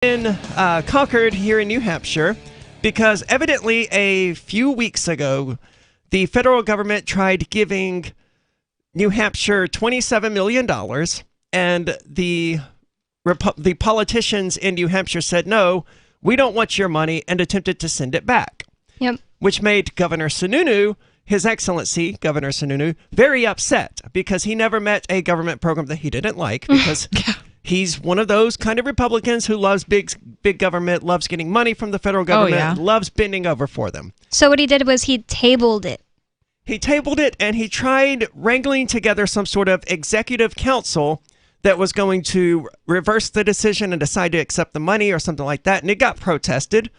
In Concord here in New Hampshire, because evidently a few weeks ago, the federal government tried giving New Hampshire $27 million, and the politicians in New Hampshire said, no, we don't want your money, and attempted to send it back. Yep. Which made Governor Sununu, His Excellency, Governor Sununu, very upset, because he never met a government program that he didn't like, because... He's one of those kind of Republicans who loves big government, loves getting money from the federal government, loves bending over for them. So what he did was he tabled it. He tabled it, and he tried wrangling together some sort of executive council that was going to reverse the decision and decide to accept the money or something like that, and it got protested.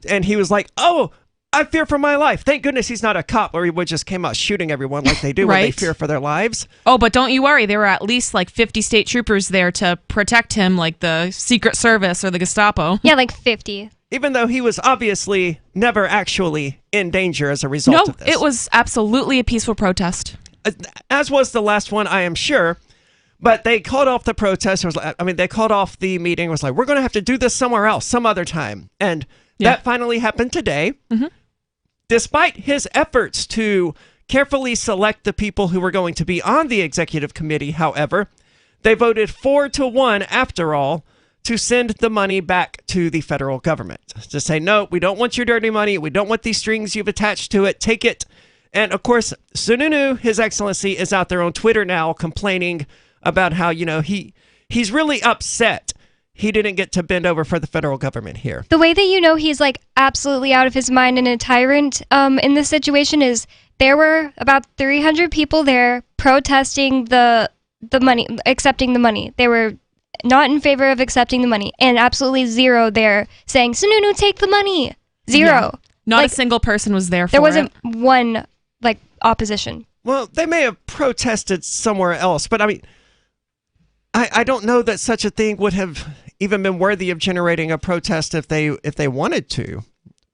And he was like, oh, I fear for my life. Thank goodness he's not a cop, or he would just came out shooting everyone like they do when they fear for their lives. Oh, but don't you worry. There were at least like 50 state troopers there to protect him, like the Secret Service or the Gestapo. Yeah, like 50. Even though he was obviously never actually in danger as a result of this. No, it was absolutely a peaceful protest. As was the last one, I am sure. But they called off the protest. They called off the meeting. It was like, we're going to have to do this somewhere else, some other time. And that finally happened today. Mm-hmm. Despite his efforts to carefully select the people who were going to be on the executive committee, however, they voted 4-1 after all to send the money back to the federal government. To say, no, we don't want your dirty money. We don't want these strings you've attached to it. Take it. And of course, Sununu, His Excellency, is out there on Twitter now complaining about how, he's really upset he didn't get to bend over for the federal government here. The way that he's like absolutely out of his mind and a tyrant in this situation is there were about 300 people there protesting the money, accepting the money. They were not in favor of accepting the money, and absolutely zero there saying, Sununu, take the money. Zero. Yeah. Not a single person was there for There wasn't one opposition. Well, they may have protested somewhere else, but I don't know that such a thing would have even been worthy of generating a protest if they wanted to.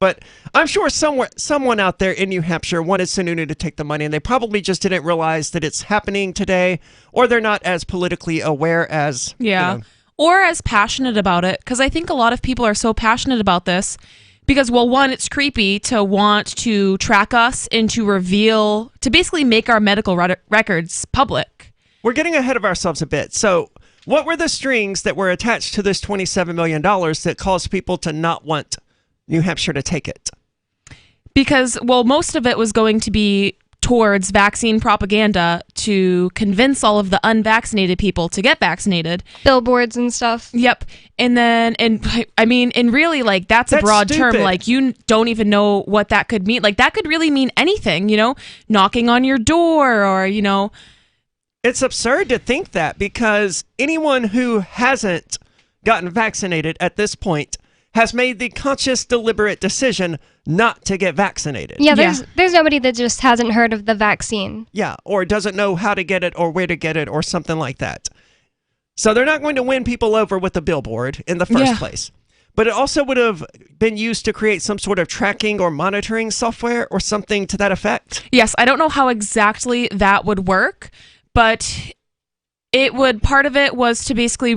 But I'm sure someone out there in New Hampshire wanted Sununu to take the money, and they probably just didn't realize that it's happening today, or they're not as politically aware as... or as passionate about it, because I think a lot of people are so passionate about this because, well, one, it's creepy to want to track us and to basically make our medical records public. We're getting ahead of ourselves a bit. So what were the strings that were attached to this $27 million that caused people to not want New Hampshire to take it? Because, well, most of it was going to be towards vaccine propaganda to convince all of the unvaccinated people to get vaccinated. Billboards and stuff. Yep. And then, and really, that's a broad term. Like, you don't even know what that could mean. Like, that could really mean anything, knocking on your door or, It's absurd to think that, because anyone who hasn't gotten vaccinated at this point has made the conscious, deliberate decision not to get vaccinated. Yeah, there's nobody that just hasn't heard of the vaccine. Yeah, or doesn't know how to get it or where to get it or something like that. So they're not going to win people over with a billboard in the first place. But it also would have been used to create some sort of tracking or monitoring software or something to that effect. Yes, I don't know how exactly that would work, but part of it was to basically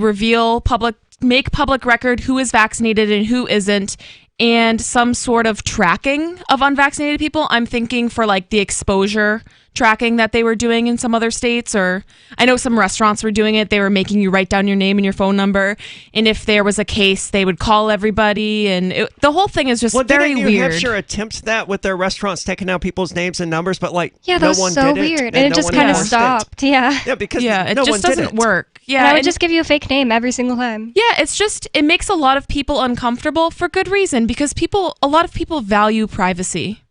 make public record who is vaccinated and who isn't, and some sort of tracking of unvaccinated people. I'm thinking for the exposure tracking that they were doing in some other states, or I know some restaurants were doing it. They were making you write down your name and your phone number, and if there was a case, they would call everybody, and the whole thing is just very weird. Didn't New Hampshire attempt that with their restaurants, taking down people's names and numbers, but that no was one so did weird, it, and it just kind of stopped. Yeah, because it no just one doesn't work. Yeah, and I would just give you a fake name every single time. Yeah, it makes a lot of people uncomfortable for good reason, because a lot of people value privacy.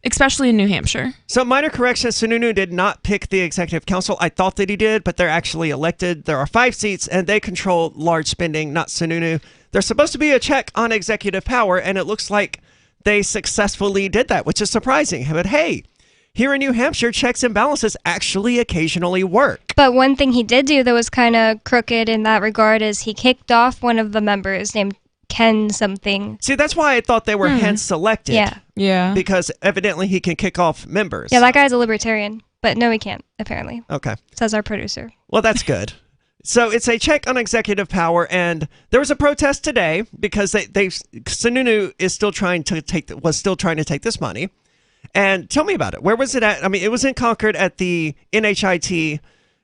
Especially in New Hampshire. So minor correction, Sununu did not pick the executive council. I thought that he did, but they're actually elected. There are 5 seats, and they control large spending, not Sununu. There's supposed to be a check on executive power, and it looks like they successfully did that, which is surprising. But hey, here in New Hampshire, checks and balances actually occasionally work. But one thing he did do that was kind of crooked in that regard is he kicked off one of the members named Ken something. See, that's why I thought they were hand-selected. Yeah. Because evidently he can kick off members. Yeah, that guy's a libertarian. But no, he can't, apparently. Okay. Says our producer. Well, that's good. So it's a check on executive power, and there was a protest today because Sununu is still trying to take this money. And tell me about it. Where was it at? I mean, it was in Concord at the NHIT,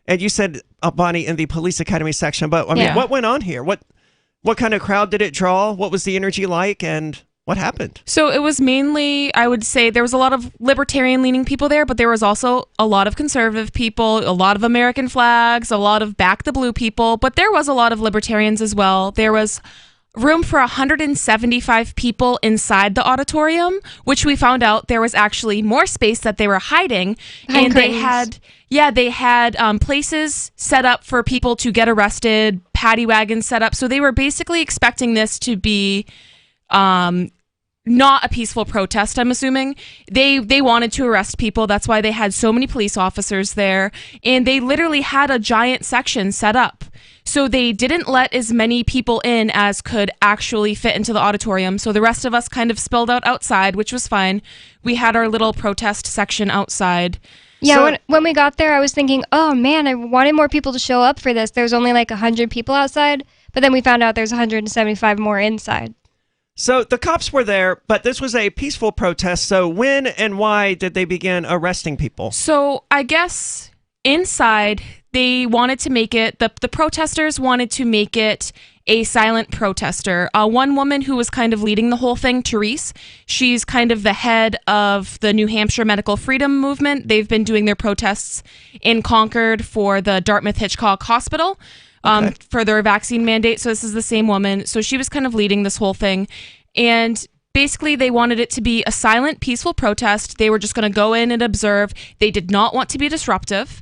and you said, Bonnie, in the police academy section. But I mean, what went on here? What kind of crowd did it draw? What was the energy like? And what happened? So it was mainly, I would say, there was a lot of libertarian-leaning people there, but there was also a lot of conservative people, a lot of American flags, a lot of Back the Blue people, but there was a lot of libertarians as well. There was room for 175 people inside the auditorium, which we found out there was actually more space that they were hiding. And they had places set up for people to get arrested, paddy wagons set up. So they were basically expecting this to be not a peaceful protest, I'm assuming. They wanted to arrest people. That's why they had so many police officers there. And they literally had a giant section set up. So they didn't let as many people in as could actually fit into the auditorium. So the rest of us kind of spilled out outside, which was fine. We had our little protest section outside. Yeah, so, when we got there, I was thinking, oh man, I wanted more people to show up for this. There was only like 100 people outside, but then we found out there's 175 more inside. So the cops were there, but this was a peaceful protest. So when and why did they begin arresting people? So I guess inside they wanted to make it, the protesters wanted to make it a silent protester. One woman who was kind of leading the whole thing, Therese, she's kind of the head of the New Hampshire Medical Freedom Movement. They've been doing their protests in Concord for the Dartmouth-Hitchcock Hospital. For their vaccine mandate. So this is the same woman. So she was kind of leading this whole thing. And basically they wanted it to be a silent, peaceful protest. They were just going to go in and observe. They did not want to be disruptive.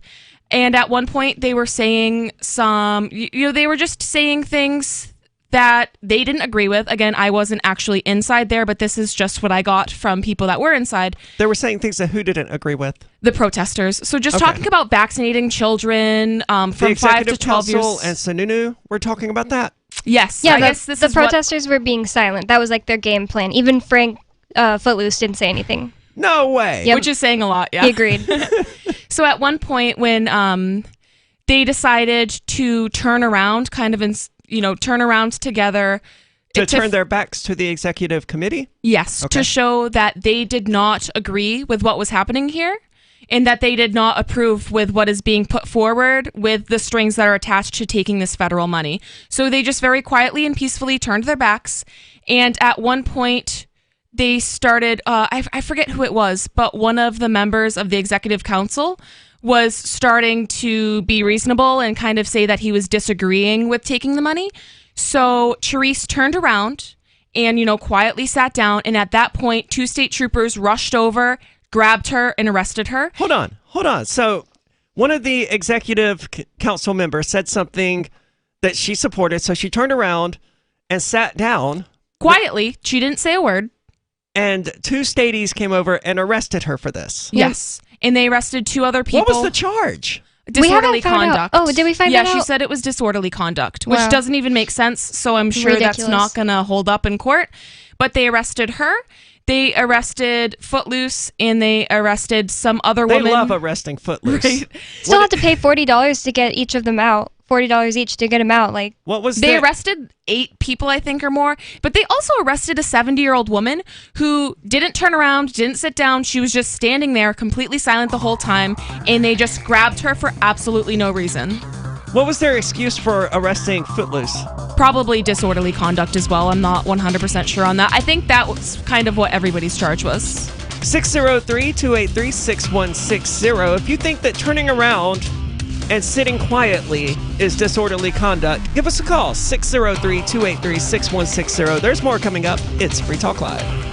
And at one point they were saying they were just saying things that they didn't agree with. Again, I wasn't actually inside there, but this is just what I got from people that were inside. They were saying things that who didn't agree with? The protesters. So just talking about vaccinating children from 5 to 12 years. And Sununu were talking about that? Yes. Yeah, I guess the protesters were being silent. That was like their game plan. Even Frank Footloose didn't say anything. No way. Yep. Which is saying a lot, yeah. He agreed. So at one point when they decided to turn around, turn around together. To turn their backs to the executive committee? Yes, okay. To show that they did not agree with what was happening here and that they did not approve with what is being put forward with the strings that are attached to taking this federal money. So they just very quietly and peacefully turned their backs. And at one point, they started, I forget who it was, but one of the members of the executive council was starting to be reasonable and kind of say that he was disagreeing with taking the money. So Therese turned around and, quietly sat down. And at that point, 2 state troopers rushed over, grabbed her, and arrested her. Hold on. So one of the executive council members said something that she supported. So she turned around and sat down. Quietly. She didn't say a word. And 2 stateies came over and arrested her for this. Yes. And they arrested 2 other people. What was the charge? Disorderly conduct. Oh, did we find that out? Yeah, she said it was disorderly conduct, which doesn't even make sense. So I'm sure Ridiculous. That's not going to hold up in court. But they arrested her. They arrested Footloose, and they arrested some other woman. They love arresting Footloose. Right? Still have to pay $40 to get each of them out. $40 each to get them out. Like, what was they arrested 8 people, I think, or more. But they also arrested a 70-year-old woman who didn't turn around, didn't sit down. She was just standing there, completely silent the whole time, and they just grabbed her for absolutely no reason. What was their excuse for arresting Footloose? Probably disorderly conduct as well. I'm not 100% sure on that. I think that was kind of what everybody's charge was. 603-283-6160. If you think that turning around and sitting quietly is disorderly conduct, give us a call, 603-283-6160. There's more coming up. It's Free Talk Live.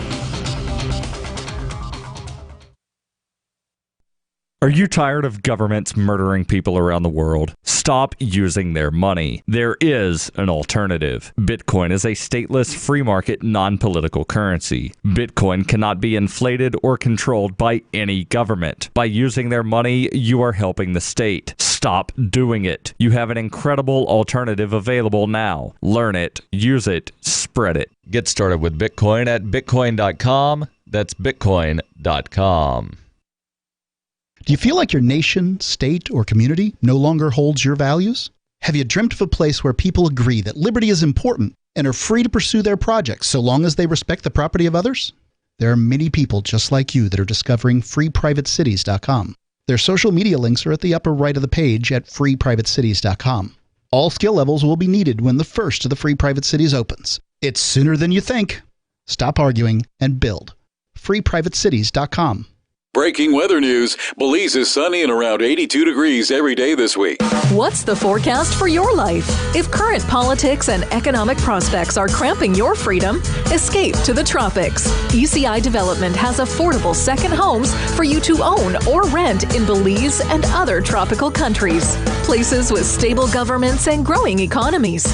Are you tired of governments murdering people around the world? Stop using their money. There is an alternative. Bitcoin is a stateless, free market, non-political currency. Bitcoin cannot be inflated or controlled by any government. By using their money, you are helping the state. Stop doing it. You have an incredible alternative available now. Learn it, use it, spread it. Get started with Bitcoin at bitcoin.com. That's bitcoin.com. Do you feel like your nation, state, or community no longer holds your values? Have you dreamt of a place where people agree that liberty is important and are free to pursue their projects so long as they respect the property of others? There are many people just like you that are discovering freeprivatecities.com. Their social media links are at the upper right of the page at freeprivatecities.com. All skill levels will be needed when the first of the Free Private Cities opens. It's sooner than you think. Stop arguing and build. freeprivatecities.com. Breaking weather news. Belize is sunny and around 82 degrees every day this week. What's the forecast for your life? If current politics and economic prospects are cramping your freedom, escape to the tropics. ECI Development has affordable second homes for you to own or rent in Belize and other tropical countries. Places with stable governments and growing economies.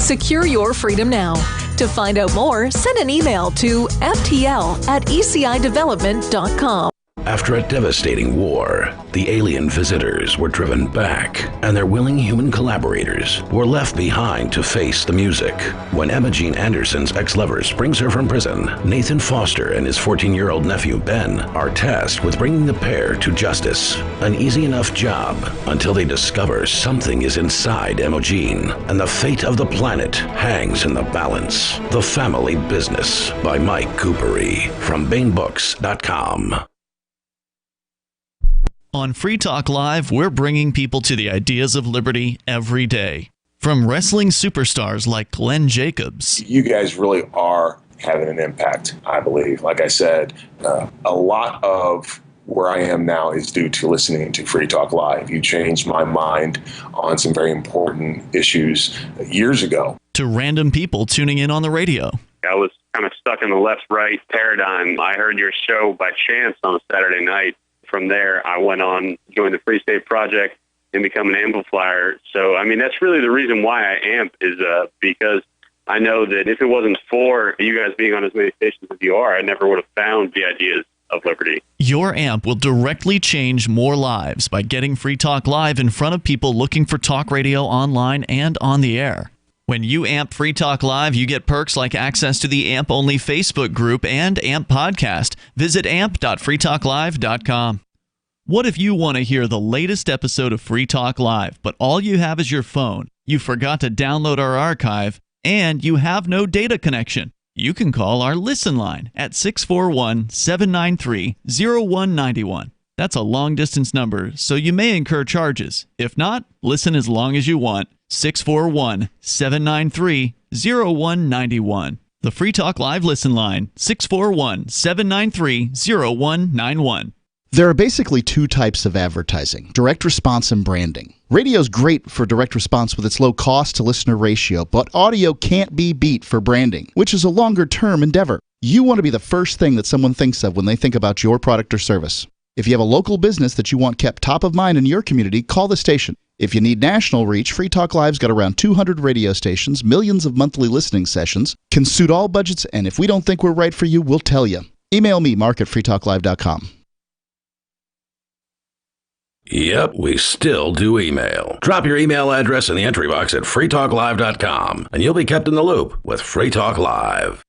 Secure your freedom now. To find out more, send an email to ftl@ecidevelopment.com. After a devastating war, the alien visitors were driven back, and their willing human collaborators were left behind to face the music. When Emma Jean Anderson's ex-lover springs her from prison, Nathan Foster and his 14-year-old nephew Ben are tasked with bringing the pair to justice. An easy enough job until they discover something is inside Emma Jean, and the fate of the planet hangs in the balance. The Family Business by Mike Coopery from BaneBooks.com. On Free Talk Live, we're bringing people to the ideas of liberty every day. From wrestling superstars like Glenn Jacobs. You guys really are having an impact, I believe. Like I said, a lot of where I am now is due to listening to Free Talk Live. You changed my mind on some very important issues years ago. To random people tuning in on the radio. I was kind of stuck in the left-right paradigm. I heard your show by chance on a Saturday night. From there, I went on, joined the Free State Project, and become an amplifier. So, I mean, that's really the reason why I amp is because I know that if it wasn't for you guys being on as many stations as you are, I never would have found the ideas of liberty. Your amp will directly change more lives by getting Free Talk Live in front of people looking for talk radio online and on the air. When you amp Free Talk Live, you get perks like access to the AMP-only Facebook group and AMP podcast. Visit amp.freetalklive.com. What if you want to hear the latest episode of Free Talk Live, but all you have is your phone, you forgot to download our archive, and you have no data connection? You can call our Listen line at 641-793-0191. That's a long-distance number, so you may incur charges. If not, listen as long as you want. 641-793-0191. The Free Talk Live Listen line, 641-793-0191. There are basically two types of advertising, direct response and branding. Radio's great for direct response with its low cost to listener ratio, but audio can't be beat for branding, which is a longer-term endeavor. You want to be the first thing that someone thinks of when they think about your product or service. If you have a local business that you want kept top of mind in your community, call the station. If you need national reach, Free Talk Live's got around 200 radio stations, millions of monthly listening sessions, can suit all budgets, and if we don't think we're right for you, we'll tell you. Email me, mark@freetalklive.com. Yep, we still do email. Drop your email address in the entry box at freetalklive.com, and you'll be kept in the loop with Free Talk Live.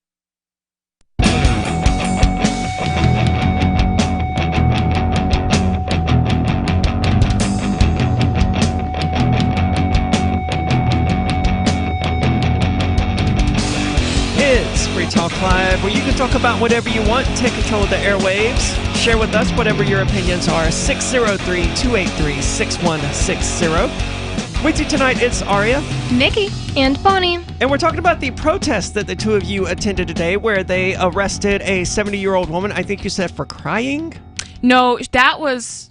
It's Free Talk Live, where you can talk about whatever you want, take control of the airwaves. Share with us whatever your opinions are. 603-283-6160. With you tonight, it's Aria, Nikki, and Bonnie. And we're talking about the protest that the two of you attended today, where they arrested a 70-year-old woman, I think you said, for crying? No,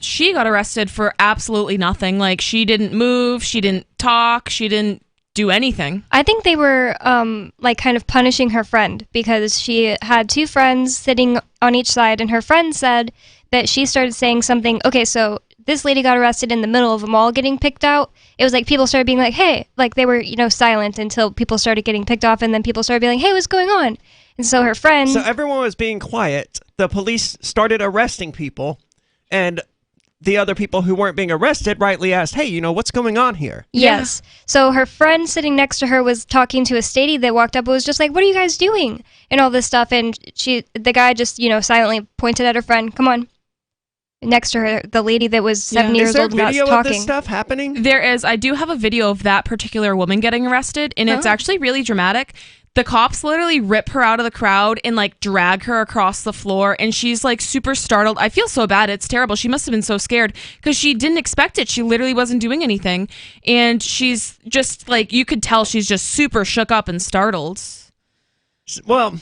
she got arrested for absolutely nothing. Like, she didn't move, she didn't talk, she didn't do anything. I think they were kind of punishing her friend because she had two friends sitting on each side, and her friend said that she started saying something. Okay, so this lady got arrested in the middle of a mall getting picked out. It was like people started being like, hey, like they were, silent until people started getting picked off, and then people started being like, hey, what's going on? And so her friend... So everyone was being quiet. The police started arresting people, and the other people who weren't being arrested rightly asked, hey, what's going on here? Yes. Yeah. So her friend sitting next to her was talking to a statey that walked up and was just like, what are you guys doing? And all this stuff. And the guy just, silently pointed at her friend. Come on. next to her, the lady that was 70 years old and was video talking. of this stuff happening? There is. I do have a video of that particular woman getting arrested, and it's actually really dramatic. The cops literally rip her out of the crowd and like drag her across the floor, and she's like super startled. I feel so bad. It's terrible. She must have been so scared because she didn't expect it. She literally wasn't doing anything, and she's just like, you could tell she's just super shook up and startled. Well,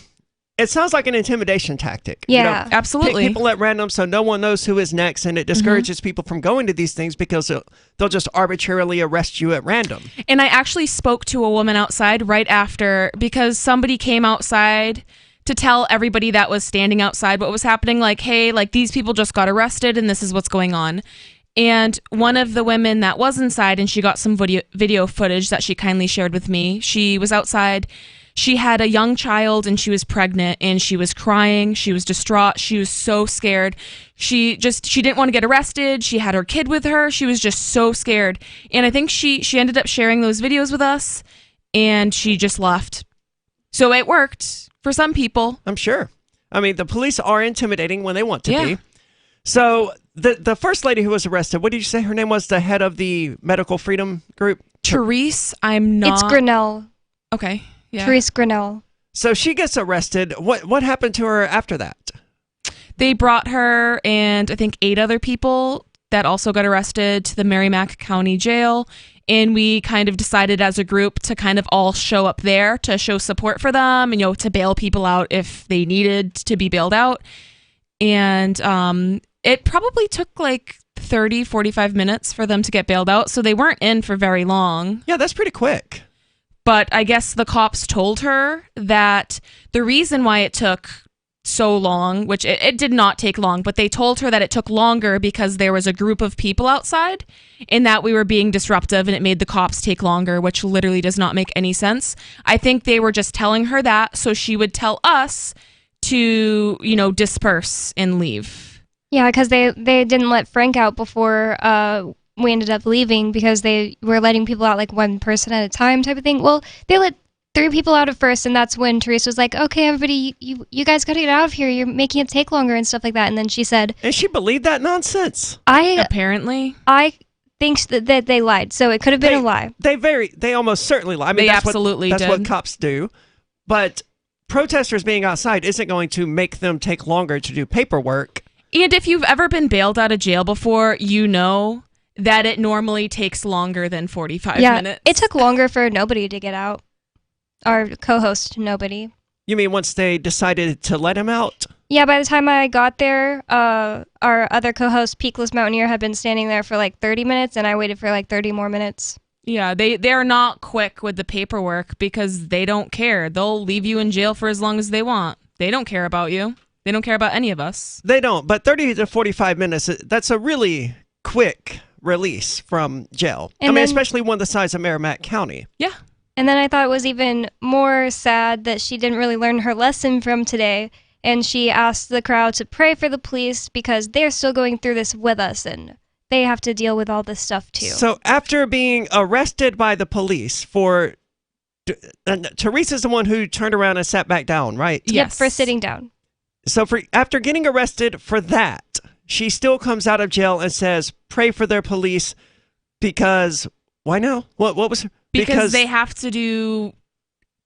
it sounds like an intimidation tactic. Yeah, absolutely. Pick people at random so no one knows who is next, and it discourages people from going to these things because they'll just arbitrarily arrest you at random. And I actually spoke to a woman outside right after because somebody came outside to tell everybody that was standing outside what was happening. Like, hey, like these people just got arrested and this is what's going on. And one of the women that was inside, and she got some video footage that she kindly shared with me. She was outside. She had a young child and she was pregnant and she was crying. She was distraught. She was so scared. She didn't want to get arrested. She had her kid with her. She was just so scared. And I think she ended up sharing those videos with us and she just left. So it worked for some people. I'm sure. I mean, the police are intimidating when they want to be. So the first lady who was arrested, what did you say her name was? The head of the Medical Freedom Group? Therese, I'm not... It's Grinnell. Okay. Yeah. Therese Grinnell. So she gets arrested. What happened to her after that? They brought her and I think 8 other people that also got arrested to the Merrimack County Jail. And we kind of decided as a group to kind of all show up there to show support for them and, to bail people out if they needed to be bailed out. And it probably took like 30, 45 minutes for them to get bailed out. So they weren't in for very long. Yeah, that's pretty quick. But I guess the cops told her that the reason why it took so long, which it did not take long, but they told her that it took longer because there was a group of people outside and that we were being disruptive and it made the cops take longer, which literally does not make any sense. I think they were just telling her that so she would tell us to, disperse and leave. Yeah, because they didn't let Frank out before we ended up leaving because they were letting people out like one person at a time type of thing. Well, they let 3 people out at first, and that's when Teresa was like, okay, everybody, you guys got to get out of here. You're making it take longer and stuff like that. And then she said... And she believed that nonsense. Apparently. I think that they lied, so it could have been a lie. They almost certainly lied. I mean, that's what cops do. But protesters being outside isn't going to make them take longer to do paperwork. And if you've ever been bailed out of jail before, you know that it normally takes longer than 45 minutes. It took longer for nobody to get out. Our co-host, nobody. You mean once they decided to let him out? Yeah, by the time I got there, our other co-host, Peakless Mountaineer, had been standing there for like 30 minutes, and I waited for like 30 more minutes. Yeah, they're not quick with the paperwork because they don't care. They'll leave you in jail for as long as they want. They don't care about you. They don't care about any of us. They don't, but 30 to 45 minutes, that's a really quick release from jail. Especially one the size of Merrimack County. Yeah. And then I thought it was even more sad that she didn't really learn her lesson from today, and she asked the crowd to pray for the police because they're still going through this with us, and they have to deal with all this stuff too. So after being arrested by the police for... Teresa's the one who turned around and sat back down, right? Yes. Yep, for sitting down. So after getting arrested for that, she still comes out of jail and says, pray for their police because... Why now? What was... Because they have to do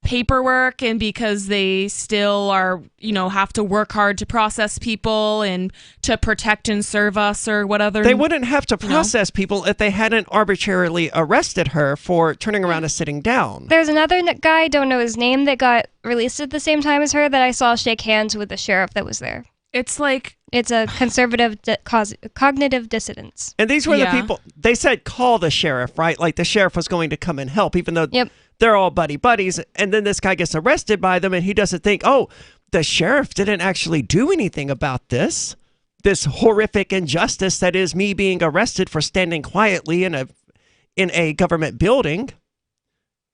paperwork and because they still are, have to work hard to process people and to protect and serve us or whatever. They wouldn't have to process people if they hadn't arbitrarily arrested her for turning around and sitting down. There's another guy, don't know his name, that got released at the same time as her that I saw shake hands with the sheriff that was there. It's like... It's a conservative cognitive dissonance. And these were the people, they said call the sheriff, right? Like the sheriff was going to come and help, even though they're all buddies. And then this guy gets arrested by them and he doesn't think, oh, the sheriff didn't actually do anything about this horrific injustice that is me being arrested for standing quietly in a government building.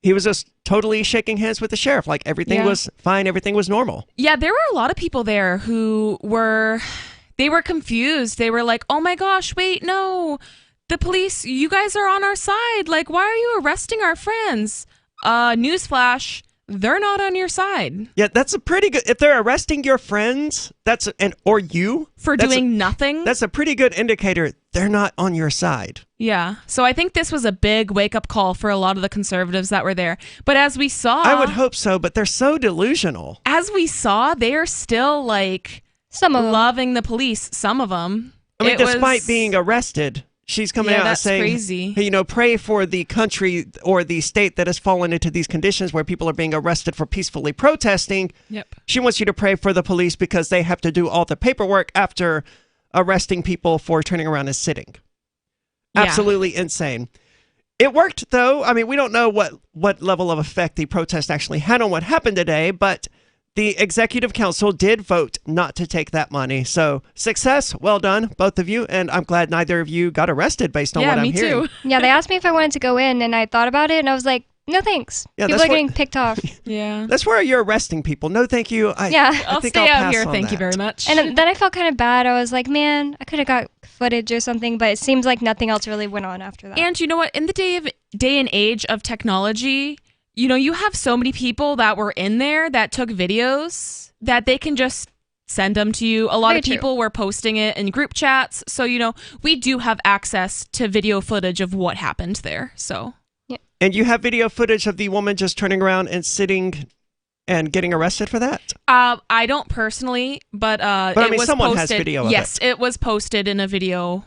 He was just totally shaking hands with the sheriff. Like everything was fine. Everything was normal. Yeah, there were a lot of people there who were confused. They were like, oh my gosh, wait, no. The police, you guys are on our side. Like, why are you arresting our friends? Newsflash, they're not on your side. Yeah, that's a pretty good. If they're arresting your friends, or you for doing nothing, that's a pretty good indicator they're not on your side. Yeah. So I think this was a big wake-up call for a lot of the conservatives that were there. But as we saw, I would hope so, but they're so delusional. As we saw, they are still like some of them loving the police. Some of them. I mean, despite being arrested, she's coming out and saying, crazy. Hey, pray for the country or the state that has fallen into these conditions where people are being arrested for peacefully protesting. Yep. She wants you to pray for the police because they have to do all the paperwork after arresting people for turning around and sitting. Yeah. Absolutely insane. It worked, though. I mean, we don't know what level of effect the protest actually had on what happened today, but the executive council did vote not to take that money. So success, well done, both of you. And I'm glad neither of you got arrested based on what I'm hearing. Yeah, me too. Yeah, they asked me if I wanted to go in, and I thought about it, and I was like, no thanks. Yeah, people are getting picked off. Yeah. That's where you're arresting people. No, thank you. I'll stay out here. Thank you very much. And then I felt kind of bad. I was like, man, I could have got footage or something, but it seems like nothing else really went on after that. And you know what? In the day and age of technology, you have so many people that were in there that took videos that they can just send them to you. A lot of people were posting it in group chats. So, we do have access to video footage of what happened there. So. And you have video footage of the woman just turning around and sitting and getting arrested for that? I don't personally, but I mean, was someone posted. has video of yes, it. It was posted in a video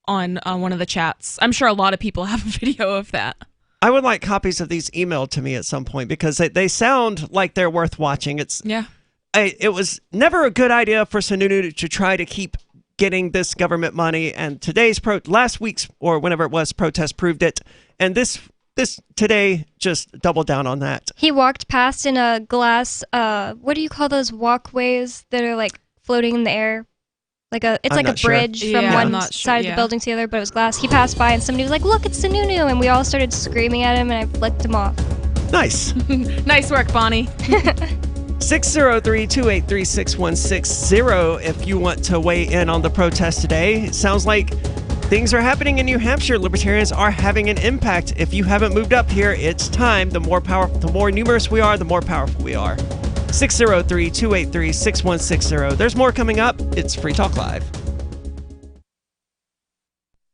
on one of the chats. I'm sure a lot of people have a video of that. I would like copies of these emailed to me at some point because they sound like they're worth watching. It was never a good idea for Sununu to try to keep getting this government money, and last week's or whenever it was protest proved it, and this today just doubled down on that. He walked past in a glass, what do you call those walkways that are like floating in the air? It's like a bridge from one side of the building to the other, but it was glass. He passed by and somebody was like, look, it's Sununu, and we all started screaming at him, and I flicked him off. Nice. Nice work, Bonnie. 603-283-6160 if you want to weigh in on the protest today. It sounds like things are happening in New Hampshire. Libertarians are having an impact. If you haven't moved up here, it's time. The more numerous we are, the more powerful we are. 603-283-6160. There's more coming up. It's Free Talk Live.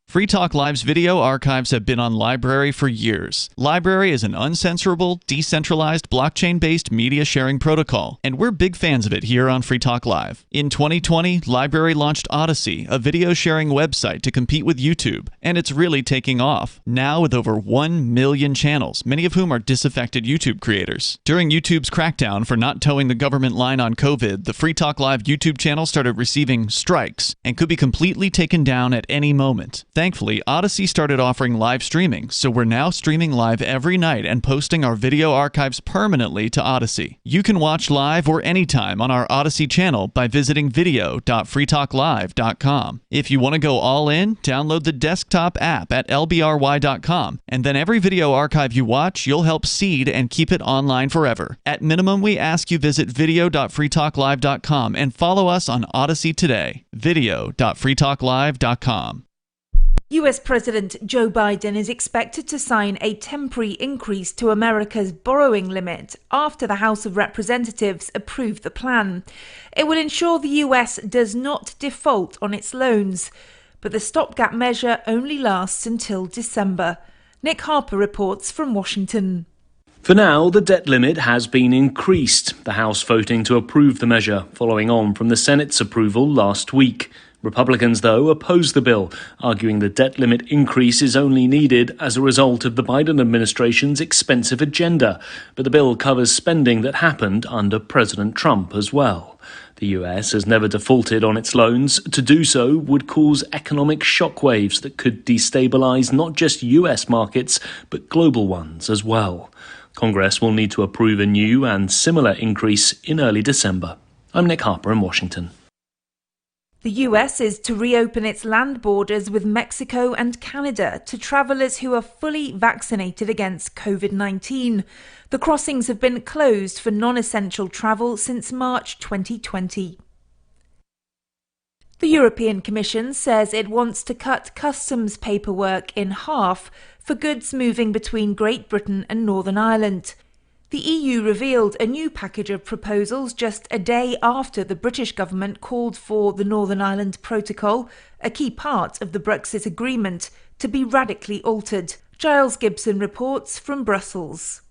Free Talk Live's video archives have been on Library for years. Library is an uncensorable, decentralized, blockchain-based media sharing protocol, and we're big fans of it here on Free Talk Live. In 2020, Library launched Odyssey, a video sharing website to compete with YouTube, and it's really taking off. Now with over 1 million channels, many of whom are disaffected YouTube creators. During YouTube's crackdown for not towing the government line on COVID, the Free Talk Live YouTube channel started receiving strikes and could be completely taken down at any moment. Thankfully, Odyssey started offering live streaming, so we're now streaming live every night and posting our video archives permanently to Odyssey. You can watch live or anytime on our Odyssey channel by visiting video.freetalklive.com. If you want to go all in, download the desktop app at lbry.com, and then every video archive you watch, you'll help seed and keep it online forever. At minimum, we ask you visit video.freetalklive.com and follow us on Odyssey today. video.freetalklive.com. US President Joe Biden is expected to sign a temporary increase to America's borrowing limit after the House of Representatives approved the plan. It will ensure the US does not default on its loans, but the stopgap measure only lasts until December. Nick Harper reports from Washington. For now, the debt limit has been increased, the House voting to approve the measure, following on from the Senate's approval last week. Republicans, though, oppose the bill, arguing the debt limit increase is only needed as a result of the Biden administration's expensive agenda. But the bill covers spending that happened under President Trump as well. The US has never defaulted on its loans. To do so would cause economic shockwaves that could destabilize not just US markets, but global ones as well. Congress will need to approve a new and similar increase in early December. I'm Nick Harper in Washington. The US is to reopen its land borders with Mexico and Canada to travellers who are fully vaccinated against COVID-19. The crossings have been closed for non-essential travel since March 2020. The European Commission says it wants to cut customs paperwork in half for goods moving between Great Britain and Northern Ireland. The EU revealed a new package of proposals just a day after the British government called for the Northern Ireland Protocol, a key part of the Brexit agreement, to be radically altered. Giles Gibson reports from Brussels.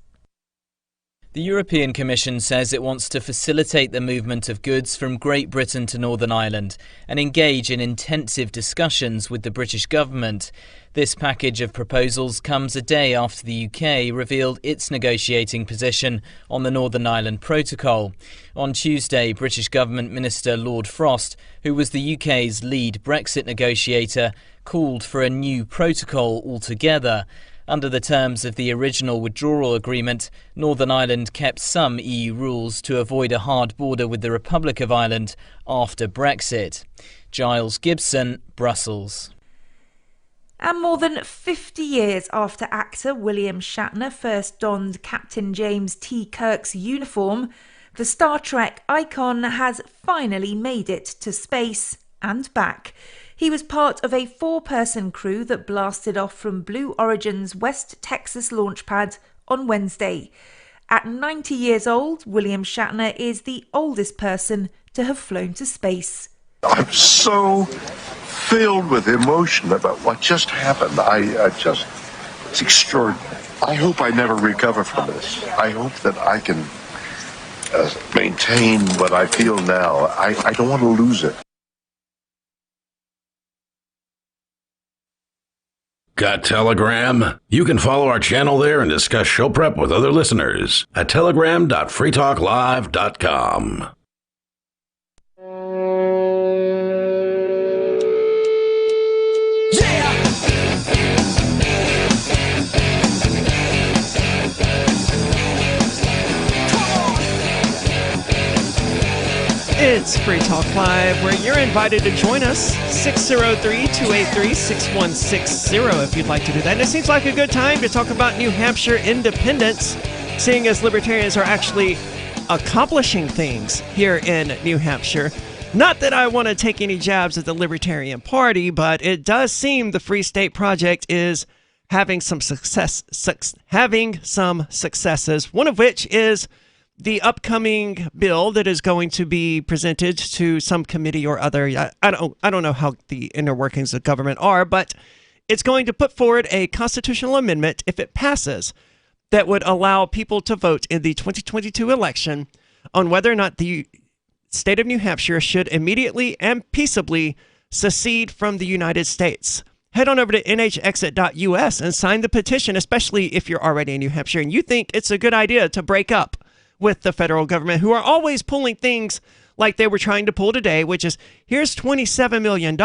The European Commission says it wants to facilitate the movement of goods from Great Britain to Northern Ireland and engage in intensive discussions with the British government. This package of proposals comes a day after the UK revealed its negotiating position on the Northern Ireland Protocol. On Tuesday, British Government Minister Lord Frost, who was the UK's lead Brexit negotiator, called for a new protocol altogether. Under the terms of the original withdrawal agreement, Northern Ireland kept some EU rules to avoid a hard border with the Republic of Ireland after Brexit. Giles Gibson, Brussels. And more than 50 years after actor William Shatner first donned Captain James T. Kirk's uniform, the Star Trek icon has finally made it to space and back. He was part of a 4-person crew that blasted off from Blue Origin's West Texas launch pad on Wednesday. At 90 years old, William Shatner is the oldest person to have flown to space. I'm so filled with emotion about what just happened. It's extraordinary. I hope I never recover from this. I hope that I can maintain what I feel now. I don't want to lose it. Got Telegram? You can follow our channel there and discuss show prep with other listeners at telegram.freetalklive.com. It's Free Talk Live, where you're invited to join us. 603-283-6160 if you'd like to do that. And it seems like a good time to talk about New Hampshire independence, seeing as libertarians are actually accomplishing things here in New Hampshire. Not that I want to take any jabs at the Libertarian Party, but it does seem the Free State Project is having some successes, one of which is the upcoming bill that is going to be presented to some committee or other. I don't know how the inner workings of government are, but it's going to put forward a constitutional amendment, if it passes, that would allow people to vote in the 2022 election on whether or not the state of New Hampshire should immediately and peaceably secede from the United States. Head on over to nhexit.us and sign the petition, especially if you're already in New Hampshire and you think it's a good idea to break up with the federal government, who are always pulling things like they were trying to pull today, which is, here's $27 million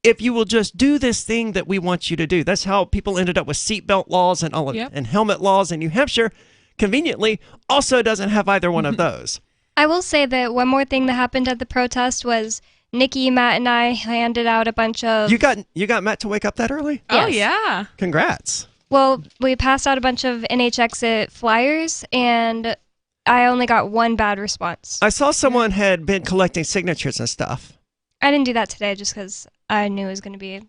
if you will just do this thing that we want you to do. That's how people ended up with seatbelt laws and all of, and helmet laws in New Hampshire. Conveniently, also doesn't have either one of those. I will say that one more thing that happened at the protest was Nikki, Matt, and I handed out a bunch of... You got Matt to wake up that early? Yes. Oh, yeah. Congrats. Well, we passed out a bunch of NHexit flyers, and I only got one bad response. I saw someone had been collecting signatures and stuff. I didn't do that today just because I knew it was going to be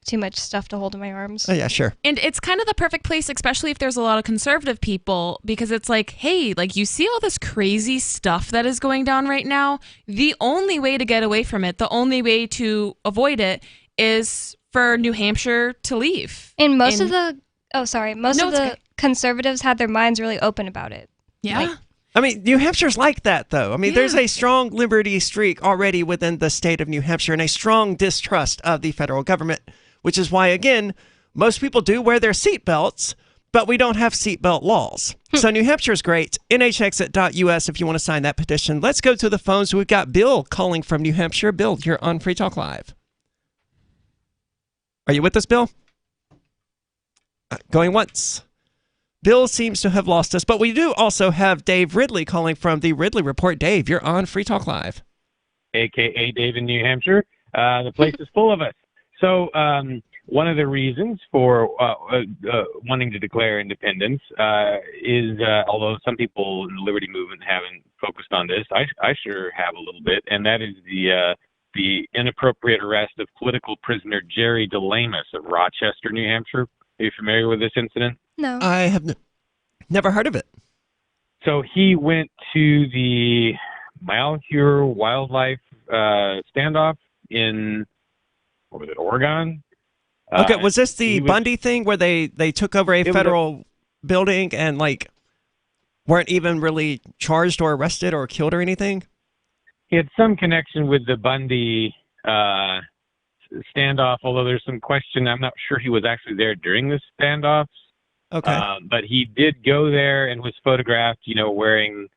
too much stuff to hold in my arms. Oh, yeah, sure. And it's kind of the perfect place, especially if there's a lot of conservative people, because it's like, hey, like, you see all this crazy stuff that is going down right now. The only way to get away from it, the only way to avoid it is for New Hampshire to leave. And most of the conservatives had their minds really open about it. Yeah. I mean, New Hampshire's like that, though. I mean, there's a strong liberty streak already within the state of New Hampshire and a strong distrust of the federal government, which is why, again, most people do wear their seatbelts, but we don't have seatbelt laws. So New Hampshire's great. nhexit.us if you want to sign that petition. Let's go to the phones. We've got Bill calling from New Hampshire. Bill, you're on Free Talk Live. Are you with us, Bill? Going once. Bill seems to have lost us, but we do also have Dave Ridley calling from the Ridley Report. Dave, you're on Free Talk Live. AKA Dave in New Hampshire. The place is full of us. So one of the reasons for wanting to declare independence is, although some people in the Liberty Movement haven't focused on this, I sure have a little bit, and that is the inappropriate arrest of political prisoner Jerry DeLamus of Rochester, New Hampshire. Are you familiar with this incident? No. I have never heard of it. So he went to the Malheur Wildlife standoff in, what was it, Oregon? Okay, was this the Bundy thing where they took over a federal building and like weren't even really charged or arrested or killed or anything? He had some connection with the Bundy standoff, although there's some question. I'm not sure he was actually there during the standoffs. Okay. But he did go there and was photographed, wearing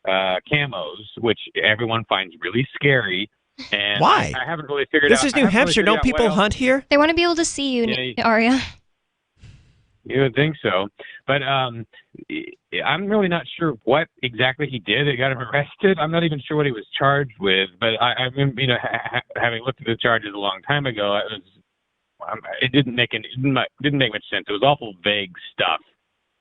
camos, which everyone finds really scary. And why? I haven't really figured out. This is New Hampshire. Don't people hunt here? They want to be able to see you, Arya. You would think so. But I'm really not sure what exactly he did that got him arrested. I'm not even sure what he was charged with. But I remember, having looked at the charges a long time ago, it didn't make much sense. It was awful vague stuff.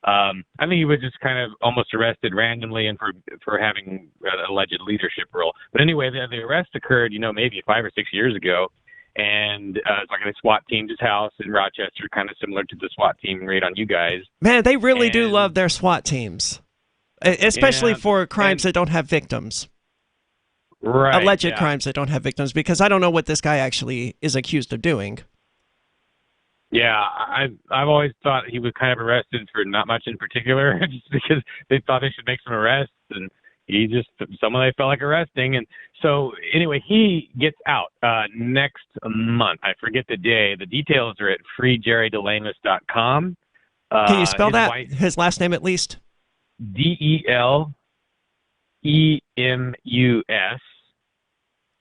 I think he was just kind of almost arrested randomly and for having an alleged leadership role. But anyway, the arrest occurred, maybe 5 or 6 years ago, and it's like a SWAT team's house in Rochester, kind of similar to the SWAT team raid on you guys. Man, they really do love their SWAT teams, especially for crimes that don't have victims. Right. Alleged crimes that don't have victims, because I don't know what this guy actually is accused of doing. Yeah, I've always thought he was kind of arrested for not much in particular, just because they thought they should make some arrests, and he just someone they felt like arresting. And so anyway, he gets out next month. I forget the day. The details are at freejerrydelamus.com. Can you spell that? His last name at least? Delemus.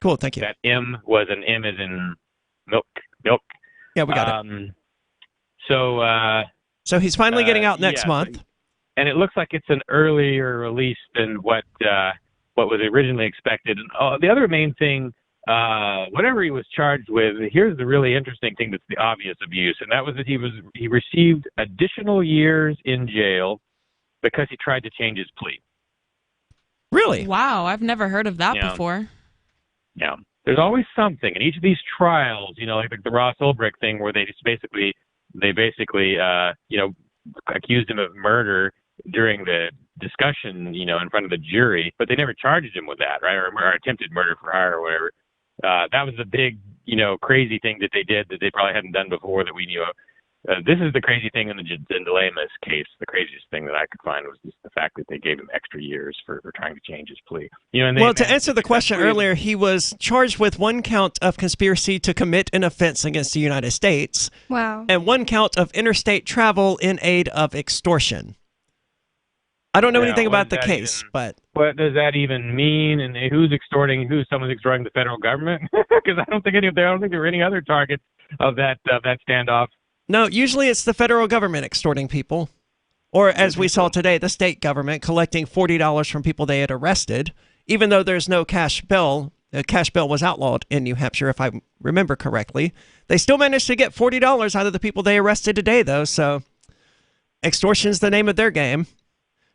Cool, thank you. That M was an M as in milk. Yeah, we got it. So he's finally getting out next month. And it looks like it's an earlier release than what was originally expected. And the other main thing, whatever he was charged with, here's the really interesting thing that's the obvious abuse, and that was that he received additional years in jail because he tried to change his plea. Really? Wow, I've never heard of that before. Yeah. There's always something in each of these trials, like the Ross Ulbricht thing, where they basically accused him of murder during the discussion, in front of the jury, but they never charged him with that, right? Or attempted murder for hire or whatever. That was the big, crazy thing that they did that they probably hadn't done before that we knew of. This is the crazy thing in the Delamus case. The craziest thing that I could find was just the fact that they gave him extra years for trying to change his plea. To answer the question earlier, he was charged with 1 count of conspiracy to commit an offense against the United States. Wow. And 1 count of interstate travel in aid of extortion. I don't know anything about the case, but what does that even mean? And who's extorting? Someone's extorting the federal government? Because I don't think there were any other targets of that standoff. No, usually it's the federal government extorting people. Or, as we saw today, the state government collecting $40 from people they had arrested, even though there's no cash bail. Cash bail was outlawed in New Hampshire, if I remember correctly. They still managed to get $40 out of the people they arrested today, though, so extortion's the name of their game.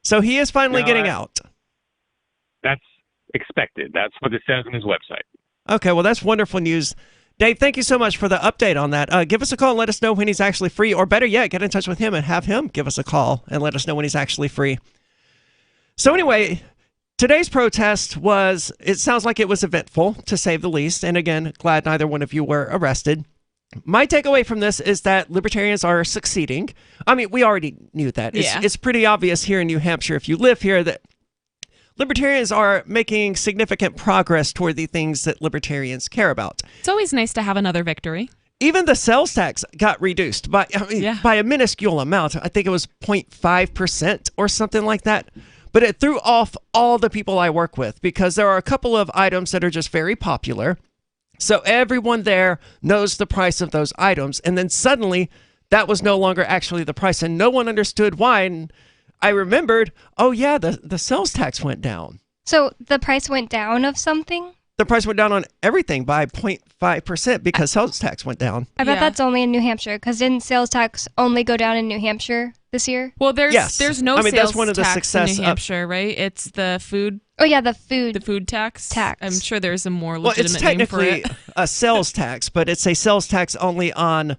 So he is finally getting out. That's expected. That's what it says on his website. Okay, well, that's wonderful news. Dave, thank you so much for the update on that. Give us a call and let us know when he's actually free, or better yet, get in touch with him and have him give us a call and let us know when he's actually free. So anyway, today's protest it sounds like it was eventful, to say the least, and again, glad neither one of you were arrested. My takeaway from this is that libertarians are succeeding. I mean, we already knew that. It's pretty obvious here in New Hampshire, if you live here, that libertarians are making significant progress toward the things that libertarians care about. It's always nice to have another victory. Even the sales tax got reduced by a minuscule amount. I think it was 0.5% or something like that. But it threw off all the people I work with, because there are a couple of items that are just very popular. So everyone there knows the price of those items. And then suddenly that was no longer actually the price, and no one understood why. And I remembered, oh yeah, the sales tax went down. So the price went down of something? The price went down on everything by 0.5% because sales tax went down. I bet that's only in New Hampshire, because didn't sales tax only go down in New Hampshire this year? Well, there's no sales that's one of the tax in New Hampshire, right? It's the food. Oh yeah, the food tax. I'm sure there's a more legitimate name for it. Well, it's technically a sales tax, but it's a sales tax only on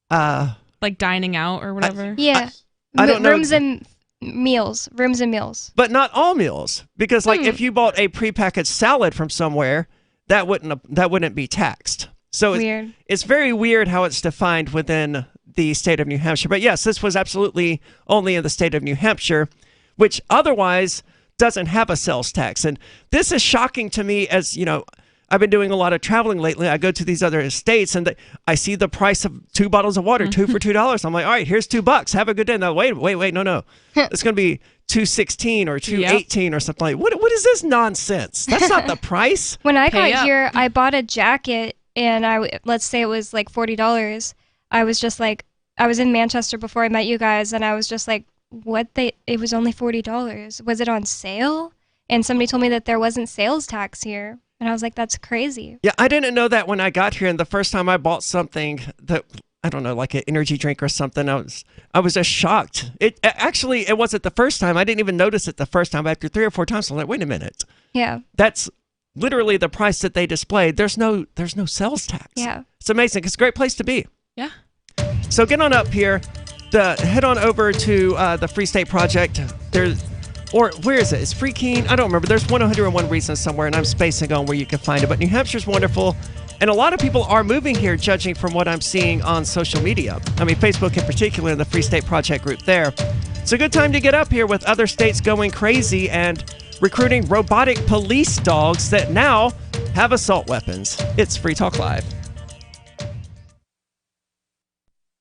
like dining out or whatever. Yeah. I don't know. Rooms and Meals, rooms and meals. But not all meals, because like if you bought a prepackaged salad from somewhere, that wouldn't be taxed. So it's very weird how it's defined within the state of New Hampshire. But yes, this was absolutely only in the state of New Hampshire, which otherwise doesn't have a sales tax. And this is shocking to me, as you know, I've been doing a lot of traveling lately. I go to these other states and I see the price of 2 bottles of water, 2 for $2. I'm like, all right, here's $2. Have a good day. Now, wait, no. It's going to be $2.16 or $2.18 or something like that. What is this nonsense? That's not the price. When I got here, I bought a jacket and let's say it was like $40. I was just like, I was in Manchester before I met you guys and I was just like, it was only $40. Was it on sale? And somebody told me that there wasn't sales tax here. And I was like, that's crazy. Yeah, I didn't know that when I got here. And the first time I bought something that, I don't know, like an energy drink or something, I was just shocked. It wasn't the first time. I didn't even notice it the first time. After 3 or 4 times, I'm like, wait a minute. Yeah. That's literally the price that they displayed. There's no sales tax. Yeah. It's amazing. It's a great place to be. Yeah. So get on up here. Head on over to the Free State Project. Where is it? It's Free Keene? I don't remember. There's 101 Reasons somewhere, and I'm spacing on where you can find it. But New Hampshire's wonderful, and a lot of people are moving here, judging from what I'm seeing on social media. I mean, Facebook in particular, in the Free State Project group there. It's a good time to get up here with other states going crazy and recruiting robotic police dogs that now have assault weapons. It's Free Talk Live.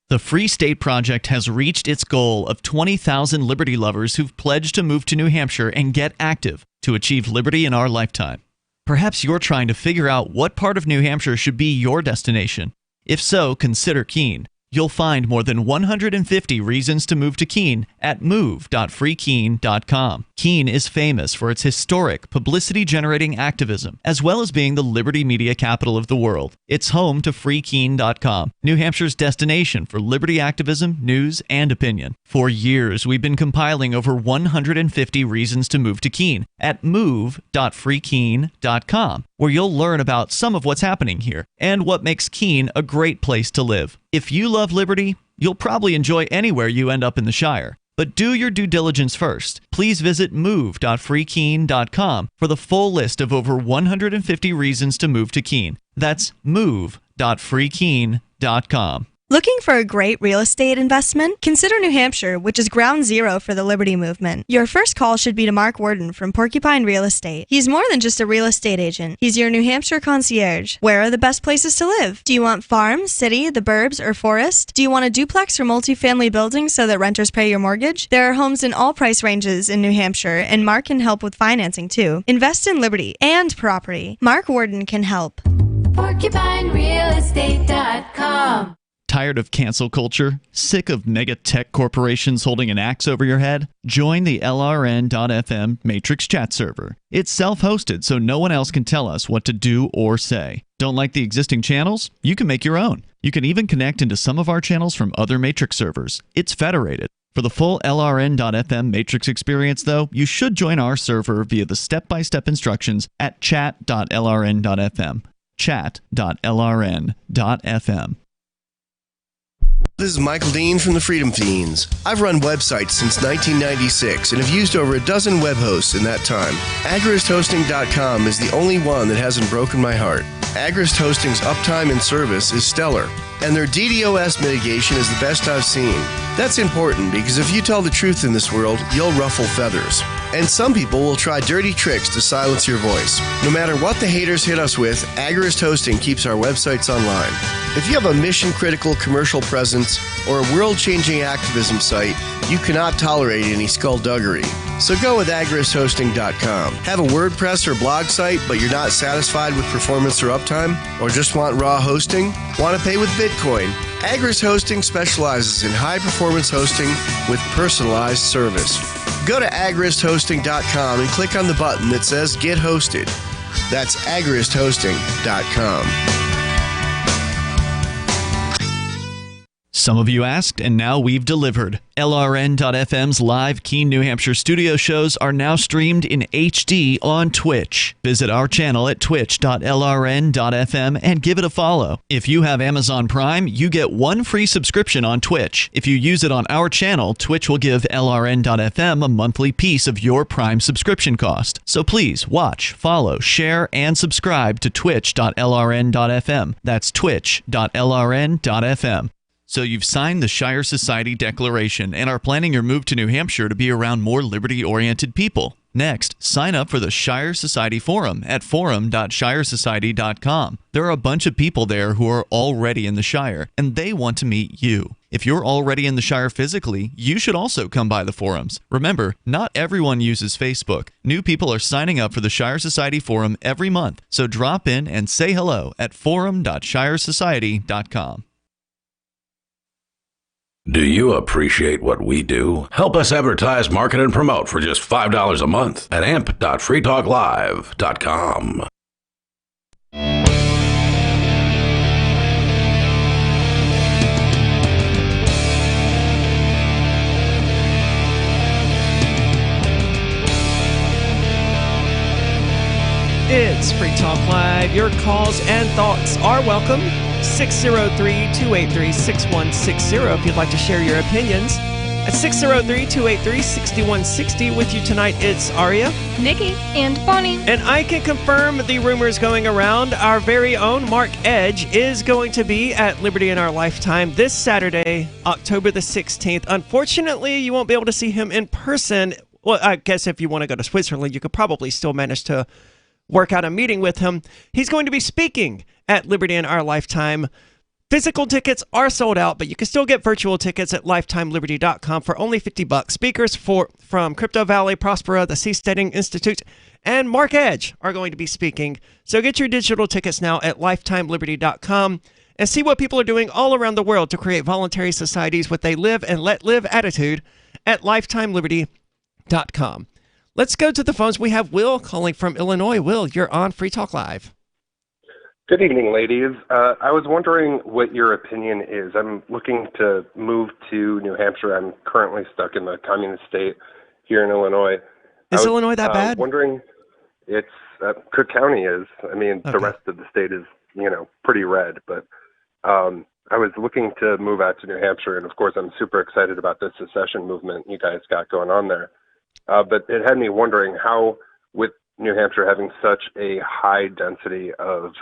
The Free State Project has reached its goal of 20,000 liberty lovers who've pledged to move to New Hampshire and get active to achieve liberty in our lifetime. Perhaps you're trying to figure out what part of New Hampshire should be your destination. If so, consider Keene. You'll find more than 150 reasons to move to Keene at move.freekeene.com. Keene is famous for its historic, publicity-generating activism, as well as being the liberty media capital of the world. It's home to freekeene.com, New Hampshire's destination for liberty activism, news, and opinion. For years, we've been compiling over 150 reasons to move to Keene at move.freekeene.com, where you'll learn about some of what's happening here and what makes Keene a great place to live. If you love liberty, you'll probably enjoy anywhere you end up in the Shire. But do your due diligence first. Please visit move.freekeene.com for the full list of over 150 reasons to move to Keene. That's move.freekeene.com. Looking for a great real estate investment? Consider New Hampshire, which is ground zero for the Liberty Movement. Your first call should be to Mark Worden from Porcupine Real Estate. He's more than just a real estate agent. He's your New Hampshire concierge. Where are the best places to live? Do you want farm, city, the burbs, or forest? Do you want a duplex or multifamily building so that renters pay your mortgage? There are homes in all price ranges in New Hampshire, and Mark can help with financing too. Invest in liberty and property. Mark Worden can help. PorcupineRealEstate.com. Tired of cancel culture? Sick of mega tech corporations holding an axe over your head? Join the LRN.FM Matrix chat server. It's self-hosted, so no one else can tell us what to do or say. Don't like the existing channels? You can make your own. You can even connect into some of our channels from other Matrix servers. It's federated. For the full LRN.FM Matrix experience, though, you should join our server via the step-by-step instructions at chat.lrn.fm. chat.lrn.fm. This is Michael Dean from the Freedom Fiends. I've run websites since 1996 and have used over a dozen web hosts in that time. AgristHosting.com is the only one that hasn't broken my heart. Agrist Hosting's uptime and service is stellar, and their DDoS mitigation is the best I've seen. That's important because if you tell the truth in this world, you'll ruffle feathers. And some people will try dirty tricks to silence your voice. No matter what the haters hit us with, Agrist Hosting keeps our websites online. If you have a mission-critical commercial presence or a world-changing activism site, you cannot tolerate any skullduggery. So go with agristhosting.com. Have a WordPress or blog site, but you're not satisfied with performance or uptime? Or just want raw hosting? Want to pay with Bitcoin? Agrist Hosting specializes in high-performance hosting with personalized service. Go to agristhosting.com and click on the button that says Get Hosted. That's agristhosting.com. Some of you asked, and now we've delivered. LRN.FM's live Keene, New Hampshire studio shows are now streamed in HD on Twitch. Visit our channel at twitch.lrn.fm and give it a follow. If you have Amazon Prime, you get one free subscription on Twitch. If you use it on our channel, Twitch will give LRN.FM a monthly piece of your Prime subscription cost. So please watch, follow, share, and subscribe to twitch.lrn.fm. That's twitch.lrn.fm. So you've signed the Shire Society Declaration and are planning your move to New Hampshire to be around more liberty-oriented people. Next, sign up for the Shire Society Forum at forum.shiresociety.com. There are a bunch of people there who are already in the Shire, and they want to meet you. If you're already in the Shire physically, you should also come by the forums. Remember, not everyone uses Facebook. New people are signing up for the Shire Society Forum every month, so drop in and say hello at forum.shiresociety.com. Do you appreciate what we do? Help us advertise, market, and promote for just $5 a month at amp.freetalklive.com. It's Free Talk Live. Your calls and thoughts are welcome. 603-283-6160 if you'd like to share your opinions. At 603-283-6160 with you tonight, it's Aria, Nikki, and Bonnie. And I can confirm the rumors going around. Our very own Mark Edge is going to be at Liberty in Our Lifetime this Saturday, October the 16th. Unfortunately, you won't be able to see him in person. Well, I guess if you want to go to Switzerland, you could probably still manage to work out a meeting with him. He's going to be speaking at Liberty in Our Lifetime. Physical tickets are sold out, but you can still get virtual tickets at lifetimeliberty.com for only $50. Speakers from Crypto Valley, Prospera, the Seasteading Institute, and Mark Edge are going to be speaking. So get your digital tickets now at lifetimeliberty.com and see what people are doing all around the world to create voluntary societies with a live and let live attitude at lifetimeliberty.com. Let's go to the phones. We have Will calling from Illinois. Will, you're on Free Talk Live. Good evening, ladies. I was wondering what your opinion is. I'm looking to move to New Hampshire. I'm currently stuck in the communist state here in Illinois. Is Illinois that bad? Wondering, it's Cook County is. I mean, the rest of the state is, pretty red. But I was looking to move out to New Hampshire, and of course, I'm super excited about this secession movement you guys got going on there. But it had me wondering how, with New Hampshire having such a high density of,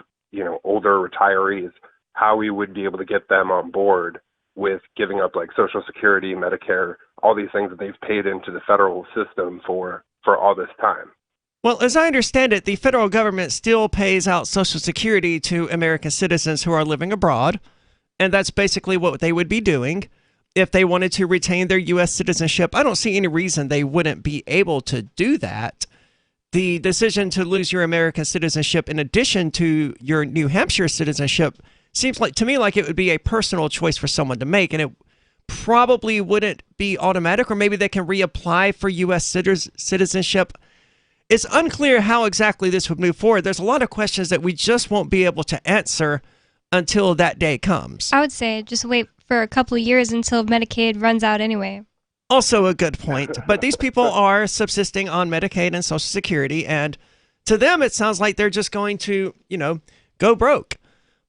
older retirees, how we would be able to get them on board with giving up like Social Security, Medicare, all these things that they've paid into the federal system for all this time. Well, as I understand it, the federal government still pays out Social Security to American citizens who are living abroad, and that's basically what they would be doing. If they wanted to retain their U.S. citizenship, I don't see any reason they wouldn't be able to do that. The decision to lose your American citizenship in addition to your New Hampshire citizenship seems like to me like it would be a personal choice for someone to make, and it probably wouldn't be automatic, or maybe they can reapply for U.S. citizenship. It's unclear how exactly this would move forward. There's a lot of questions that we just won't be able to answer until that day comes. I would say just wait for a couple of years until Medicaid runs out anyway. Also a good point. But these people are subsisting on Medicaid and Social Security, and to them it sounds like they're just going to, go broke.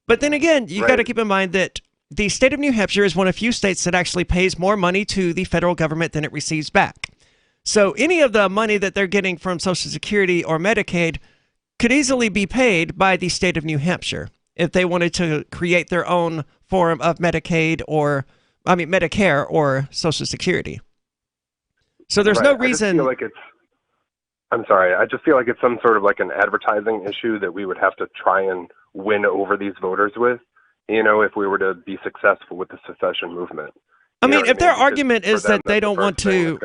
But then again, you got to keep in mind that the state of New Hampshire is one of few states that actually pays more money to the federal government than it receives back. So any of the money that they're getting from Social Security or Medicaid could easily be paid by the state of New Hampshire if they wanted to create their own form of Medicare or Social Security. So there's no reason. I just feel like it's some sort of like an advertising issue that we would have to try and win over these voters with, if we were to be successful with the secession movement. If their argument is that they don't want to,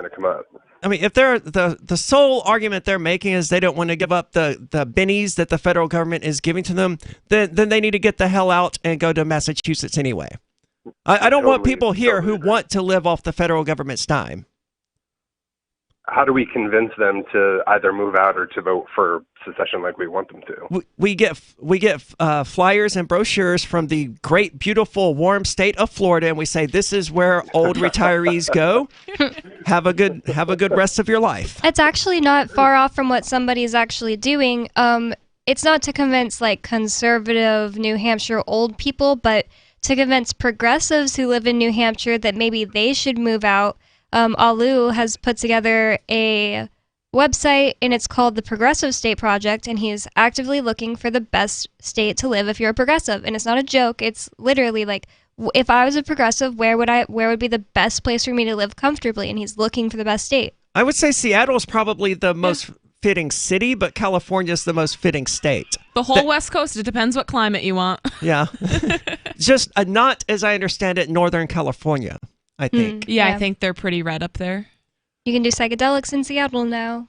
if they're the sole argument they're making is they don't want to give up the bennies that the federal government is giving to them, then they need to get the hell out and go to Massachusetts anyway. I don't want people here who want to live off the federal government's dime. how do we convince them to either move out or to vote for secession like we want them to? We get flyers and brochures from the great, beautiful, warm state of Florida, and we say this is where old retirees go. Have a good rest of your life. It's actually not far off from what somebody's actually doing. It's not to convince like conservative New Hampshire old people, but to convince progressives who live in New Hampshire that maybe they should move out. Alu has put together a website, and it's called the Progressive State Project, and he's actively looking for the best state to live if you're a progressive. And it's not a joke. It's literally like, if I was a progressive, where would be the best place for me to live comfortably? And he's looking for the best state. I would say Seattle is probably the most fitting city, but California is the most fitting state. The whole West Coast, it depends what climate you want. Yeah. Just not, as I understand it, Northern California, I think. Yeah, I think they're pretty red up there. You can do psychedelics in Seattle now.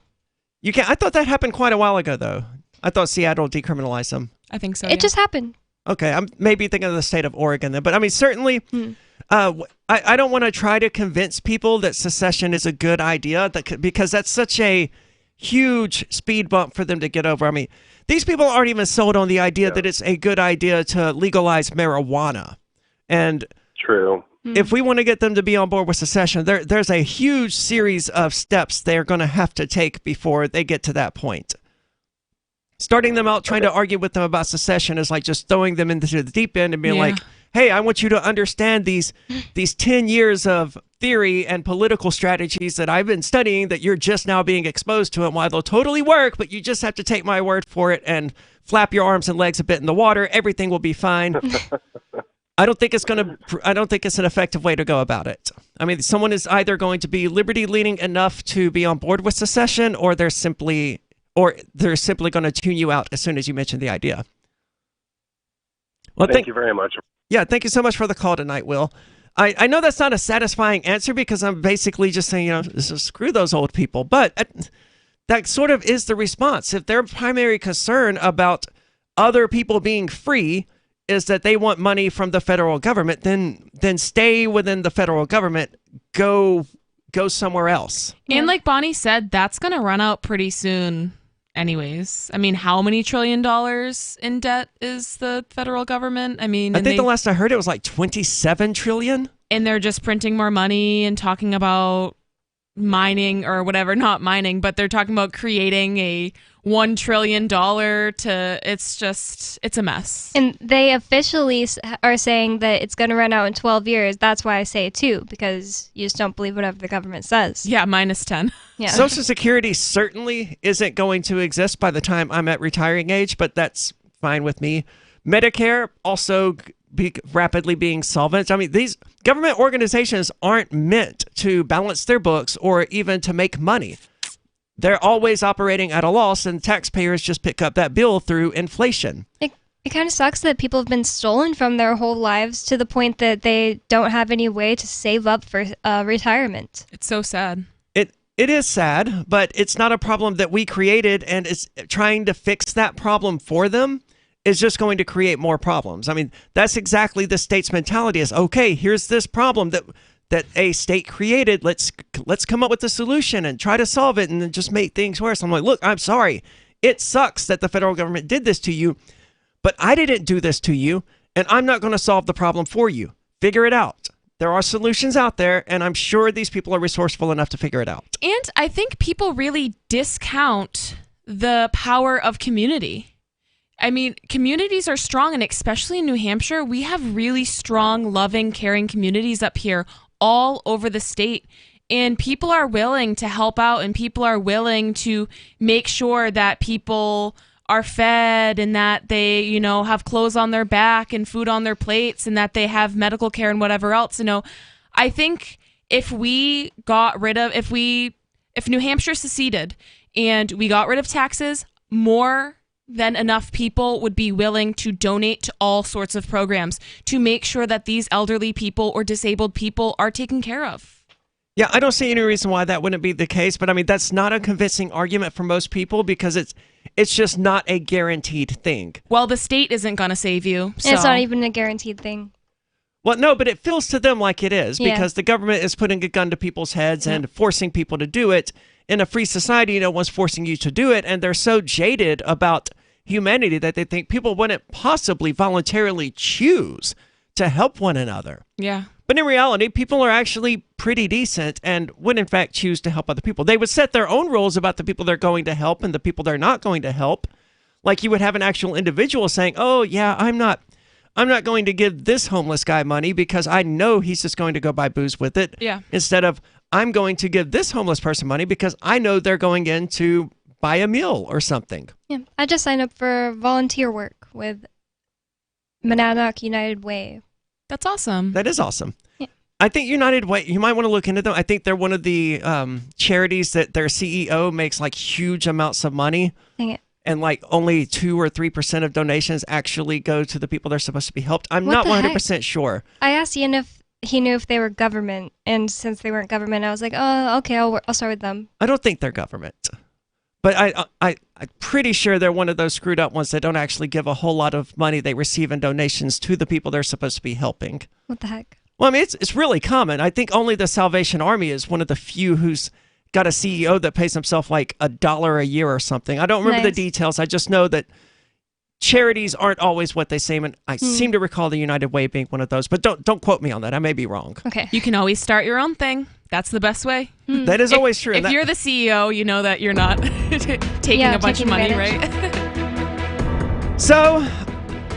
You can. I thought that happened quite a while ago, though. I thought Seattle decriminalized them. I think so. It just happened. Okay, I'm maybe thinking of the state of Oregon then, but I mean, certainly, I don't want to try to convince people that secession is a good idea, because that's such a huge speed bump for them to get over. I mean, these people aren't even sold on the idea that it's a good idea to legalize marijuana. And true. If we want to get them to be on board with secession, there's a huge series of steps they're going to have to take before they get to that point. Starting them out trying to argue with them about secession is like just throwing them into the deep end and being like, hey, I want you to understand these 10 years of theory and political strategies that I've been studying that you're just now being exposed to, and why they'll totally work, but you just have to take my word for it and flap your arms and legs a bit in the water. Everything will be fine. I don't think it's an effective way to go about it. I mean, someone is either going to be liberty-leaning enough to be on board with secession, or they're simply going to tune you out as soon as you mention the idea. Well, thank you very much. Yeah, thank you so much for the call tonight, Will. I know that's not a satisfying answer, because I'm basically just saying, screw those old people. But that sort of is the response. If their primary concern about other people being free is that they want money from the federal government, then stay within the federal government. Go somewhere else. And like Bonnie said, that's going to run out pretty soon anyways. I mean, how many $1 trillion in debt is the federal government? I mean, I think the last I heard it was like 27 trillion. And they're just printing more money and talking about mining or whatever, not mining, but they're talking about creating a $1 trillion it's a mess. And they officially are saying that it's going to run out in 12 years. That's why I say 2, because you just don't believe whatever the government says. Yeah, minus 10. Yeah. Social Security certainly isn't going to exist by the time I'm at retiring age, but that's fine with me. Medicare also rapidly being solvent. I mean, these government organizations aren't meant to balance their books or even to make money. They're always operating at a loss, and taxpayers just pick up that bill through inflation. It kind of sucks that people have been stolen from their whole lives to the point that they don't have any way to save up for retirement. It's so sad. It is sad, but it's not a problem that we created, and it's trying to fix that problem for them is just going to create more problems. I mean, that's exactly the state's mentality is, okay, here's this problem that a state created. Let's come up with a solution and try to solve it, and then just make things worse. I'm like, look, I'm sorry. It sucks that the federal government did this to you, but I didn't do this to you, and I'm not going to solve the problem for you. Figure it out. There are solutions out there, and I'm sure these people are resourceful enough to figure it out. And I think people really discount the power of community. I mean, communities are strong, and especially in New Hampshire, we have really strong, loving, caring communities up here all over the state. And people are willing to help out, and people are willing to make sure that people are fed and that they, have clothes on their back and food on their plates and that they have medical care and whatever else. I think if New Hampshire seceded and we got rid of taxes, more than enough people would be willing to donate to all sorts of programs to make sure that these elderly people or disabled people are taken care of. Yeah, I don't see any reason why that wouldn't be the case, but I mean, that's not a convincing argument for most people because it's just not a guaranteed thing. Well, the state isn't going to save you. So. It's not even a guaranteed thing. Well, no, but it feels to them like it is because the government is putting a gun to people's heads and forcing people to do it. in a free society, no one's forcing you to do it, and they're so jaded about humanity that they think people wouldn't possibly voluntarily choose to help one another. Yeah. But in reality, people are actually pretty decent and would in fact choose to help other people. They would set their own rules about the people they're going to help and the people they're not going to help. Like you would have an actual individual saying, oh yeah, I'm not going to give this homeless guy money because I know he's just going to go buy booze with it. Yeah. Instead of, I'm going to give this homeless person money because I know they're going in to buy a meal or something. Yeah, I just signed up for volunteer work with Monadnock United Way. That's awesome. That is awesome. Yeah. I think United Way, you might want to look into them. I think they're one of the charities that their CEO makes like huge amounts of money. Dang it. And like only 2 or 3% of donations actually go to the people they're supposed to be helped. I'm What not the 100% heck? sure. I asked Ian if he knew if they were government, and since they weren't government, I was like, oh, okay, I'll start with them. I don't think they're government. But I'm pretty sure they're one of those screwed up ones that don't actually give a whole lot of money they receive in donations to the people they're supposed to be helping. What the heck? Well, I mean, it's really common. I think only the Salvation Army is one of the few who's got a CEO that pays himself like $1 a year or something. I don't remember the details. I just know that charities aren't always what they seem, and I seem to recall the United Way being one of those. But don't quote me on that. I may be wrong. Okay. You can always start your own thing. That's the best way. That is always true. If you're the CEO, you know that you're not taking a bunch of money, right? So,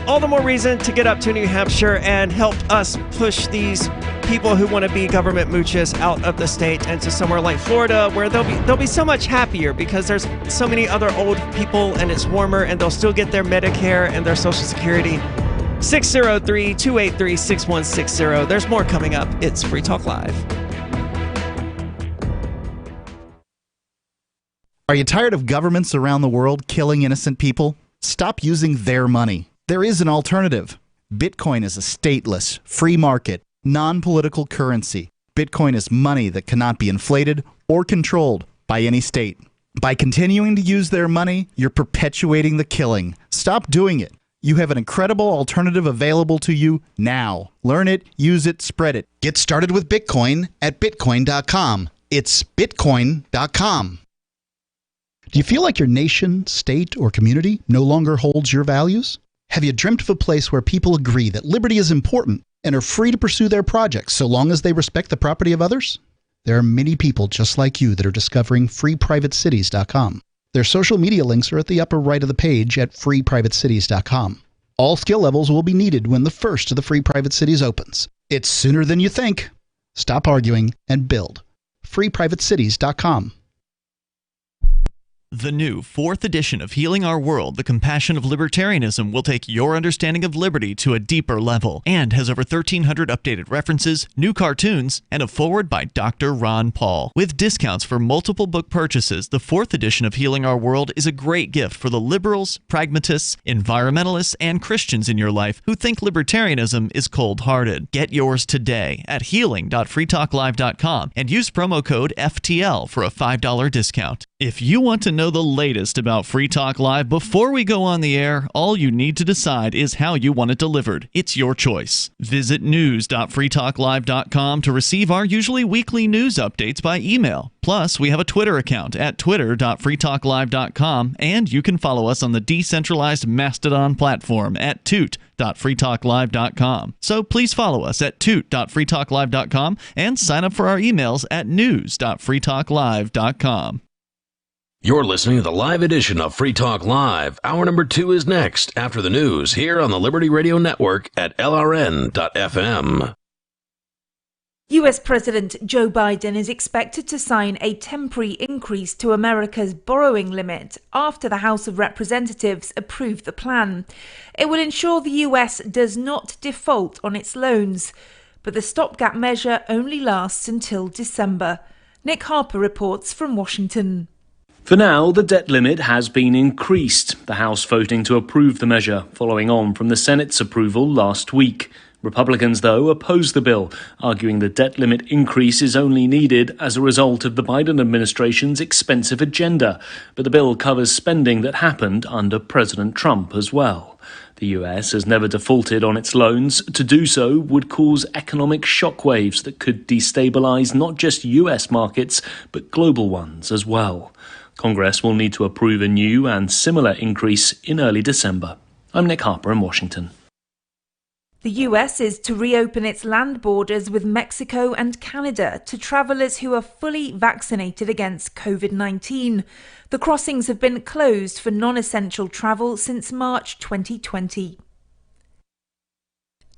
all the more reason to get up to New Hampshire and help us push these people who want to be government mooches out of the state and to somewhere like Florida, where they'll be so much happier because there's so many other old people and it's warmer, and they'll still get their Medicare and their Social Security. 603-283-6160. There's more coming up. It's Free Talk Live. Are you tired of governments around the world killing innocent people? Stop using their money. There is an alternative. Bitcoin is a stateless, free market, non-political currency. Bitcoin is money that cannot be inflated or controlled by any state. By continuing to use their money, you're perpetuating the killing. Stop doing it. You have an incredible alternative available to you now. Learn it, use it, spread it. Get started with Bitcoin at Bitcoin.com. It's Bitcoin.com. Do you feel like your nation, state, or community no longer holds your values? Have you dreamt of a place where people agree that liberty is important and are free to pursue their projects so long as they respect the property of others? There are many people just like you that are discovering freeprivatecities.com. Their social media links are at the upper right of the page at freeprivatecities.com. All skill levels will be needed when the first of the Free Private Cities opens. It's sooner than you think. Stop arguing and build. freeprivatecities.com. The new 4th edition of Healing Our World, The Compassion of Libertarianism will take your understanding of liberty to a deeper level and has over 1,300 updated references, new cartoons, and a foreword by Dr. Ron Paul. With discounts for multiple book purchases, the 4th edition of Healing Our World is a great gift for the liberals, pragmatists, environmentalists, and Christians in your life who think libertarianism is cold-hearted. Get yours today at healing.freetalklive.com and use promo code FTL for a $5 discount. If you want to know the latest about Free Talk Live before we go on the air, all you need to decide is how you want it delivered. It's your choice. Visit news.freetalklive.com to receive our usually weekly news updates by email. Plus, we have a Twitter account at twitter.freetalklive.com, and you can follow us on the decentralized Mastodon platform at toot.freetalklive.com. So please follow us at toot.freetalklive.com and sign up for our emails at news.freetalklive.com. You're listening to the live edition of Free Talk Live. Hour number 2 is next after the news here on the Liberty Radio Network at LRN.FM. US President Joe Biden is expected to sign a temporary increase to America's borrowing limit after the House of Representatives approved the plan. It will ensure the US does not default on its loans, but the stopgap measure only lasts until December. Nick Harper reports from Washington. For now, the debt limit has been increased, the House voting to approve the measure, following on from the Senate's approval last week. Republicans, though, oppose the bill, arguing the debt limit increase is only needed as a result of the Biden administration's expensive agenda. But the bill covers spending that happened under President Trump as well. The US has never defaulted on its loans. To do so would cause economic shockwaves that could destabilize not just US markets, but global ones as well. Congress will need to approve a new and similar increase in early December. I'm Nick Harper in Washington. The US is to reopen its land borders with Mexico and Canada to travellers who are fully vaccinated against COVID-19. The crossings have been closed for non-essential travel since March 2020.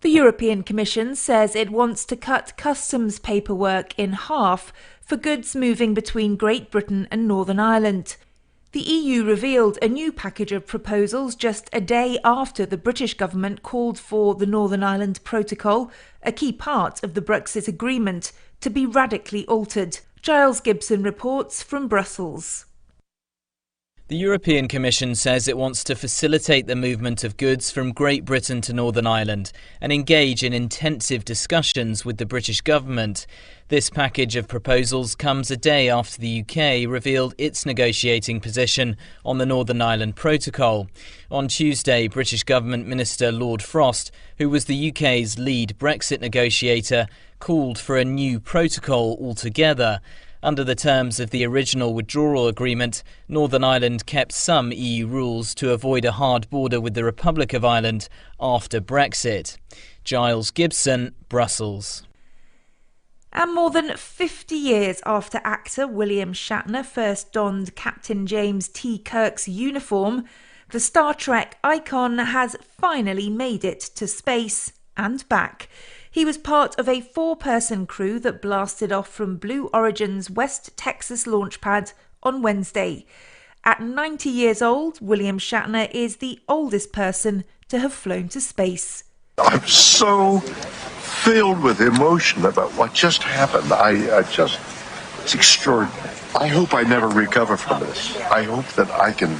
The European Commission says it wants to cut customs paperwork in half for goods moving between Great Britain and Northern Ireland. The EU revealed a new package of proposals just a day after the British government called for the Northern Ireland Protocol, a key part of the Brexit agreement, to be radically altered. Giles Gibson reports from Brussels. The European Commission says it wants to facilitate the movement of goods from Great Britain to Northern Ireland and engage in intensive discussions with the British government. This package of proposals comes a day after the UK revealed its negotiating position on the Northern Ireland Protocol. On Tuesday, British Government Minister Lord Frost, who was the UK's lead Brexit negotiator, called for a new protocol altogether. Under the terms of the original withdrawal agreement, Northern Ireland kept some EU rules to avoid a hard border with the Republic of Ireland after Brexit. Giles Gibson, Brussels. And more than 50 years after actor William Shatner first donned Captain James T. Kirk's uniform, the Star Trek icon has finally made it to space and back. He was part of a 4-person crew that blasted off from Blue Origin's West Texas launch pad on Wednesday. At 90 years old, William Shatner is the oldest person to have flown to space. I'm so filled with emotion about what just happened. It's extraordinary. I hope I never recover from this. I hope that I can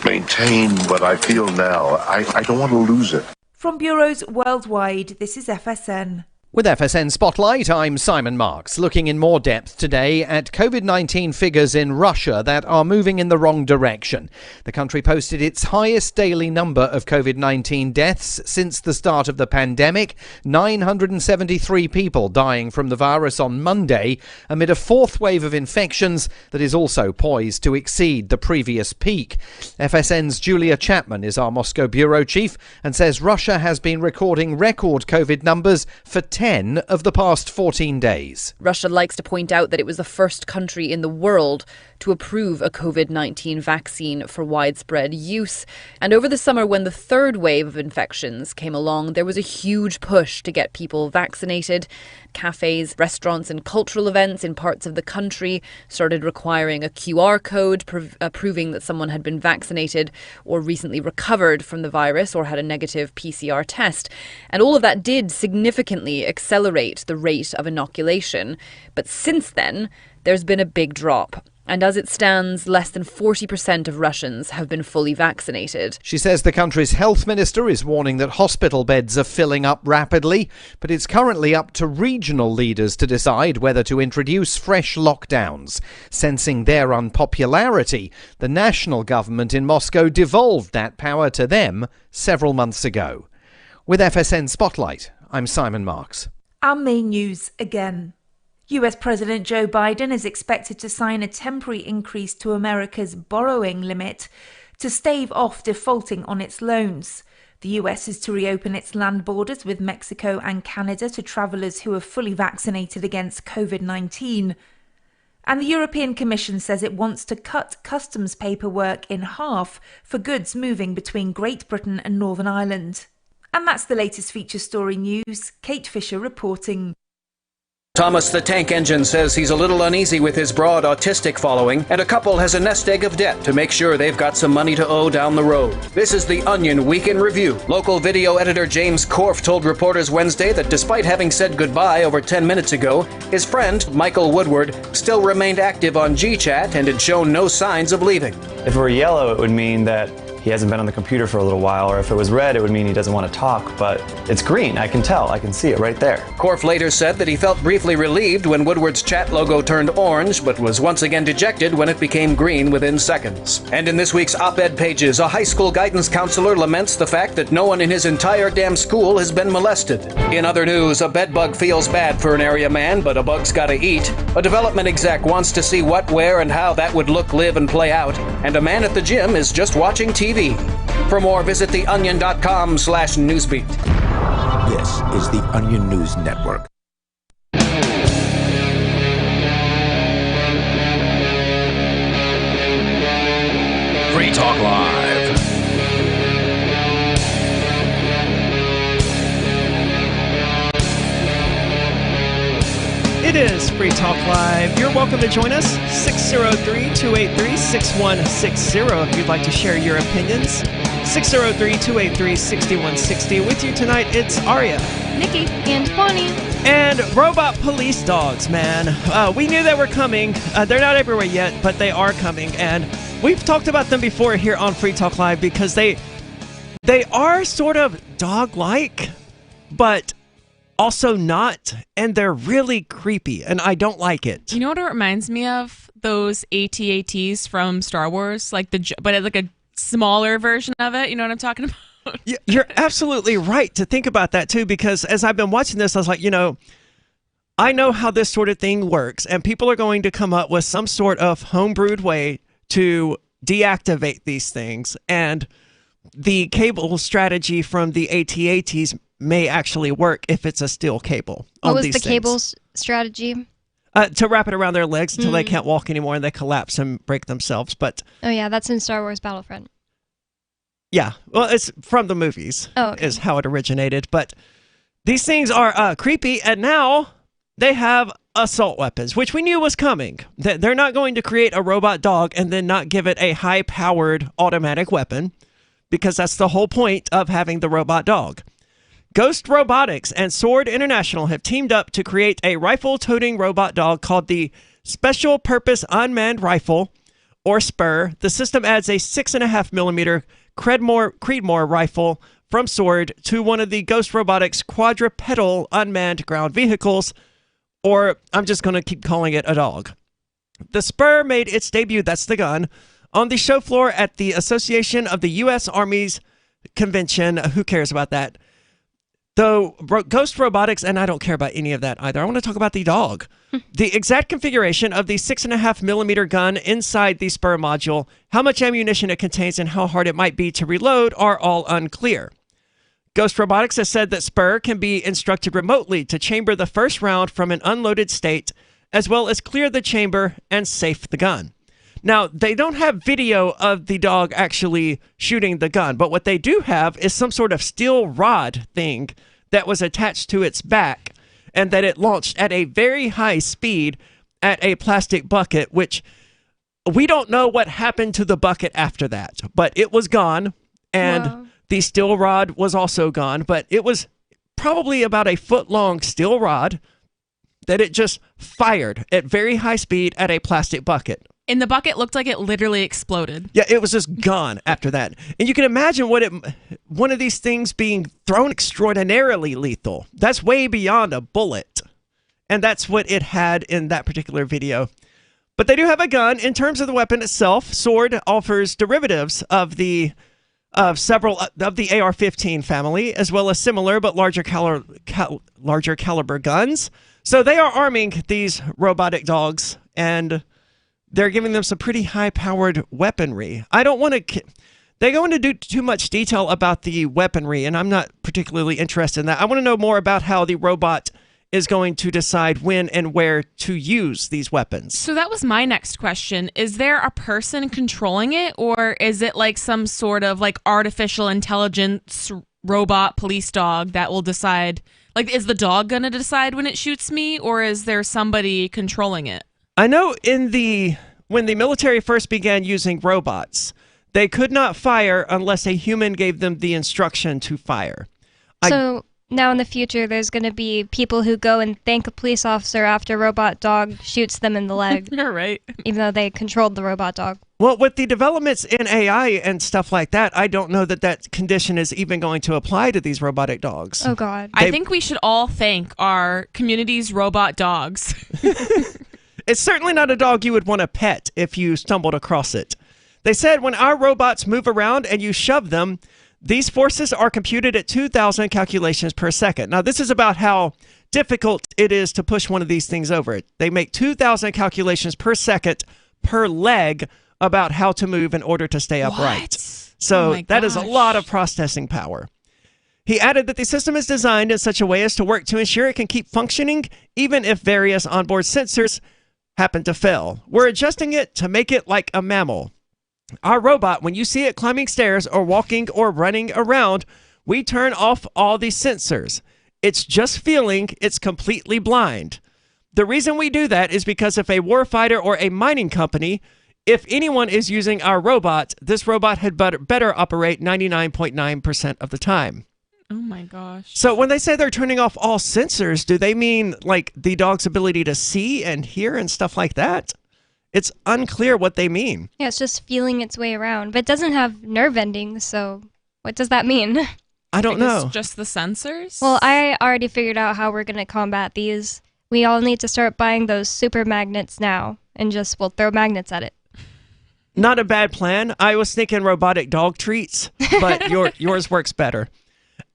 maintain what I feel now. I don't want to lose it. From bureaus worldwide, this is FSN. With FSN Spotlight, I'm Simon Marks, looking in more depth today at COVID-19 figures in Russia that are moving in the wrong direction. The country posted its highest daily number of COVID-19 deaths since the start of the pandemic, 973 people dying from the virus on Monday, amid a fourth wave of infections that is also poised to exceed the previous peak. FSN's Julia Chapman is our Moscow bureau chief and says Russia has been recording record COVID numbers for 10 of the past 14 days. Russia likes to point out that it was the first country in the world to approve a COVID-19 vaccine for widespread use. And over the summer, when the third wave of infections came along, there was a huge push to get people vaccinated. Cafes, restaurants and cultural events in parts of the country started requiring a QR code proving that someone had been vaccinated or recently recovered from the virus or had a negative PCR test. And all of that did significantly accelerate the rate of inoculation. But since then, there's been a big drop. And as it stands, less than 40% of Russians have been fully vaccinated. She says the country's health minister is warning that hospital beds are filling up rapidly, but it's currently up to regional leaders to decide whether to introduce fresh lockdowns. Sensing their unpopularity, the national government in Moscow devolved that power to them several months ago. With FSN Spotlight, I'm Simon Marks. Our main news again. US President Joe Biden is expected to sign a temporary increase to America's borrowing limit to stave off defaulting on its loans. The US is to reopen its land borders with Mexico and Canada to travellers who are fully vaccinated against COVID-19. And the European Commission says it wants to cut customs paperwork in half for goods moving between Great Britain and Northern Ireland. And that's the latest feature story news. Kate Fisher reporting. Thomas the Tank Engine says he's a little uneasy with his broad autistic following, and a couple has a nest egg of debt to make sure they've got some money to owe down the road. This is the Onion Week in Review. Local video editor James Korf told reporters Wednesday that despite having said goodbye over 10 minutes ago, his friend, Michael Woodward, still remained active on GChat and had shown no signs of leaving. If it were yellow, it would mean that he hasn't been on the computer for a little while, or if it was red, it would mean he doesn't want to talk, but it's green. I can tell. I can see it right there. Korf later said that he felt briefly relieved when Woodward's chat logo turned orange, but was once again dejected when it became green within seconds. And in this week's op-ed pages, a high school guidance counselor laments the fact that no one in his entire damn school has been molested. In other news, a bedbug feels bad for an area man, but a bug's gotta eat. A development exec wants to see what, where, and how that would look, live, and play out. And a man at the gym is just watching TV. For more, visit theonion.com/newsbeat. This is the Onion News Network. Free Talk Live. It is Free Talk Live. You're welcome to join us. 603-283-6160 if you'd like to share your opinions. 603-283-6160. With you tonight, it's Aria, Nikki, and Bonnie. And robot police dogs, man. We knew they were coming. They're not everywhere yet, but they are coming. And we've talked about them before here on Free Talk Live because they are sort of dog-like, but also not, and they're really creepy, and I don't like it. You know what it reminds me of? Those AT-ATs from Star Wars, but like a smaller version of it. You know what I'm talking about? You're absolutely right to think about that too, because as I've been watching this, I was like, I know how this sort of thing works, and people are going to come up with some sort of homebrewed way to deactivate these things, and the cable strategy from the AT-ATs may actually work if it's a steel cable. What was the cable's strategy? To wrap it around their legs until they can't walk anymore and they collapse and break themselves. But oh yeah, that's in Star Wars Battlefront. Yeah, well, it's from the movies. Oh, okay. Is how it originated. But these things are creepy, and now they have assault weapons, which we knew was coming. They're not going to create a robot dog and then not give it a high-powered automatic weapon, because that's the whole point of having the robot dog. Ghost Robotics and Sword International have teamed up to create a rifle-toting robot dog called the Special Purpose Unmanned Rifle, or SPUR. The system adds a 6.5mm Creedmoor rifle from Sword to one of the Ghost Robotics quadrupedal unmanned ground vehicles, or I'm just going to keep calling it a dog. The SPUR made its debut, that's the gun, on the show floor at the Association of the U.S. Army's convention. Who cares about that? Though Ghost Robotics, and I don't care about any of that either. I want to talk about the dog. The exact configuration of the 6.5mm gun inside the SPUR module, how much ammunition it contains, and how hard it might be to reload are all unclear. Ghost Robotics has said that SPUR can be instructed remotely to chamber the first round from an unloaded state, as well as clear the chamber and safe the gun. Now, they don't have video of the dog actually shooting the gun, but what they do have is some sort of steel rod thing that was attached to its back, and that it launched at a very high speed at a plastic bucket, which we don't know what happened to the bucket after that, but it was gone, and the steel rod was also gone, but it was probably about a foot-long steel rod that it just fired at very high speed at a plastic bucket. And the bucket looked like it literally exploded. Yeah, it was just gone after that. And you can imagine one of these things being thrown extraordinarily lethal. That's way beyond a bullet. And that's what it had in that particular video. But they do have a gun. In terms of the weapon itself, Sword offers derivatives of several of the AR-15 family, as well as similar but larger caliber guns. So they are arming these robotic dogs, and they're giving them some pretty high-powered weaponry. I don't want to... They go into too much detail about the weaponry, and I'm not particularly interested in that. I want to know more about how the robot is going to decide when and where to use these weapons. So that was my next question. Is there a person controlling it, or is it like some sort of like artificial intelligence robot police dog that will decide? Like, is the dog going to decide when it shoots me, or is there somebody controlling it? I know when the military first began using robots, they could not fire unless a human gave them the instruction to fire. So now in the future, there's going to be people who go and thank a police officer after a robot dog shoots them in the leg. You're right. Even though they controlled the robot dog. Well, with the developments in AI and stuff like that, I don't know that condition is even going to apply to these robotic dogs. Oh, God. I think we should all thank our community's robot dogs. It's certainly not a dog you would want to pet if you stumbled across it. They said when our robots move around and you shove them, these forces are computed at 2,000 calculations per second. Now, this is about how difficult it is to push one of these things over. They make 2,000 calculations per second per leg about how to move in order to stay upright. So that is a lot of processing power. He added that the system is designed in such a way as to work to ensure it can keep functioning even if various onboard sensors happen to fail. We're adjusting it to make it like a mammal. Our robot, when you see it climbing stairs or walking or running around, we turn off all the sensors. It's just feeling, it's completely blind. The reason we do that is because if a warfighter or a mining company, if anyone is using our robot, this robot had better operate 99.9% of the time. Oh my gosh. So when they say they're turning off all sensors, do they mean like the dog's ability to see and hear and stuff like that? It's unclear what they mean. Yeah, it's just feeling its way around. But it doesn't have nerve endings, so what does that mean? I don't know. Just the sensors? Well, I already figured out how we're going to combat these. We all need to start buying those super magnets now and just, we'll throw magnets at it. Not a bad plan. I was thinking robotic dog treats, but yours works better.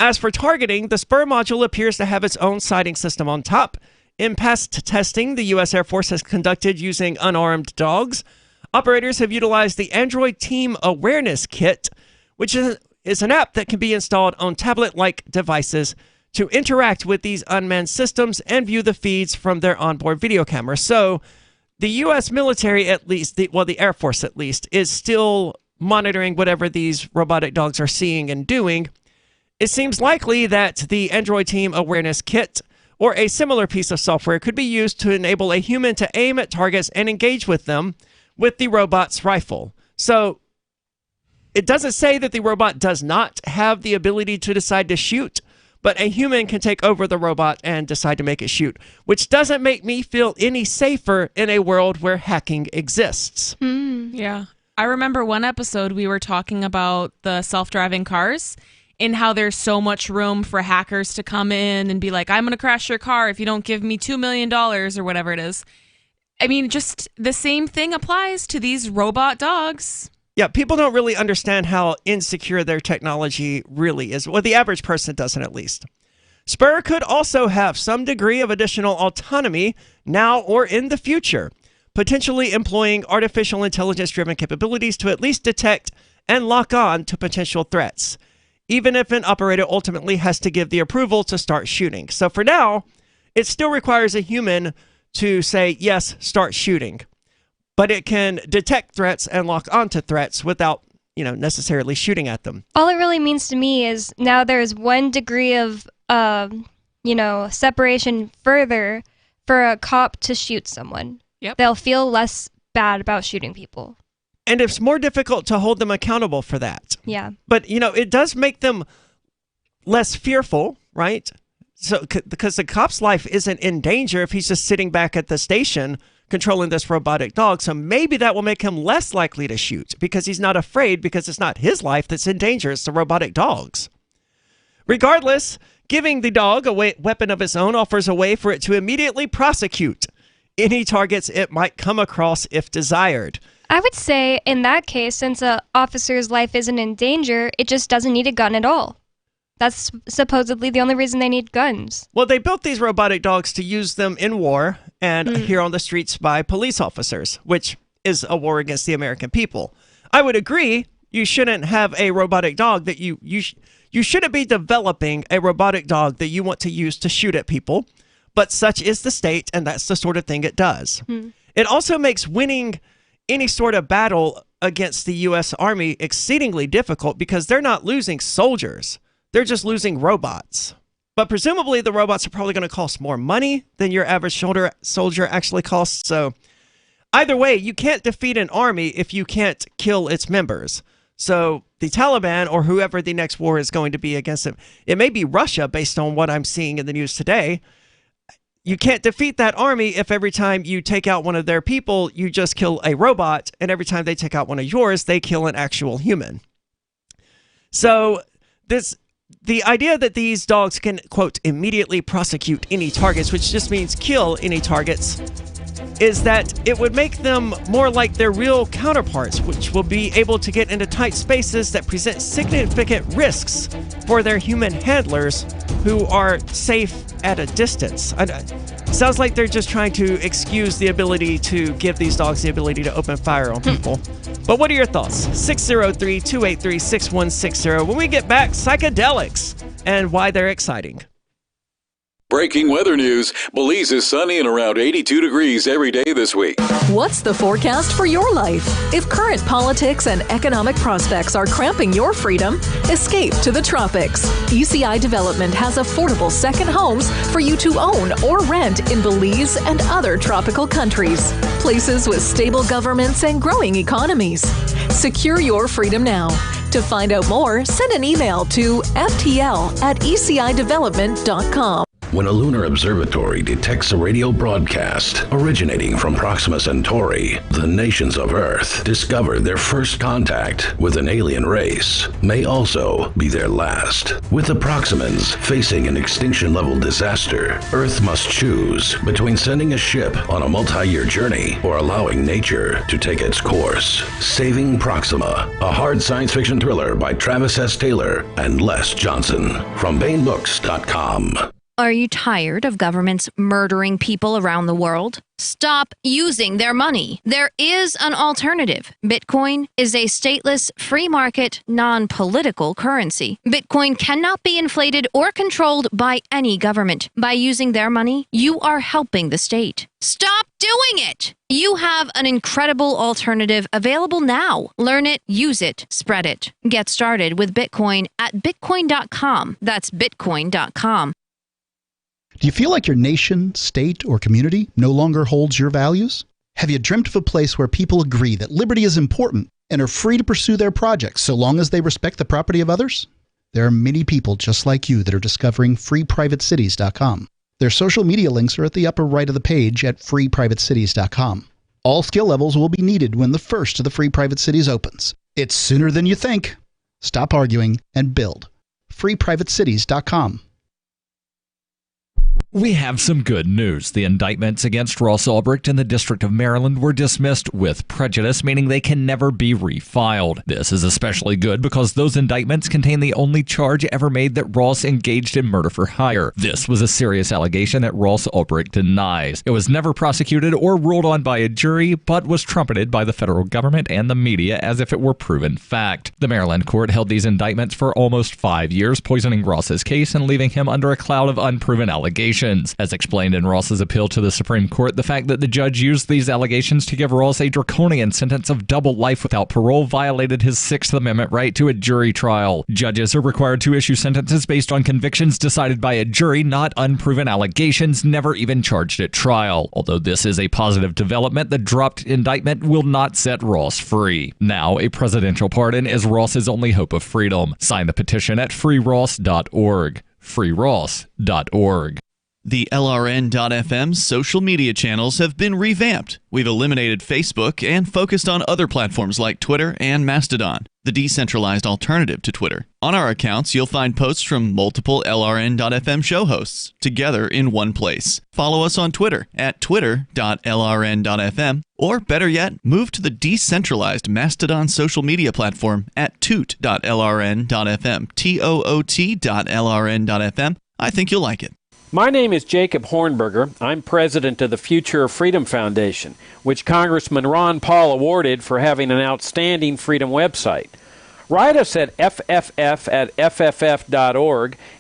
As for targeting, the Spur module appears to have its own sighting system on top. In past testing the U.S. Air Force has conducted using unarmed dogs, operators have utilized the Android Team Awareness Kit, which is an app that can be installed on tablet-like devices to interact with these unmanned systems and view the feeds from their onboard video camera. So the U.S. military, at least, the Air Force at least, is still monitoring whatever these robotic dogs are seeing and doing. It seems likely that the Android Team Awareness Kit or a similar piece of software could be used to enable a human to aim at targets and engage with them with the robot's rifle. So it doesn't say that the robot does not have the ability to decide to shoot, but a human can take over the robot and decide to make it shoot, which doesn't make me feel any safer in a world where hacking exists. Yeah. I remember one episode we were talking about the self-driving cars and how there's so much room for hackers to come in and be like, I'm going to crash your car if you don't give me $2 million or whatever it is. I mean, just the same thing applies to these robot dogs. Yeah, people don't really understand how insecure their technology really is. Well, the average person doesn't, at least. Spur could also have some degree of additional autonomy now or in the future, potentially employing artificial intelligence-driven capabilities to at least detect and lock on to potential threats, even if an operator ultimately has to give the approval to start shooting. So for now, it still requires a human to say, yes, start shooting. But it can detect threats and lock onto threats without, necessarily shooting at them. All it really means to me is now there's 1 degree of, separation further for a cop to shoot someone. Yep. They'll feel less bad about shooting people. And it's more difficult to hold them accountable for that. Yeah. But, it does make them less fearful, right? So, because the cop's life isn't in danger if he's just sitting back at the station controlling this robotic dog. So maybe that will make him less likely to shoot because he's not afraid, because it's not his life that's in danger. It's the robotic dog's. Regardless, giving the dog a weapon of its own offers a way for it to immediately prosecute any targets it might come across if desired. I would say in that case, since an officer's life isn't in danger, it just doesn't need a gun at all. That's supposedly the only reason they need guns. Well, they built these robotic dogs to use them in war and here on the streets by police officers, which is a war against the American people. I would agree you shouldn't have a robotic dog that you shouldn't be developing a robotic dog that you want to use to shoot at people, but such is the state, and that's the sort of thing it does. It also makes winning any sort of battle against the U.S. Army exceedingly difficult because they're not losing soldiers. They're just losing robots. But presumably the robots are probably going to cost more money than your average soldier actually costs. So either way, you can't defeat an army if you can't kill its members. So the Taliban or whoever the next war is going to be against them. It may be Russia, based on what I'm seeing in the news today. You can't defeat that army if every time you take out one of their people, you just kill a robot, and every time they take out one of yours, they kill an actual human. So the idea that these dogs can, quote, immediately prosecute any targets, which just means kill any targets, is that it would make them more like their real counterparts, which will be able to get into tight spaces that present significant risks for their human handlers who are safe at a distance. Sounds like they're just trying to excuse the ability to give these dogs the ability to open fire on people. But what are your thoughts? 603-283-6160. When we get back, psychedelics and why they're exciting. Breaking weather news. Belize is sunny and around 82 degrees every day this week. What's the forecast for your life? If current politics and economic prospects are cramping your freedom, escape to the tropics. ECI Development has affordable second homes for you to own or rent in Belize and other tropical countries. Places with stable governments and growing economies. Secure your freedom now. To find out more, send an email to ftl@ecidevelopment.com. When a lunar observatory detects a radio broadcast originating from Proxima Centauri, the nations of Earth discover their first contact with an alien race may also be their last. With the Proximans facing an extinction-level disaster, Earth must choose between sending a ship on a multi-year journey or allowing nature to take its course. Saving Proxima, a hard science fiction thriller by Travis S. Taylor and Les Johnson from BaneBooks.com. Are you tired of governments murdering people around the world? Stop using their money. There is an alternative. Bitcoin is a stateless, free market, non-political currency. Bitcoin cannot be inflated or controlled by any government. By using their money, you are helping the state. Stop doing it! You have an incredible alternative available now. Learn it, use it, spread it. Get started with Bitcoin at bitcoin.com. That's bitcoin.com. Do you feel like your nation, state, or community no longer holds your values? Have you dreamt of a place where people agree that liberty is important and are free to pursue their projects so long as they respect the property of others? There are many people just like you that are discovering freeprivatecities.com. Their social media links are at the upper right of the page at freeprivatecities.com. All skill levels will be needed when the first of the Free Private Cities opens. It's sooner than you think. Stop arguing and build. freeprivatecities.com. We have some good news. The indictments against Ross Ulbricht in the District of Maryland were dismissed with prejudice, meaning they can never be refiled. This is especially good because those indictments contain the only charge ever made that Ross engaged in murder for hire. This was a serious allegation that Ross Ulbricht denies. It was never prosecuted or ruled on by a jury, but was trumpeted by the federal government and the media as if it were proven fact. The Maryland court held these indictments for almost 5 years, poisoning Ross's case and leaving him under a cloud of unproven allegations. As explained in Ross's appeal to the Supreme Court, the fact that the judge used these allegations to give Ross a draconian sentence of double life without parole violated his Sixth Amendment right to a jury trial. Judges are required to issue sentences based on convictions decided by a jury, not unproven allegations never even charged at trial. Although this is a positive development, the dropped indictment will not set Ross free. Now, a presidential pardon is Ross's only hope of freedom. Sign the petition at freeross.org. freeross.org. The LRN.FM social media channels have been revamped. We've eliminated Facebook and focused on other platforms like Twitter and Mastodon, the decentralized alternative to Twitter. On our accounts, you'll find posts from multiple LRN.FM show hosts together in one place. Follow us on Twitter at twitter.lrn.fm, or better yet, move to the decentralized Mastodon social media platform at toot.lrn.fm, toot.lrn.fm. I think you'll like it. My name is Jacob Hornberger. I'm president of the Future of Freedom Foundation, which Congressman Ron Paul awarded for having an outstanding freedom website. Write us at fff@fff.org,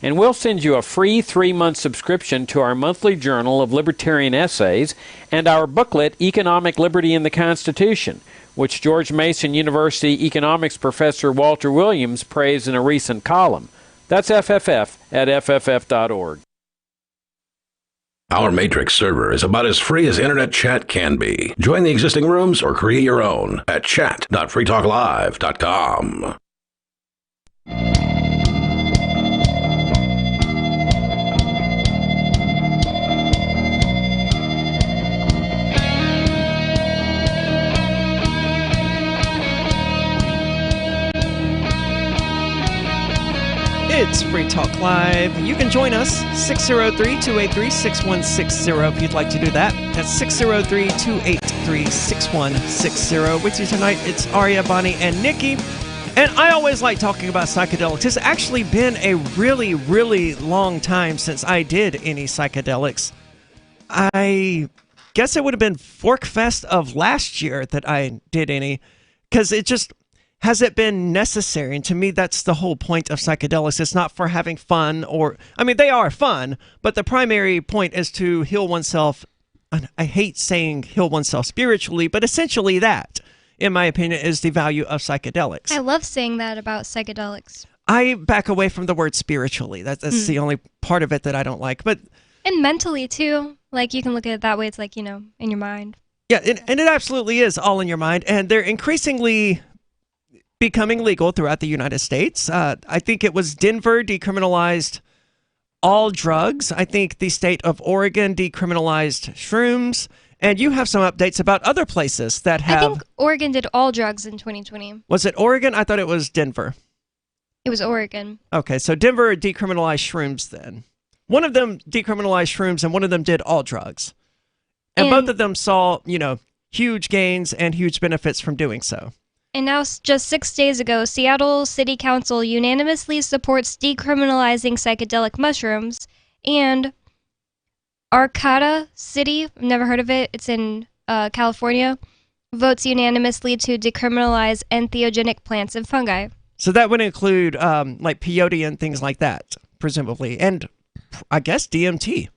and we'll send you a free 3-month subscription to our monthly journal of libertarian essays and our booklet, Economic Liberty in the Constitution, which George Mason University economics professor Walter Williams praised in a recent column. That's fff@fff.org. Our Matrix server is about as free as internet chat can be. Join the existing rooms or create your own at chat.freetalklive.com. It's Free Talk Live. You can join us, 603-283-6160 if you'd like to do that. That's 603-283-6160. With you tonight, it's Aria, Bonnie, and Nikki. And I always like talking about psychedelics. It's actually been a really, really long time since I did any psychedelics. I guess it would have been Fork Fest of last year that I did any, because it just hasn't been necessary. And to me, that's the whole point of psychedelics. It's not for having fun, or, I mean, they are fun, but the primary point is to heal oneself. I hate saying heal oneself spiritually, but essentially that, in my opinion, is the value of psychedelics. I love saying that about psychedelics. I back away from the word spiritually. That's the only part of it that I don't like. But and mentally, too. Like, you can look at it that way. It's like, you know, in your mind. Yeah, and it absolutely is all in your mind. And they're increasingly becoming legal throughout the United States. I think it was Denver decriminalized all drugs. I think the state of Oregon decriminalized shrooms. And you have some updates about other places that have... I think Oregon did all drugs in 2020. Was it Oregon? I thought it was Denver. It was Oregon. Okay, so Denver decriminalized shrooms then. One of them decriminalized shrooms and one of them did all drugs. And both of them saw, you know, huge gains and huge benefits from doing so. And now, just 6 days ago, Seattle City Council unanimously supports decriminalizing psychedelic mushrooms, and Arcata City, I've never heard of it, it's in California, votes unanimously to decriminalize entheogenic plants and fungi. So that would include like peyote and things like that, presumably, and I guess DMT.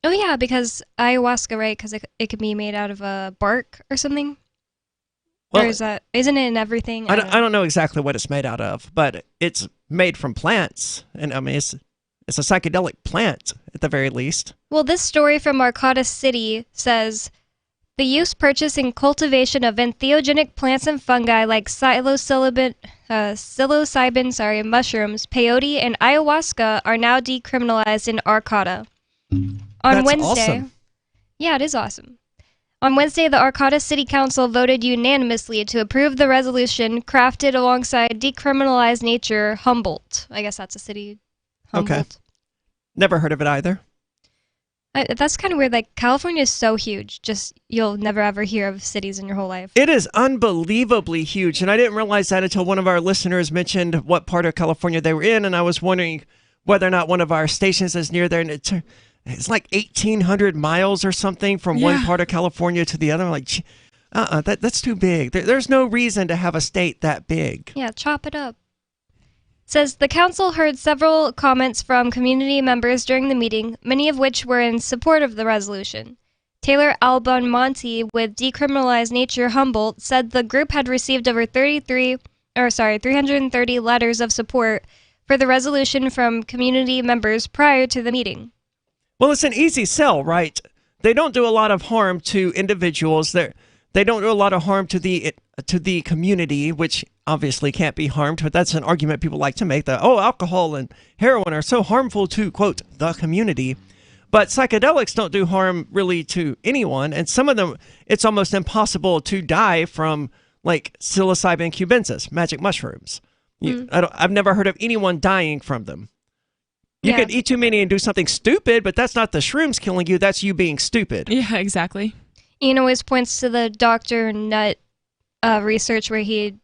Oh yeah, because ayahuasca, right? Because it can be made out of a bark or something. Well, or isn't it in everything? I don't know exactly what it's made out of, but it's made from plants, and I mean it's a psychedelic plant at the very least. Well, this story from Arcata City says the use, purchase, and cultivation of entheogenic plants and fungi like psilocybin, mushrooms, peyote, and ayahuasca are now decriminalized in Arcata. On Wednesday, awesome. Yeah, it is awesome. On Wednesday, the Arcata City Council voted unanimously to approve the resolution crafted alongside decriminalized nature Humboldt. I guess that's a city. Humboldt. Okay. Never heard of it either. That's kind of weird. Like, California is so huge. Just, you'll never ever hear of cities in your whole life. It is unbelievably huge. And I didn't realize that until one of our listeners mentioned what part of California they were in. And I was wondering whether or not one of our stations is near there. And it's like 1,800 miles or something from one part of California to the other. I'm like, that's too big. There's no reason to have a state that big. Yeah, chop it up. Says the council heard several comments from community members during the meeting, many of which were in support of the resolution. Taylor Albonmonte with Decriminalized Nature Humboldt said the group had received over 330 letters of support for the resolution from community members prior to the meeting. Well, it's an easy sell, right? They don't do a lot of harm to individuals. They don't do a lot of harm to the community, which obviously can't be harmed, but that's an argument people like to make, that, alcohol and heroin are so harmful to, quote, the community. But psychedelics don't do harm really to anyone, and some of them, it's almost impossible to die from, like psilocybin cubensis, magic mushrooms. I've never heard of anyone dying from them. You could eat too many and do something stupid, but that's not the shrooms killing you, that's you being stupid. Yeah, exactly. Ian always points to the Dr. Nutt research where he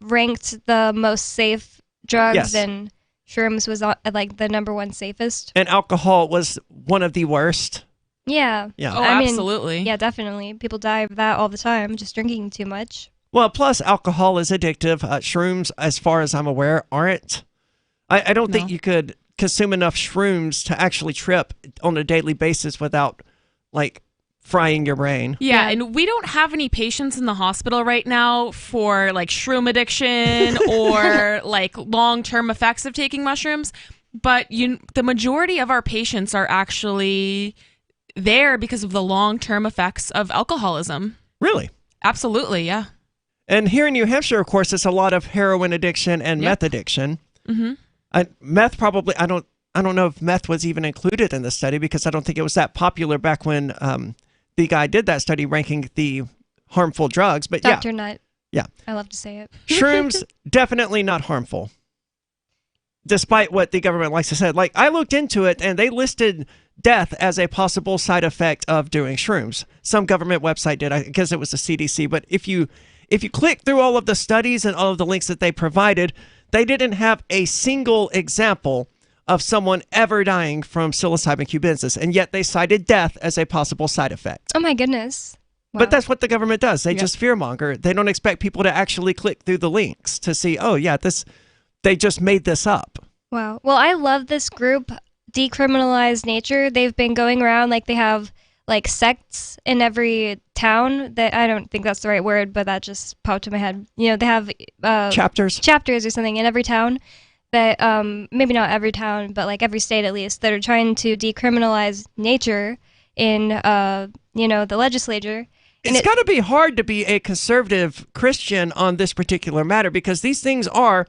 ranked the most safe drugs, and shrooms was like the number one safest. And alcohol was one of the worst. Yeah. Yeah. Oh, absolutely. Yeah, definitely. People die of that all the time, just drinking too much. Well, plus alcohol is addictive. Shrooms, as far as I'm aware, aren't. I don't think you could consume enough shrooms to actually trip on a daily basis without, like, frying your brain. Yeah, and we don't have any patients in the hospital right now for like shroom addiction or like long-term effects of taking mushrooms, but the majority of our patients are actually there because of the long-term effects of alcoholism. Really? Absolutely, yeah. And here in New Hampshire, of course, it's a lot of heroin addiction and meth addiction. Mm-hmm. Meth probably, I don't know if meth was even included in the study because I don't think it was that popular back when the guy did that study ranking the harmful drugs. But Dr. Nutt. Yeah. I love to say it. Shrooms, definitely not harmful. despite what the government likes to say. Like, I looked into it, and they listed death as a possible side effect of doing shrooms. Some government website did, I guess it was the CDC. But if you click through all of the studies and all of the links that they provided, they didn't have a single example of someone ever dying from psilocybin cubensis, and yet they cited death as a possible side effect. Oh my goodness. Wow. But that's what the government does. They just fearmonger. They don't expect people to actually click through the links to see, oh yeah, they just made this up. Wow. Well, I love this group, Decriminalized Nature. They've been going around, like they have like sects in every town. That I don't think that's the right word, but that just popped in my head. You know, they have chapters or something in every town. That maybe not every town, but like every state at least, that are trying to decriminalize nature in the legislature. It's got to be hard to be a conservative Christian on this particular matter, because these things are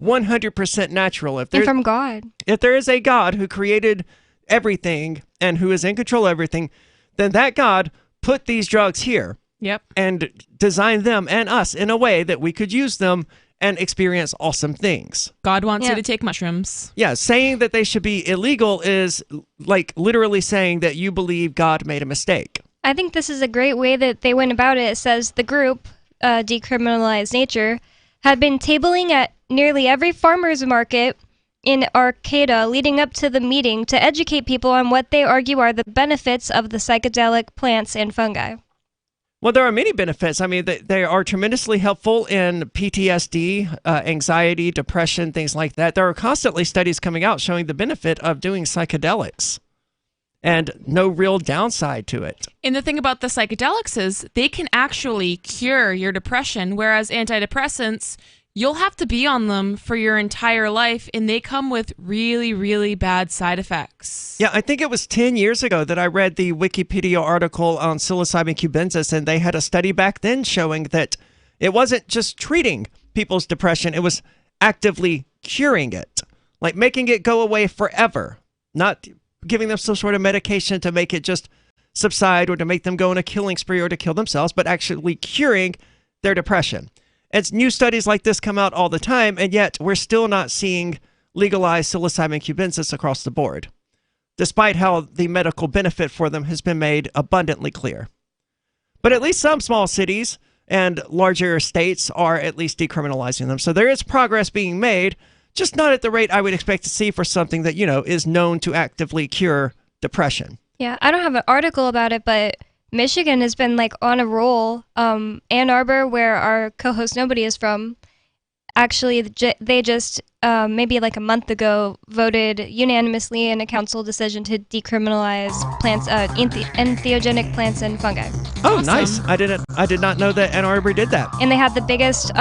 100% natural. And from God. If there is a God who created everything and who is in control of everything, then that God put these drugs here. Yep. And designed them and us in a way that we could use them and experience awesome things. God wants you to take mushrooms. Yeah, saying that they should be illegal is like literally saying that you believe God made a mistake. I think this is a great way that they went about it. It says the group, Decriminalized Nature, had been tabling at nearly every farmer's market in Arcata leading up to the meeting to educate people on what they argue are the benefits of the psychedelic plants and fungi. Well, there are many benefits. I mean, they are tremendously helpful in PTSD, anxiety, depression, things like that. There are constantly studies coming out showing the benefit of doing psychedelics and no real downside to it. And the thing about the psychedelics is they can actually cure your depression, whereas antidepressants, you'll have to be on them for your entire life, and they come with really, really bad side effects. Yeah, I think it was 10 years ago that I read the Wikipedia article on psilocybin cubensis, and they had a study back then showing that it wasn't just treating people's depression, it was actively curing it, like making it go away forever, not giving them some sort of medication to make it just subside or to make them go on a killing spree or to kill themselves, but actually curing their depression. And new studies like this come out all the time, and yet we're still not seeing legalized psilocybin cubensis across the board, despite how the medical benefit for them has been made abundantly clear. But at least some small cities and larger states are at least decriminalizing them. So there is progress being made, just not at the rate I would expect to see for something that, is known to actively cure depression. Yeah, I don't have an article about it, but Michigan has been like on a roll. Ann Arbor, where our co-host Nobody is from, actually they just maybe like a month ago voted unanimously in a council decision to decriminalize plants, entheogenic plants and fungi. Oh, awesome. Nice! I did not know that Ann Arbor did that. And they had the biggest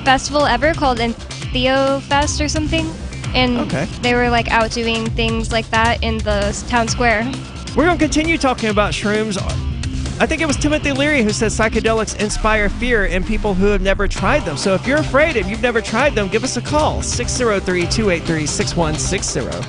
festival ever called Entheofest or something, and they were like out doing things like that in the town square. We're going to continue talking about shrooms. I think it was Timothy Leary who said psychedelics inspire fear in people who have never tried them. So if you're afraid and you've never tried them, give us a call, 603-283-6160.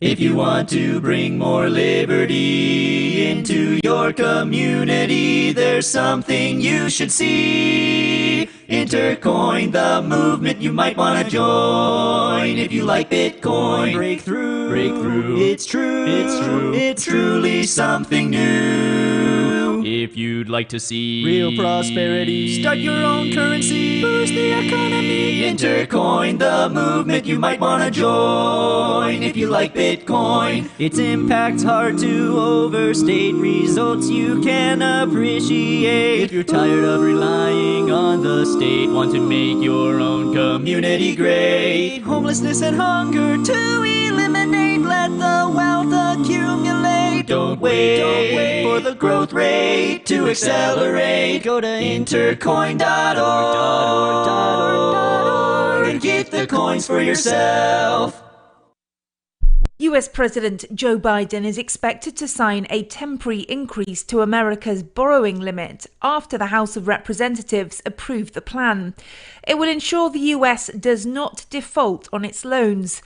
If you want to bring more liberty into your community, there's something you should see. Intercoin, the movement you might want to join. If you like Bitcoin, break through. It's true. It's truly something new. If you'd like to see real prosperity, start your own currency, boost the economy. Intercoin, the movement you might want to join. If you like Bitcoin, its impact's hard to overstate, results you can appreciate. If you're tired of relying on the state, want to make your own community great, homelessness and hunger to eliminate, let the wealth accumulate. Don't wait for the growth rate to accelerate. Go to intercoin.org and get the coins for yourself. US President Joe Biden is expected to sign a temporary increase to America's borrowing limit after the House of Representatives approved the plan. It will ensure the US does not default on its loans,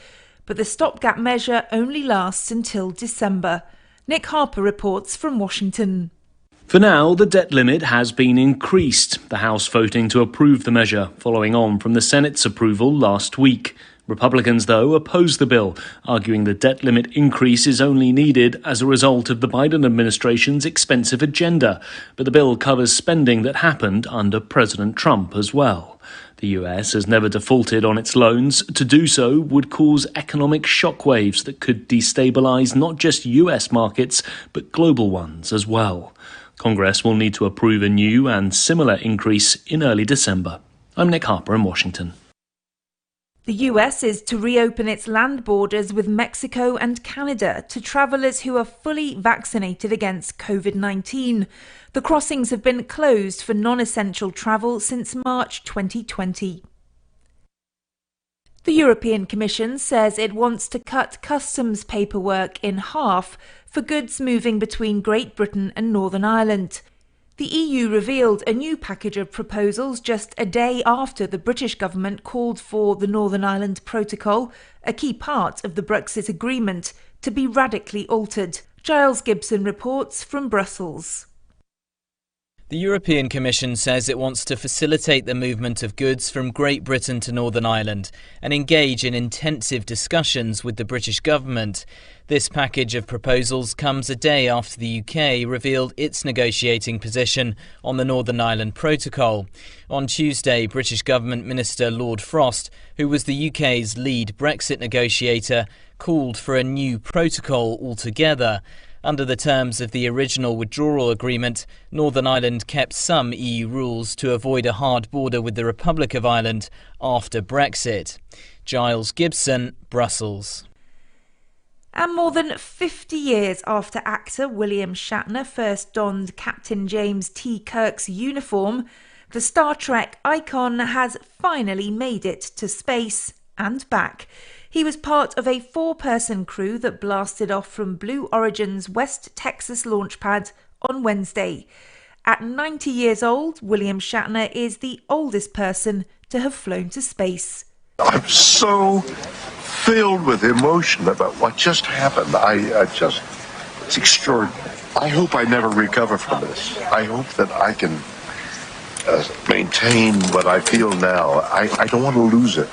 but the stopgap measure only lasts until December. Nick Harper reports from Washington. For now, the debt limit has been increased, the House voting to approve the measure, following on from the Senate's approval last week. Republicans, though, oppose the bill, arguing the debt limit increase is only needed as a result of the Biden administration's expensive agenda. But the bill covers spending that happened under President Trump as well. The US has never defaulted on its loans. To do so would cause economic shockwaves that could destabilize not just US markets, but global ones as well. Congress will need to approve a new and similar increase in early December. I'm Nick Harper in Washington. The US is to reopen its land borders with Mexico and Canada to travellers who are fully vaccinated against COVID-19. The crossings have been closed for non-essential travel since March 2020. The European Commission says it wants to cut customs paperwork in half for goods moving between Great Britain and Northern Ireland. The EU revealed a new package of proposals just a day after the British government called for the Northern Ireland Protocol, a key part of the Brexit agreement, to be radically altered. Giles Gibson reports from Brussels. The European Commission says it wants to facilitate the movement of goods from Great Britain to Northern Ireland and engage in intensive discussions with the British government. This package of proposals comes a day after the UK revealed its negotiating position on the Northern Ireland Protocol. On Tuesday, British Government Minister Lord Frost, who was the UK's lead Brexit negotiator, called for a new protocol altogether. Under the terms of the original withdrawal agreement, Northern Ireland kept some EU rules to avoid a hard border with the Republic of Ireland after Brexit. Giles Gibson, Brussels. And more than 50 years after actor William Shatner first donned Captain James T. Kirk's uniform, the Star Trek icon has finally made it to space and back. He was part of a 4-person crew that blasted off from Blue Origin's West Texas launch pad on Wednesday. At 90 years old, William Shatner is the oldest person to have flown to space. I'm so filled with emotion about what just happened. It's extraordinary. I hope I never recover from this. I hope that I can maintain what I feel now. I don't want to lose it.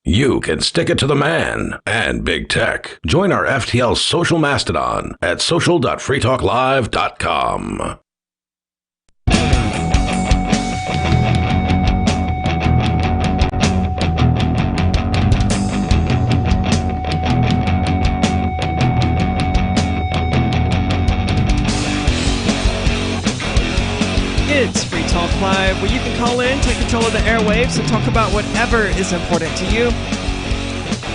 You can stick it to the man and big tech. Join our FTL social mastodon at social.freetalklive.com. It's Free Talk Live, where you can call in, take control of the airwaves, and talk about whatever is important to you.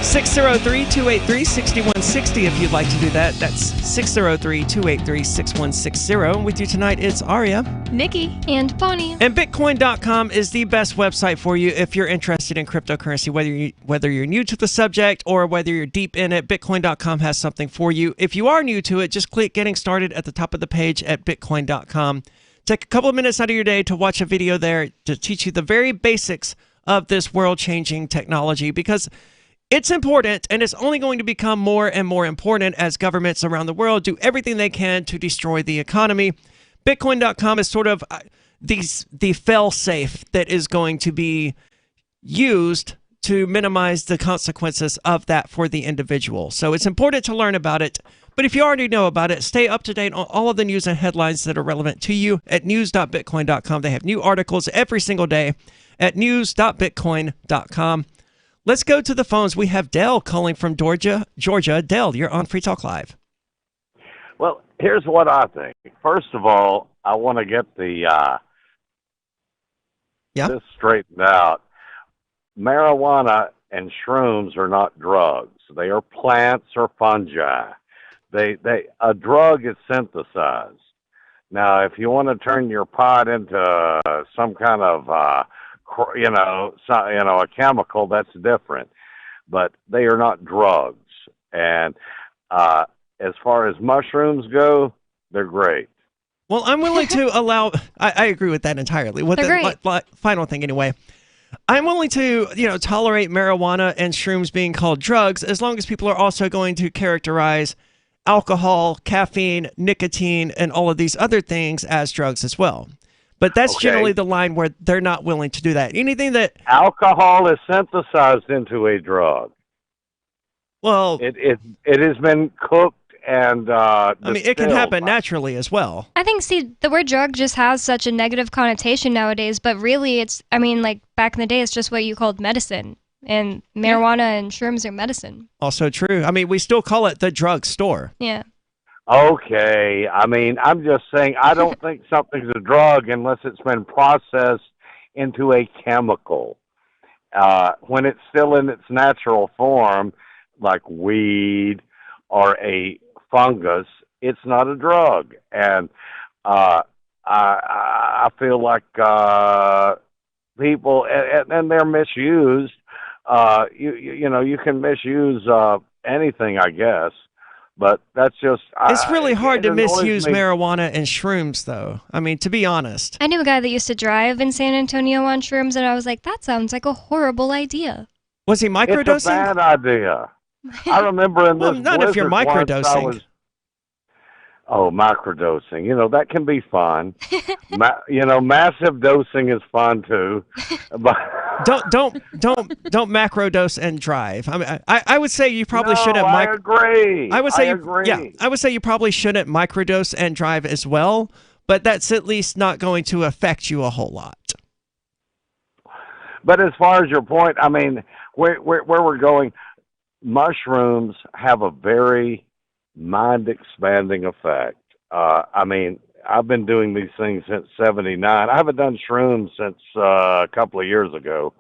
603-283-6160 if you'd like to do that. That's 603-283-6160. With you tonight, it's Aria, Nikki, and Bonnie. And Bitcoin.com is the best website for you if you're interested in cryptocurrency, whether you're new to the subject or whether you're deep in it. Bitcoin.com has something for you. If you are new to it, just click Getting Started at the top of the page at Bitcoin.com. Take a couple of minutes out of your day to watch a video there to teach you the very basics of this world-changing technology, because it's important, and it's only going to become more and more important as governments around the world do everything they can to destroy the economy. Bitcoin.com is sort of the fail-safe that is going to be used to minimize the consequences of that for the individual. So it's important to learn about it. But if you already know about it, stay up to date on all of the news and headlines that are relevant to you at news.bitcoin.com. They have new articles every single day at news.bitcoin.com. Let's go to the phones. We have Dell calling from Georgia. Dell, you're on Free Talk Live. Well, here's what I think. First of all, I want to get this straightened out. Marijuana and shrooms are not drugs. They are plants or fungi. A drug is synthesized. Now, if you want to turn your pot into some kind of, a chemical, that's different. But they are not drugs. And as far as mushrooms go, they're great. Well, I'm willing to allow. I agree with that entirely. Final thing, anyway. I'm willing to, tolerate marijuana and shrooms being called drugs as long as people are also going to characterize alcohol, caffeine, nicotine, and all of these other things as drugs as well. But that's generally the line where they're not willing to do that. Anything that alcohol is synthesized into a drug. Well, it has been cooked and I mean, it can distilled. happen naturally as well. I think, the word drug just has such a negative connotation nowadays, but really it's, I mean, like back in the day, it's just what you called medicine. And marijuana and shrooms are medicine. Also true. I mean, we still call it the drug store. Yeah. Okay. I mean, I'm just saying I don't think something's a drug unless it's been processed into a chemical. When it's still in its natural form, like weed or a fungus, it's not a drug. And I feel like people, and they're misused. You know, you can misuse anything, I guess, but that's just... It's really hard to misuse marijuana and shrooms, though. I mean, to be honest. I knew a guy that used to drive in San Antonio on shrooms, and I was like, that sounds like a horrible idea. Was he microdosing? It's a bad idea. I remember in this well, not if you're microdosing. Microdosing. You know, that can be fun. Massive dosing is fun too. But don't macrodose and drive. I mean, I would say you probably shouldn't. I agree. I would say agree. I would say you probably shouldn't microdose and drive as well. But that's at least not going to affect you a whole lot. But as far as your point, I mean, where we're going, mushrooms have a very mind-expanding effect. I mean, I've been doing these things since '79. I haven't done shrooms since a couple of years ago.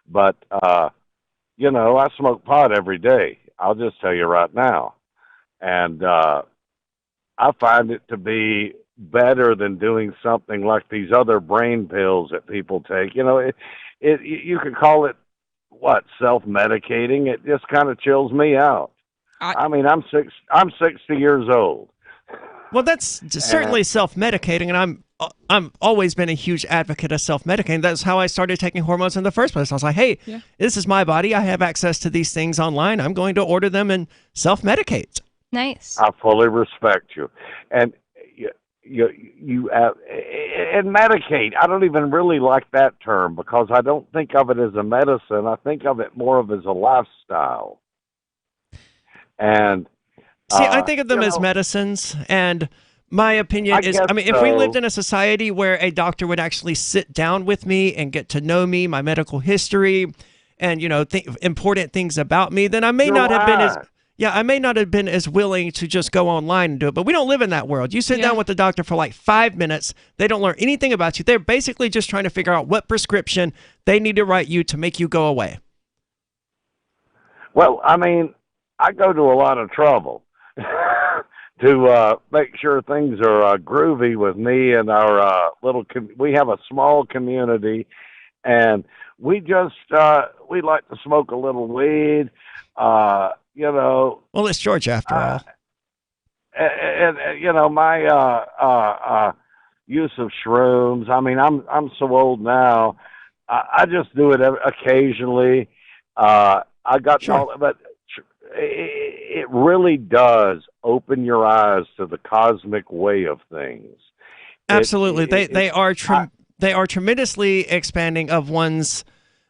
But, I smoke pot every day. I'll just tell you right now. And I find it to be better than doing something like these other brain pills that people take. You know, you could call it, self-medicating. It just kind of chills me out. I mean, I'm 60 years old. Well, that's certainly self-medicating, and I'm always been a huge advocate of self-medicating. That's how I started taking hormones in the first place. I was like, hey, this is my body. I have access to these things online. I'm going to order them and self-medicate. Nice. I fully respect you. And and medicate. I don't even really like that term because I don't think of it as a medicine. I think of it more of as a lifestyle. And see, I think of them as medicines, and my opinion is, I mean, if we lived in a society where a doctor would actually sit down with me and get to know me, my medical history, and, important things about me, then I may not have been as willing to just go online and do it. But we don't live in that world. You sit down with the doctor for like 5 minutes. They don't learn anything about you. They're basically just trying to figure out what prescription they need to write you to make you go away. Well, I mean, I go to a lot of trouble to make sure things are groovy with me and our we have a small community, and we just we like to smoke a little weed, Well, it's George after all. And my use of shrooms. I mean, I'm so old now. I just do it occasionally. I got all, but it really does open your eyes to the cosmic way of things. Absolutely, they are tremendously expanding of one's.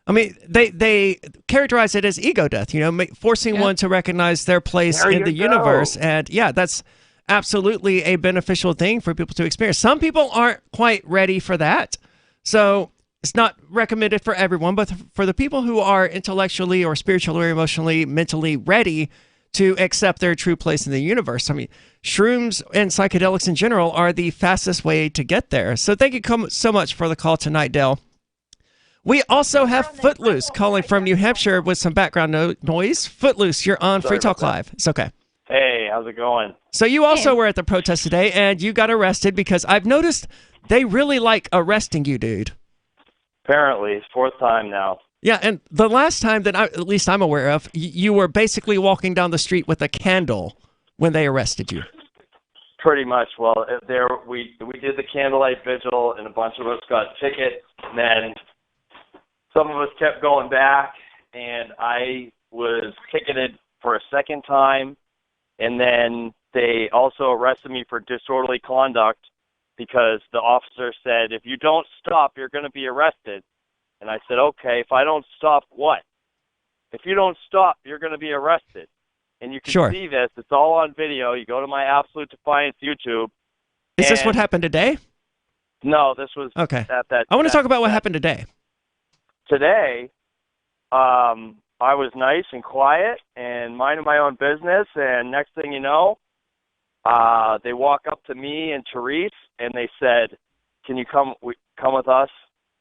I mean, they characterize it as ego death. Forcing one to recognize their place in the universe, and that's absolutely a beneficial thing for people to experience. Some people aren't quite ready for that, so it's not recommended for everyone, but for the people who are intellectually or spiritually or emotionally, mentally ready to accept their true place in the universe. I mean, shrooms and psychedelics in general are the fastest way to get there. So thank you so much for the call tonight, Dell. We also have Footloose calling from New Hampshire with some background noise. Footloose, you're on Free Talk Live. It's okay. Hey, how's it going? So you also were at the protest today, and you got arrested because I've noticed they really like arresting you, dude. Apparently, it's fourth time now. Yeah, and the last time that at least I'm aware of, you were basically walking down the street with a candle when they arrested you. Pretty much. Well, we did the candlelight vigil, and a bunch of us got tickets, and then some of us kept going back, and I was ticketed for a second time, and then they also arrested me for disorderly conduct because the officer said, if you don't stop, you're going to be arrested. And I said, okay, if I don't stop, what? If you don't stop, you're going to be arrested. And you can see this. It's all on video. You go to my Absolute Defiance YouTube. Is this what happened today? No, this was okay. at that. I want to talk about what happened today. Today, I was nice and quiet and minding my own business. And next thing you know, they walk up to me and Therese, and they said, "Can you come with us?"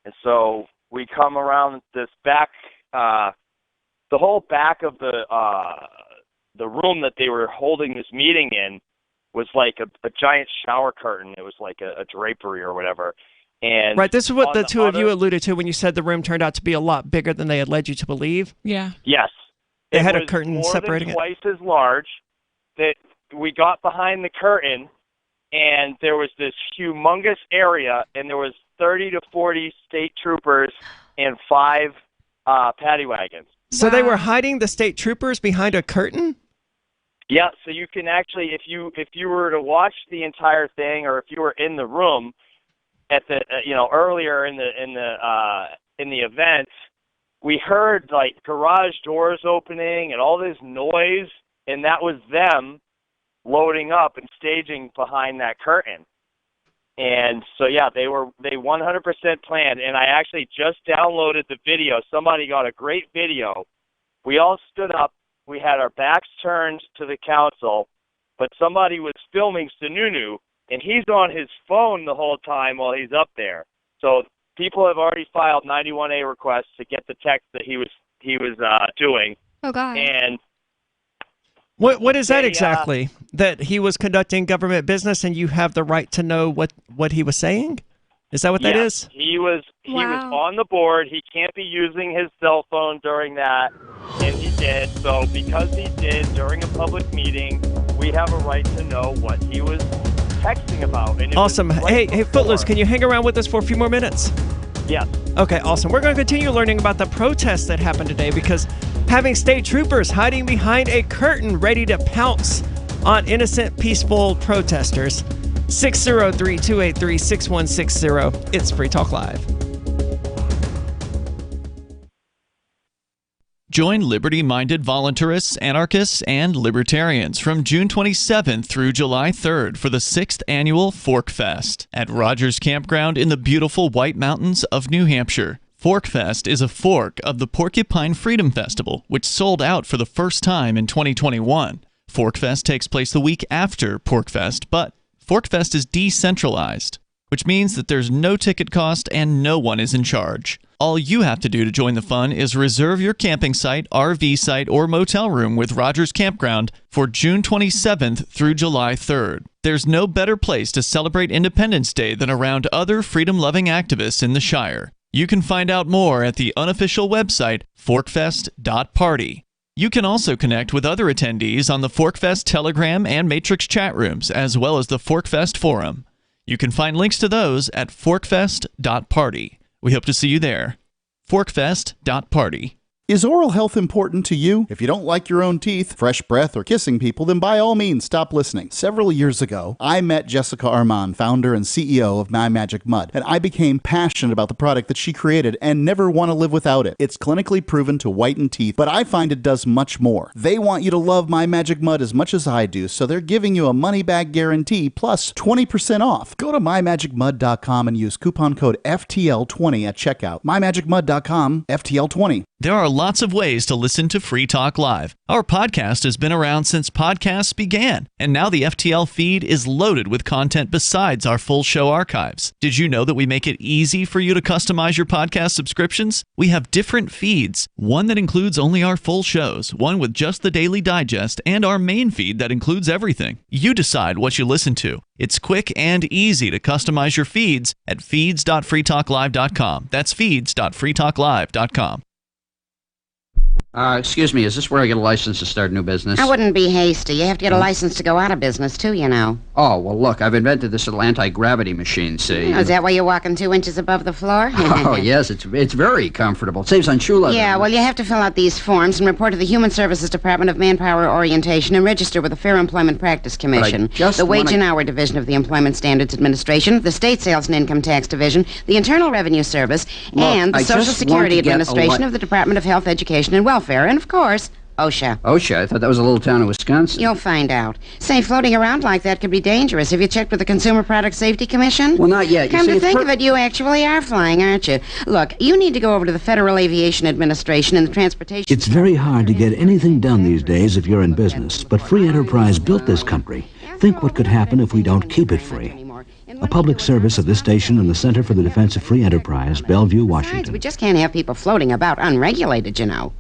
And so we come around this back, the whole back of the room that they were holding this meeting in was like a giant shower curtain. It was like a drapery or whatever. And right, this is what the two of you alluded to when you said the room turned out to be a lot bigger than they had led you to believe. Yeah. Yes. They had a curtain separating it. More than twice as large. That we got behind the curtain, and there was this humongous area, and there was 30 to 40 state troopers and 5 paddy wagons. So they were hiding the state troopers behind a curtain? Yeah, so you can actually, if you were to watch the entire thing, or if you were in the room at the earlier in the event, we heard like garage doors opening and all this noise, and that was them loading up and staging behind that curtain. And so yeah, they 100% planned, and I actually just downloaded the video. Somebody got a great video. We all stood up. We had our backs turned to the council, but somebody was filming Sununu, and he's on his phone the whole time while he's up there. So people have already filed 91A requests to get the text that he was doing. Oh God. And what is that exactly? That he was conducting government business, and you have the right to know what he was saying? Is that what that is? He was on the board. He can't be using his cell phone during that, and he did. So because he did during a public meeting, we have a right to know what he was texting about. And awesome. Hey, Footloose, can you hang around with us for a few more minutes? Yes. Okay, awesome. We're going to continue learning about the protests that happened today, because having state troopers hiding behind a curtain ready to pounce on innocent, peaceful protesters. 603-283-6160. It's Free Talk Live. Join liberty-minded voluntarists, anarchists, and libertarians from June 27th through July 3rd for the 6th annual Fork Fest at Rogers Campground in the beautiful White Mountains of New Hampshire. Fork Fest is a fork of the Porcupine Freedom Festival, which sold out for the first time in 2021. Fork Fest takes place the week after Porkfest, but Fork Fest is decentralized, which means that there's no ticket cost and no one is in charge. All you have to do to join the fun is reserve your camping site, RV site, or motel room with Rogers Campground for June 27th through July 3rd. There's no better place to celebrate Independence Day than around other freedom-loving activists in the Shire. You can find out more at the unofficial website, forkfest.party. You can also connect with other attendees on the Forkfest Telegram and Matrix chat rooms, as well as the Forkfest forum. You can find links to those at forkfest.party. We hope to see you there. Forkfest.party. Is oral health important to you? If you don't like your own teeth, fresh breath, or kissing people, then by all means stop listening. Several years ago, I met Jessica Armand, founder and CEO of My Magic Mud, and I became passionate about the product that she created and never want to live without it. It's clinically proven to whiten teeth, but I find it does much more. They want you to love My Magic Mud as much as I do, so they're giving you a money-back guarantee plus 20% off. Go to mymagicmud.com and use coupon code FTL20 at checkout. mymagicmud.com, FTL20. There are lots of ways to listen to Free Talk Live. Our podcast has been around since podcasts began, and now the FTL feed is loaded with content besides our full show archives. Did you know that we make it easy for you to customize your podcast subscriptions? We have different feeds, one that includes only our full shows, one with just the Daily Digest, and our main feed that includes everything. You decide what you listen to. It's quick and easy to customize your feeds at feeds.freetalklive.com. That's feeds.freetalklive.com. Excuse me, is this where I get a license to start a new business? I wouldn't be hasty. You have to get a license to go out of business, too, you know. Oh, well, look, I've invented this little anti-gravity machine, see? Oh, is that why you're walking 2 inches above the floor? Oh, yes, it's very comfortable. It saves on shoe leather. Yeah, well, you have to fill out these forms and report to the Human Services Department of Manpower Orientation and register with the Fair Employment Practice Commission, the Wage and Hour Division of the Employment Standards Administration, the State Sales and Income Tax Division, the Internal Revenue Service, and the Social Security Administration of the Department of Health, Education, and Welfare, and, of course, OSHA. OSHA? I thought that was a little town in Wisconsin. You'll find out. Say, floating around like that could be dangerous. Have you checked with the Consumer Product Safety Commission? Well, not yet. Come to think of it, you actually are flying, aren't you? Look, you need to go over to the Federal Aviation Administration and the Transportation... It's very hard to get anything done these days if you're in business, but free enterprise built this country. Think what could happen if we don't keep it free. A public service of this station and the Center for the Defense of Free Enterprise, Bellevue, Washington. Besides, we just can't have people floating about unregulated, you know.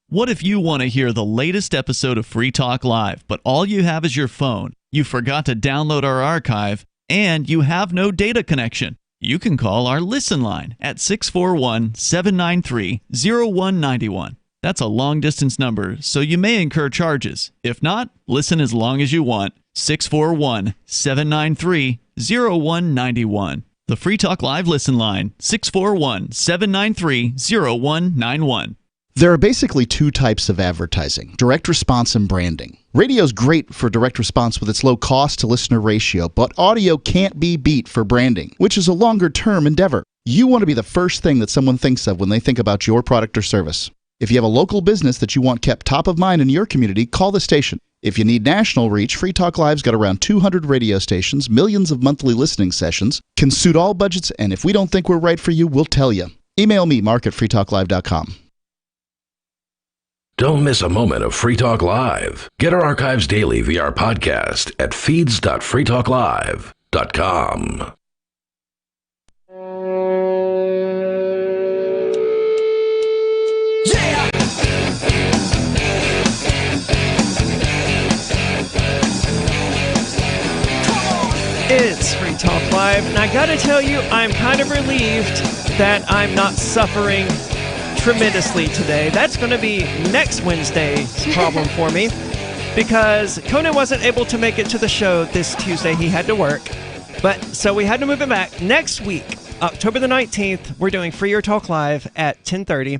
What if you want to hear the latest episode of Free Talk Live, but all you have is your phone, you forgot to download our archive, and you have no data connection? You can call our Listen line at 641-793-0191. That's a long-distance number, so you may incur charges. If not, listen as long as you want. 641-793-0191. The Free Talk Live Listen line, 641-793-0191. There are basically 2 types of advertising, direct response and branding. Radio's great for direct response with its low cost to listener ratio, but audio can't be beat for branding, which is a longer-term endeavor. You want to be the first thing that someone thinks of when they think about your product or service. If you have a local business that you want kept top of mind in your community, call the station. If you need national reach, Free Talk Live's got around 200 radio stations, millions of monthly listening sessions, can suit all budgets, and if we don't think we're right for you, we'll tell you. Email me, mark@freetalklive.com. Don't miss a moment of Free Talk Live. Get our archives daily via our podcast at feeds.freetalklive.com. Yeah! It's Free Talk Live, and I gotta tell you, I'm kind of relieved that I'm not suffering tremendously today. That's going to be next Wednesday's problem for me, because Conan wasn't able to make it to the show this Tuesday. He had to work, so we had to move it back. Next week, October the 19th, we're doing Free Your Talk Live at 10:30,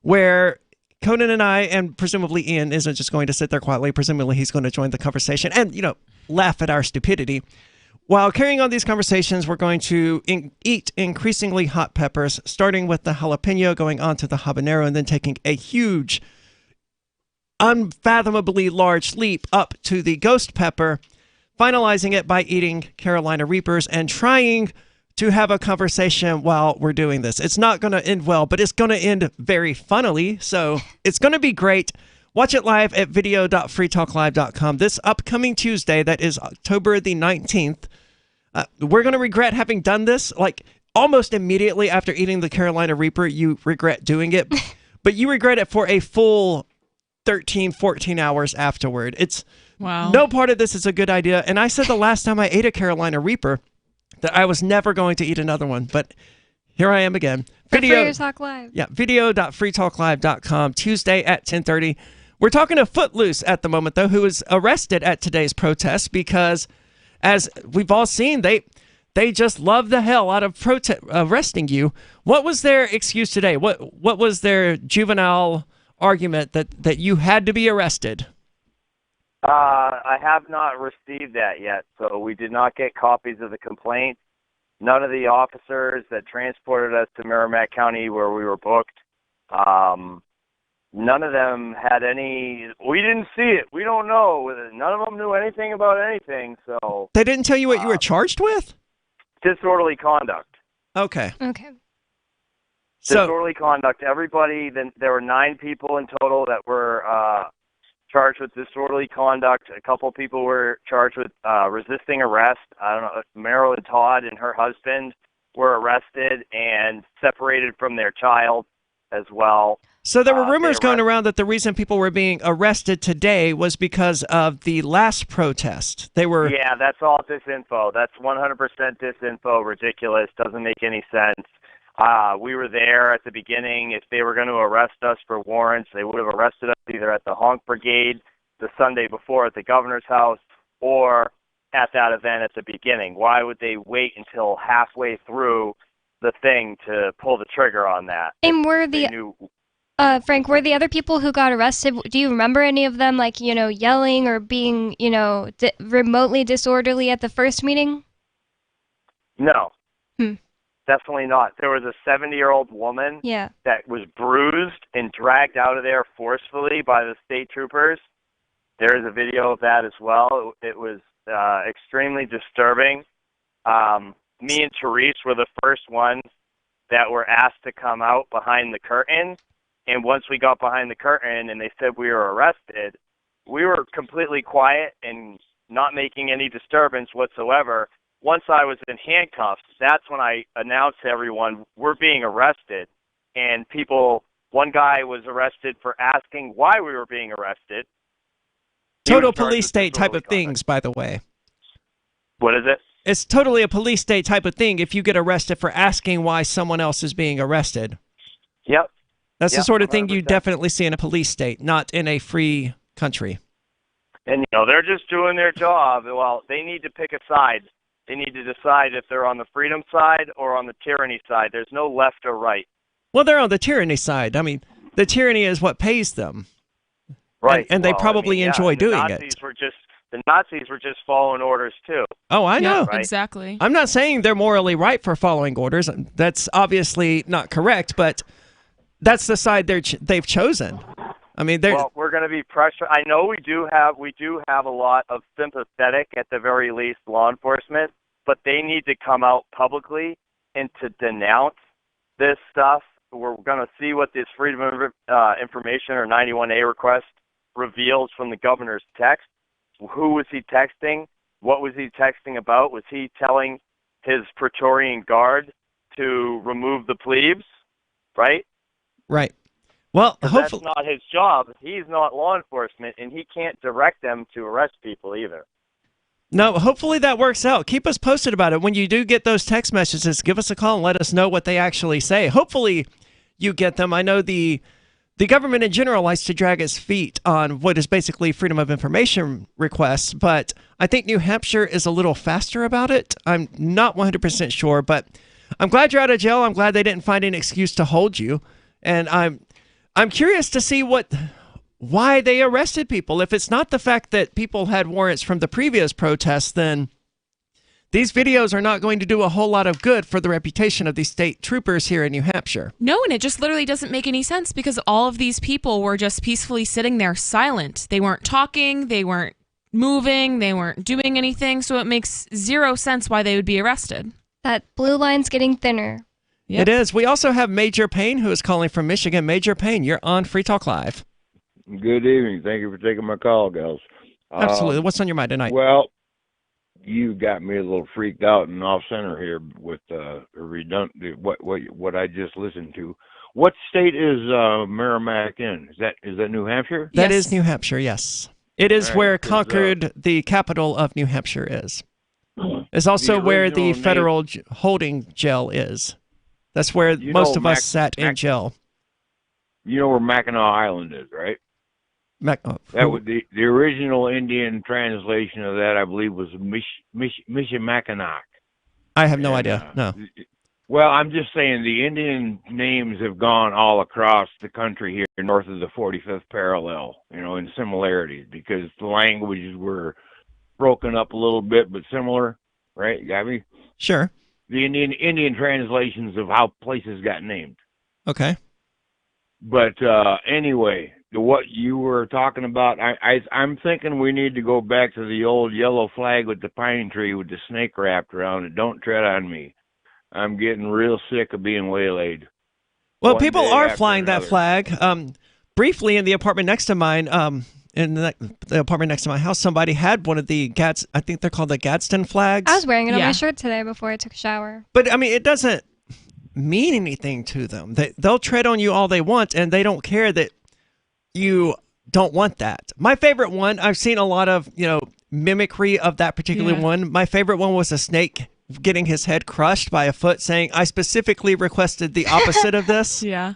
where Conan and I, and presumably Ian, isn't just going to sit there quietly. Presumably he's going to join the conversation and, laugh at our stupidity. While carrying on these conversations, we're going to eat increasingly hot peppers, starting with the jalapeno, going on to the habanero, and then taking a huge, unfathomably large leap up to the ghost pepper, finalizing it by eating Carolina Reapers and trying to have a conversation while we're doing this. It's not going to end well, but it's going to end very funnily, so it's going to be great. Watch it live at video.freetalklive.com this upcoming Tuesday. That is October the 19th. We're going to regret having done this. Like, almost immediately after eating the Carolina Reaper, you regret doing it. But you regret it for a full 13, 14 hours afterward. Wow. No part of this is a good idea. And I said the last time I ate a Carolina Reaper that I was never going to eat another one. But here I am again. Free Talk Live. Yeah, video.freetalklive.com, Tuesday at 10:30. We're talking to Footloose at the moment, though, who was arrested at today's protest because, as we've all seen, they just love the hell out of arresting you. What was their excuse today? What was their juvenile argument that you had to be arrested? I have not received that yet, so we did not get copies of the complaint. None of the officers that transported us to Merrimack County where we were booked, none of them had any. We didn't see it. We don't know. None of them knew anything about anything. So they didn't tell you what you were charged with? Disorderly conduct. Okay. Disorderly conduct. Everybody. Then there were 9 people in total that were charged with disorderly conduct. A couple people were charged with resisting arrest. I don't know. Marilyn Todd and her husband were arrested and separated from their child as well. So there were rumors going around that the reason people were being arrested today was because of the last protest. Yeah, that's all disinfo. That's 100% disinfo. Ridiculous. Doesn't make any sense. We were there at the beginning. If they were going to arrest us for warrants, they would have arrested us either at the Honk Brigade the Sunday before at the governor's house or at that event at the beginning? Why would they wait until halfway through the thing to pull the trigger on that? And Frank, were the other people who got arrested, do you remember any of them, like, yelling or being, remotely disorderly at the first meeting? No. Definitely not. There was a 70-year-old woman that was bruised and dragged out of there forcefully by the state troopers. There is a video of that as well. It was extremely disturbing. Me and Therese were the first ones that were asked to come out behind the curtain. And once we got behind the curtain and they said we were arrested, we were completely quiet and not making any disturbance whatsoever. Once I was in handcuffs, that's when I announced to everyone, we're being arrested. And one guy was arrested for asking why we were being arrested. Total police state type of things, by the way. What is it? It's totally a police state type of thing if you get arrested for asking why someone else is being arrested. Yep. That's the sort of thing you definitely see in a police state, not in a free country. And, they're just doing their job. Well, they need to pick a side. They need to decide if they're on the freedom side or on the tyranny side. There's no left or right. Well, they're on the tyranny side. I mean, the tyranny is what pays them. Right. And they probably enjoy doing it. The Nazis were just following orders, too. Oh, I know. Yeah, exactly. I'm not saying they're morally right for following orders. That's obviously not correct, but that's the side they've chosen. I mean, we're going to be pressured. I know we do have a lot of sympathetic, at the very least, law enforcement, but they need to come out publicly and to denounce this stuff. We're going to see what this Freedom of Information or 91A request reveals from the governor's text. Who was he texting? What was he texting about? Was he telling his Praetorian Guard to remove the plebes? Right? Right. Well, hopefully that's not his job. He's not law enforcement, and he can't direct them to arrest people either. No, hopefully that works out. Keep us posted about it. When you do get those text messages, give us a call and let us know what they actually say. Hopefully you get them. I know the government in general likes to drag its feet on what is basically Freedom of Information requests, but I think New Hampshire is a little faster about it. I'm not 100% sure, but I'm glad you're out of jail. I'm glad they didn't find an excuse to hold you. And I'm curious to see why they arrested people. If it's not the fact that people had warrants from the previous protests, then these videos are not going to do a whole lot of good for the reputation of these state troopers here in New Hampshire. No, and it just literally doesn't make any sense because all of these people were just peacefully sitting there silent. They weren't talking, they weren't moving, they weren't doing anything, so it makes zero sense why they would be arrested. That blue line's getting thinner. Yep. It is. We also have Major Payne, who is calling from Michigan. Major Payne, you're on Free Talk Live. Good evening. Thank you for taking my call, guys. Absolutely. What's on your mind tonight? Well, you got me a little freaked out and off center here with what I just listened to. What state is Merrimack in? Is that New Hampshire? That is New Hampshire. Yes, it is where Concord, the capital of New Hampshire, is. It's also where the federal holding jail is. That's where most of us sat in jail. You know where Mackinac Island is, right? That would the original Indian translation of that, I believe, was Michilimackinac. I have no idea. No. Well, I'm just saying the Indian names have gone all across the country here north of the 45th parallel, in similarities, because the languages were broken up a little bit, but similar, right? You got me? Sure. The Indian translations of how places got named. Okay. But anyway, what you were talking about, I'm thinking we need to go back to the old yellow flag with the pine tree with the snake wrapped around it. Don't tread on me. I'm getting real sick of being waylaid. Well, people are flying that flag. Briefly, in the apartment next to mine, in the apartment next to my house, somebody had one of the I think they're called the Gadsden flags. I was wearing it on my shirt today before I took a shower. But, I mean, it doesn't mean anything to them. They'll tread on you all they want, and they don't care that you don't want that. My favorite one, I've seen a lot of, mimicry of that particular one. My favorite one was a snake getting his head crushed by a foot saying, I specifically requested the opposite of this. Yeah.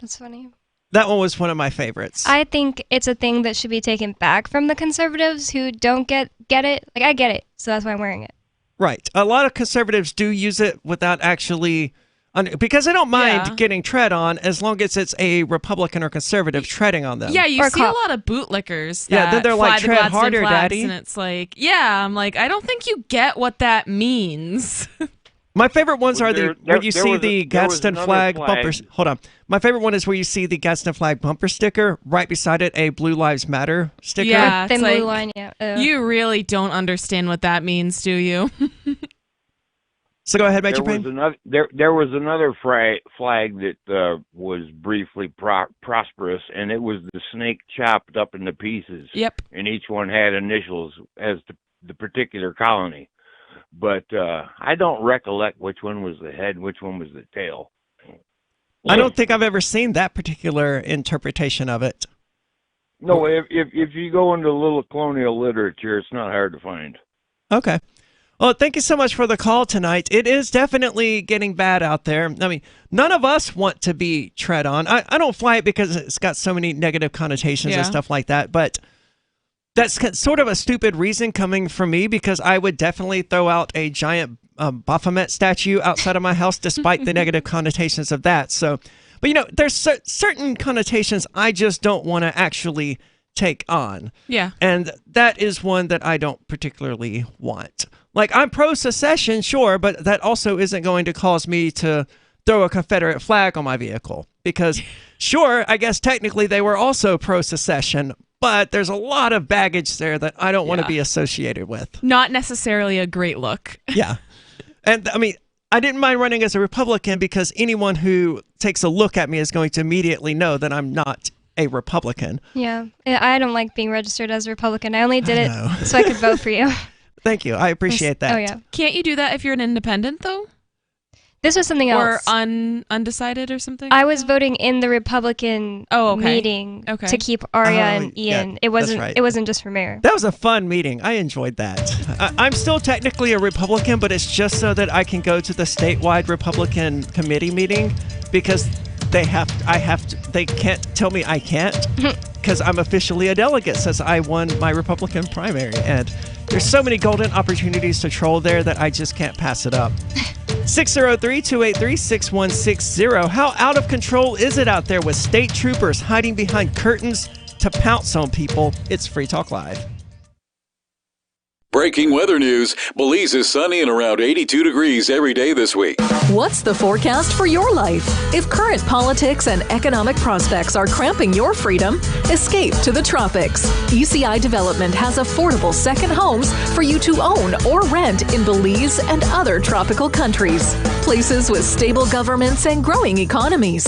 That's funny. That one was one of my favorites. I think it's a thing that should be taken back from the conservatives who don't get it. Like, I get it, so that's why I'm wearing it. Right. A lot of conservatives do use it without actually... because they don't mind getting tread on as long as it's a Republican or conservative treading on them. Yeah, you see a lot of bootlickers that then they're like, fly the tread Gladstone harder, flags, daddy. and it's like, I'm like, I don't think you get what that means. My favorite ones are where you see the there was Gadsden another flag flag. bumpers. Hold on. My favorite one is where you see the Gadsden flag bumper sticker, right beside it a Blue Lives Matter sticker. Yeah, Thin it's blue like, line, you really don't understand what that means, do you? So go ahead, Major There Payne. was another flag that was briefly prosperous, and it was the snake chopped up into pieces. Yep. And each one had initials as the particular colony. But I don't recollect which one was the head and which one was the tail. I don't think I've ever seen that particular interpretation of it. No, if you go into little colonial literature, it's not hard to find. Okay. Well, thank you so much for the call tonight. It is definitely getting bad out there. I mean, none of us want to be tread on. I don't fly it because it's got so many negative connotations and stuff like that, but that's sort of a stupid reason coming from me because I would definitely throw out a giant Baphomet statue outside of my house despite the negative connotations of that. So, but there's certain connotations I just don't want to actually take on. Yeah. And that is one that I don't particularly want. Like, I'm pro-secession, sure, but that also isn't going to cause me to throw a Confederate flag on my vehicle. Because, sure, I guess technically they were also pro-secession, but there's a lot of baggage there that I don't want to be associated with. Not necessarily a great look. Yeah. And, I mean, I didn't mind running as a Republican because anyone who takes a look at me is going to immediately know that I'm not a Republican. Yeah. I don't like being registered as a Republican. I only did it so I could vote for you. Thank you. I appreciate that. Oh, yeah. Can't you do that if you're an independent, though? This was something else. Or undecided or something? I was voting in the Republican meeting to keep Arya and Ian. Yeah, it wasn't. that's right. It wasn't just for mayor. That was a fun meeting. I enjoyed that. I'm still technically a Republican, but it's just so that I can go to the statewide Republican committee meeting because they can't tell me I can't because I'm officially a delegate since I won my Republican primary. And there's so many golden opportunities to troll there that I just can't pass it up. 603-283-6160. How out of control is it out there with state troopers hiding behind curtains to pounce on people? It's Free Talk Live. Breaking weather news. Belize is sunny and around 82 degrees every day this week. What's the forecast for your life? If current politics and economic prospects are cramping your freedom, escape to the tropics. ECI Development has affordable second homes for you to own or rent in Belize and other tropical countries. Places with stable governments and growing economies.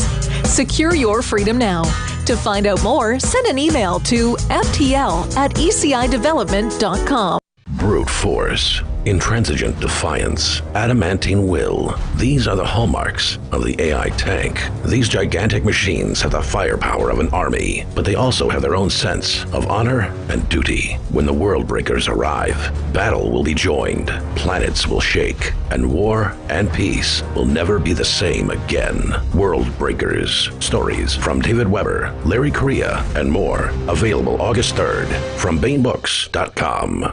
Secure your freedom now. To find out more, send an email to ftl@ecidevelopment.com. Brute force, intransigent defiance, adamantine will. These are the hallmarks of the AI tank. These gigantic machines have the firepower of an army, but they also have their own sense of honor and duty. When the world breakers arrive, battle will be joined, planets will shake, and war and peace will never be the same again. World Breakers. Stories from David Weber, Larry Correa, and more. Available August 3rd from BaneBooks.com.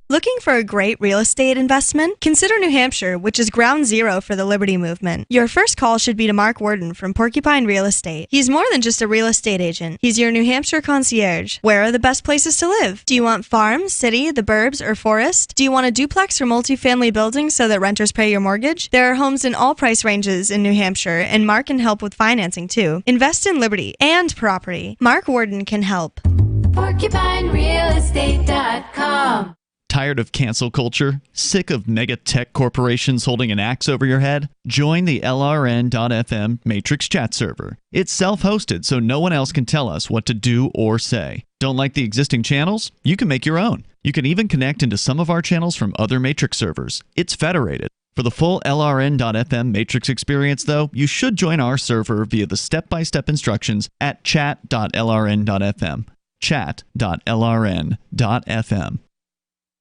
Looking for a great real estate investment? Consider New Hampshire, which is ground zero for the Liberty Movement. Your first call should be to Mark Worden from Porcupine Real Estate. He's more than just a real estate agent. He's your New Hampshire concierge. Where are the best places to live? Do you want farm, city, the burbs, or forest? Do you want a duplex or multifamily building so that renters pay your mortgage? There are homes in all price ranges in New Hampshire, and Mark can help with financing too. Invest in Liberty and property. Mark Worden can help. PorcupineRealEstate.com. Tired of cancel culture? Sick of mega tech corporations holding an axe over your head? Join the LRN.FM Matrix chat server. It's self-hosted, so no one else can tell us what to do or say. Don't like the existing channels? You can make your own. You can even connect into some of our channels from other Matrix servers. It's federated. For the full LRN.FM Matrix experience, though, you should join our server via the step-by-step instructions at chat.lrn.fm. Chat.lrn.fm.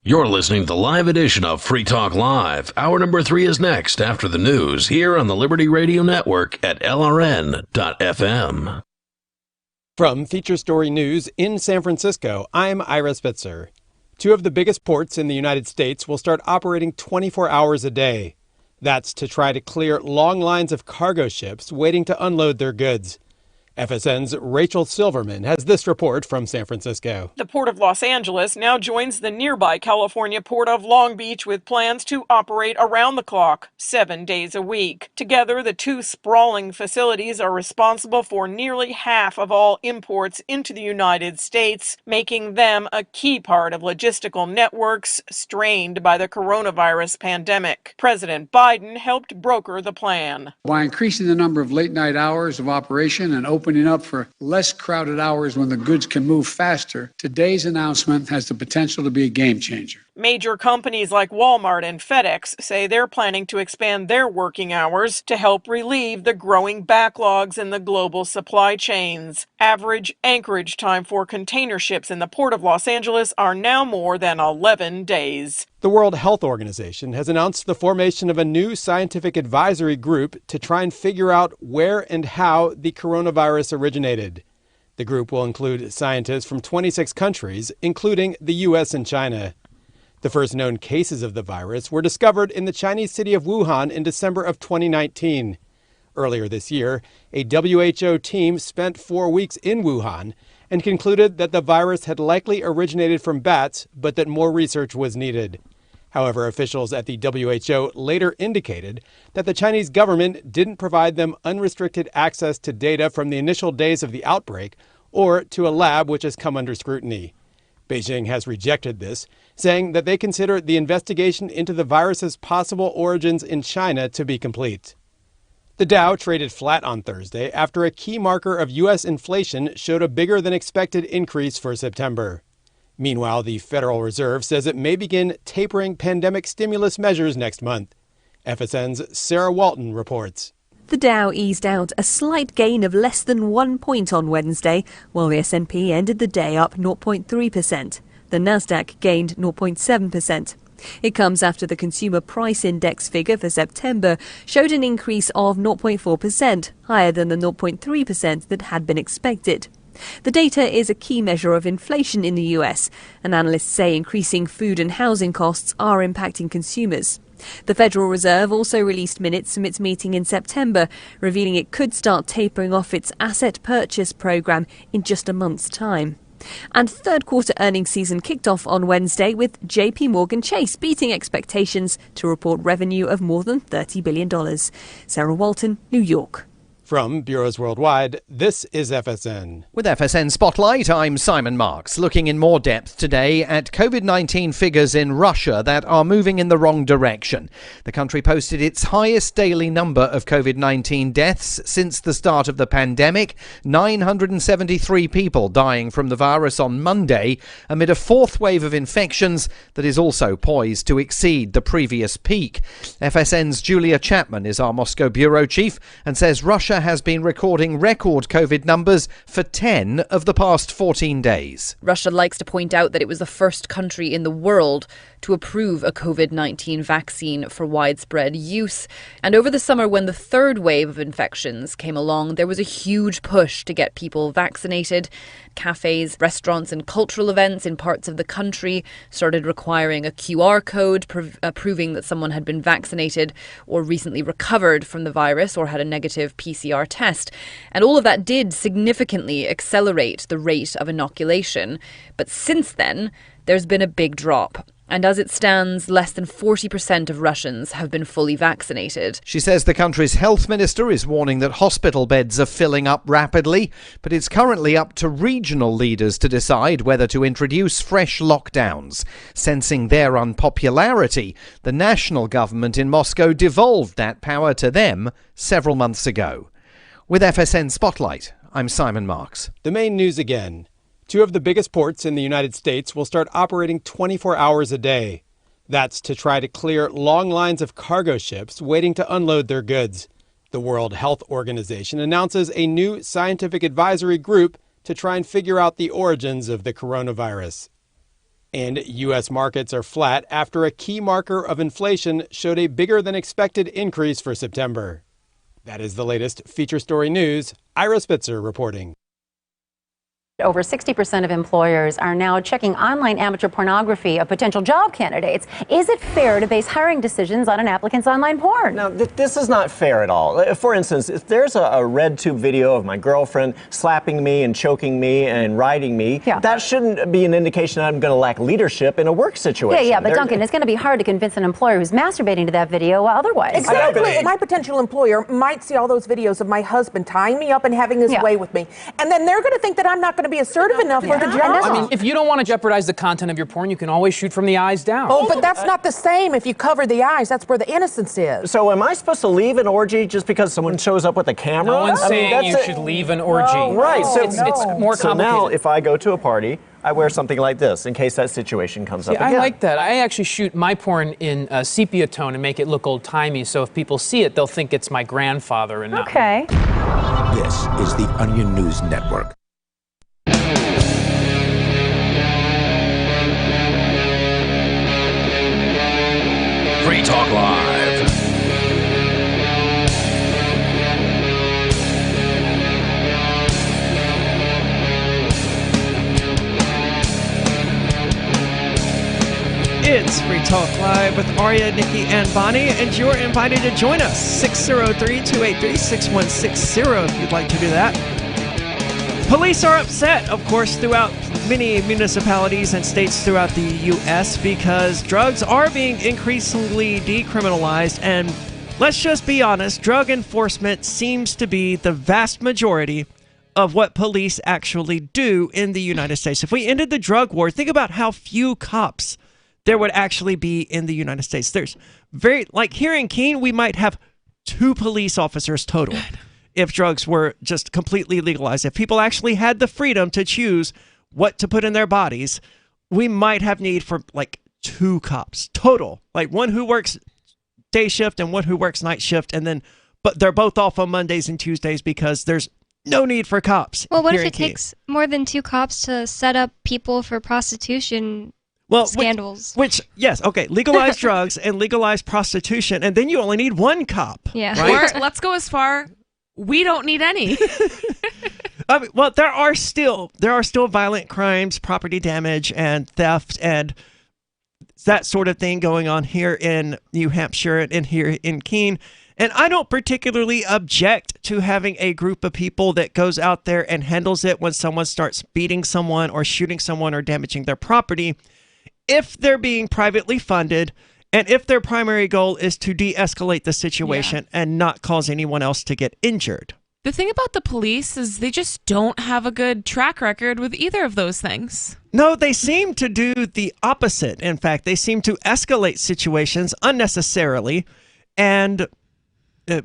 You're listening to the live edition of Free Talk Live. Hour number 3 is next after the news here on the Liberty Radio Network at LRN.FM. From Feature Story News in San Francisco, I'm Ira Spitzer. Two of the biggest ports in the United States will start operating 24 hours a day. That's to try to clear long lines of cargo ships waiting to unload their goods. FSN's Rachel Silverman has this report from San Francisco. The Port of Los Angeles now joins the nearby California Port of Long Beach with plans to operate around the clock, 7 days a week. Together, the two sprawling facilities are responsible for nearly half of all imports into the United States, making them a key part of logistical networks strained by the coronavirus pandemic. President Biden helped broker the plan. By increasing the number of late-night hours of operation and opening up for less crowded hours when the goods can move faster, today's announcement has the potential to be a game changer. Major companies like Walmart and FedEx say they're planning to expand their working hours to help relieve the growing backlogs in the global supply chains. Average anchorage time for container ships in the Port of Los Angeles are now more than 11 days. The World Health Organization has announced the formation of a new scientific advisory group to try and figure out where and how the coronavirus originated. The group will include scientists from 26 countries, including the U.S. and China. The first known cases of the virus were discovered in the Chinese city of Wuhan in December of 2019. Earlier this year, a WHO team spent 4 weeks in Wuhan and concluded that the virus had likely originated from bats, but that more research was needed. However, officials at the WHO later indicated that the Chinese government didn't provide them unrestricted access to data from the initial days of the outbreak or to a lab which has come under scrutiny. Beijing has rejected this, saying that they consider the investigation into the virus's possible origins in China to be complete. The Dow traded flat on Thursday after a key marker of U.S. inflation showed a bigger than expected increase for September. Meanwhile, the Federal Reserve says it may begin tapering pandemic stimulus measures next month. FSN's Sarah Walton reports. The Dow eased out a slight gain of less than 1 point on Wednesday, while the S&P ended the day up 0.3%. The Nasdaq gained 0.7%. It comes after the Consumer Price Index figure for September showed an increase of 0.4%, higher than the 0.3% that had been expected. The data is a key measure of inflation in the US, and analysts say increasing food and housing costs are impacting consumers. The Federal Reserve also released minutes from its meeting in September, revealing it could start tapering off its asset purchase program in just a month's time. And third quarter earnings season kicked off on Wednesday with JP Morgan Chase beating expectations to report revenue of more than $30 billion. Sarah Walton, New York. From Bureaus Worldwide, this is FSN. With FSN Spotlight, I'm Simon Marks, looking in more depth today at COVID-19 figures in Russia that are moving in the wrong direction. The country posted its highest daily number of COVID-19 deaths since the start of the pandemic, 973 people dying from the virus on Monday, amid a fourth wave of infections that is also poised to exceed the previous peak. FSN's Julia Chapman is our Moscow bureau chief and says Russia has been recording record COVID numbers for 10 of the past 14 days. Russia likes to point out that it was the first country in the world to approve a COVID-19 vaccine for widespread use. And over the summer, when the third wave of infections came along, there was a huge push to get people vaccinated. Cafes, restaurants and cultural events in parts of the country started requiring a QR code proving that someone had been vaccinated or recently recovered from the virus or had a negative PCR test. And all of that did significantly accelerate the rate of inoculation. But since then, there's been a big drop. And as it stands, less than 40% of Russians have been fully vaccinated. She says the country's health minister is warning that hospital beds are filling up rapidly, but it's currently up to regional leaders to decide whether to introduce fresh lockdowns. Sensing their unpopularity, the national government in Moscow devolved that power to them several months ago. With FSN Spotlight, I'm Simon Marks. The main news again. Two of the biggest ports in the United States will start operating 24 hours a day. That's to try to clear long lines of cargo ships waiting to unload their goods. The World Health Organization announces a new scientific advisory group to try and figure out the origins of the coronavirus. And U.S. markets are flat after a key marker of inflation showed a bigger than expected increase for September. That is the latest feature story news. Ira Spitzer reporting. Over 60% of employers are now checking online amateur pornography of potential job candidates. Is it fair to base hiring decisions on an applicant's online porn? Now, this is not fair at all. For instance, if there's a red tube video of my girlfriend slapping me and choking me and riding me, that shouldn't be an indication that I'm going to lack leadership in a work situation. Yeah, but Duncan, it's going to be hard to convince an employer who's masturbating to that video otherwise. Exactly. My potential employer might see all those videos of my husband tying me up and having his way with me, and then they're going to think that I'm not going to be assertive enough for the job. I mean, if you don't want to jeopardize the content of your porn, you can always shoot from the eyes down. Oh, but that's not the same if you cover the eyes. That's where the innocence is. So am I supposed to leave an orgy just because someone shows up with a camera? No one's saying you should leave an orgy. Right. So it's more complicated. So now if I go to a party, I wear something like this in case that situation comes up again. I like that. I actually shoot my porn in sepia tone and make it look old-timey, so if people see it, they'll think it's my grandfather and not me. This is the Onion News Network. Free Talk Live. It's Free Talk Live with Aria, Nikki, and Bonnie, and you're invited to join us. 603-283-6160 if you'd like to do that. Police are upset, of course, throughout many municipalities and states throughout the U.S. because drugs are being increasingly decriminalized, and let's just be honest, drug enforcement seems to be the vast majority of what police actually do in the United States. If we ended the drug war, think about how few cops there would actually be in the United States. There's like here in Keene, we might have 2 police officers total if drugs were just completely legalized. If people actually had the freedom to choose what to put in their bodies, we might have need for like 2 cops total, like one who works day shift and one who works night shift, and then but they're both off on Mondays and Tuesdays because there's no need for cops. Well, what here if in it Keene. takes more than 2 cops to set up people for prostitution scandals? Yes, okay, legalize drugs and legalize prostitution, and then you only need 1 cop. Yeah. Right? Or let's go as far, we don't need any. I mean, well, there are still violent crimes, property damage, and theft, and that sort of thing going on here in New Hampshire and here in Keene. And I don't particularly object to having a group of people that goes out there and handles it when someone starts beating someone or shooting someone or damaging their property, if they're being privately funded and if their primary goal is to de-escalate the situation and not cause anyone else to get injured. The thing about the police is they just don't have a good track record with either of those things. No, they seem to do the opposite. In fact, they seem to escalate situations unnecessarily, and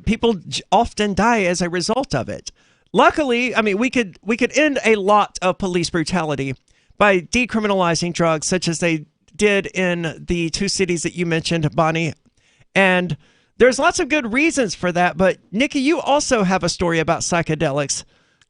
people often die as a result of it. Luckily, I mean, we could end a lot of police brutality by decriminalizing drugs, such as they did in the 2 cities that you mentioned, Bonnie. And there's lots of good reasons for that. But Nikki, you also have a story about psychedelics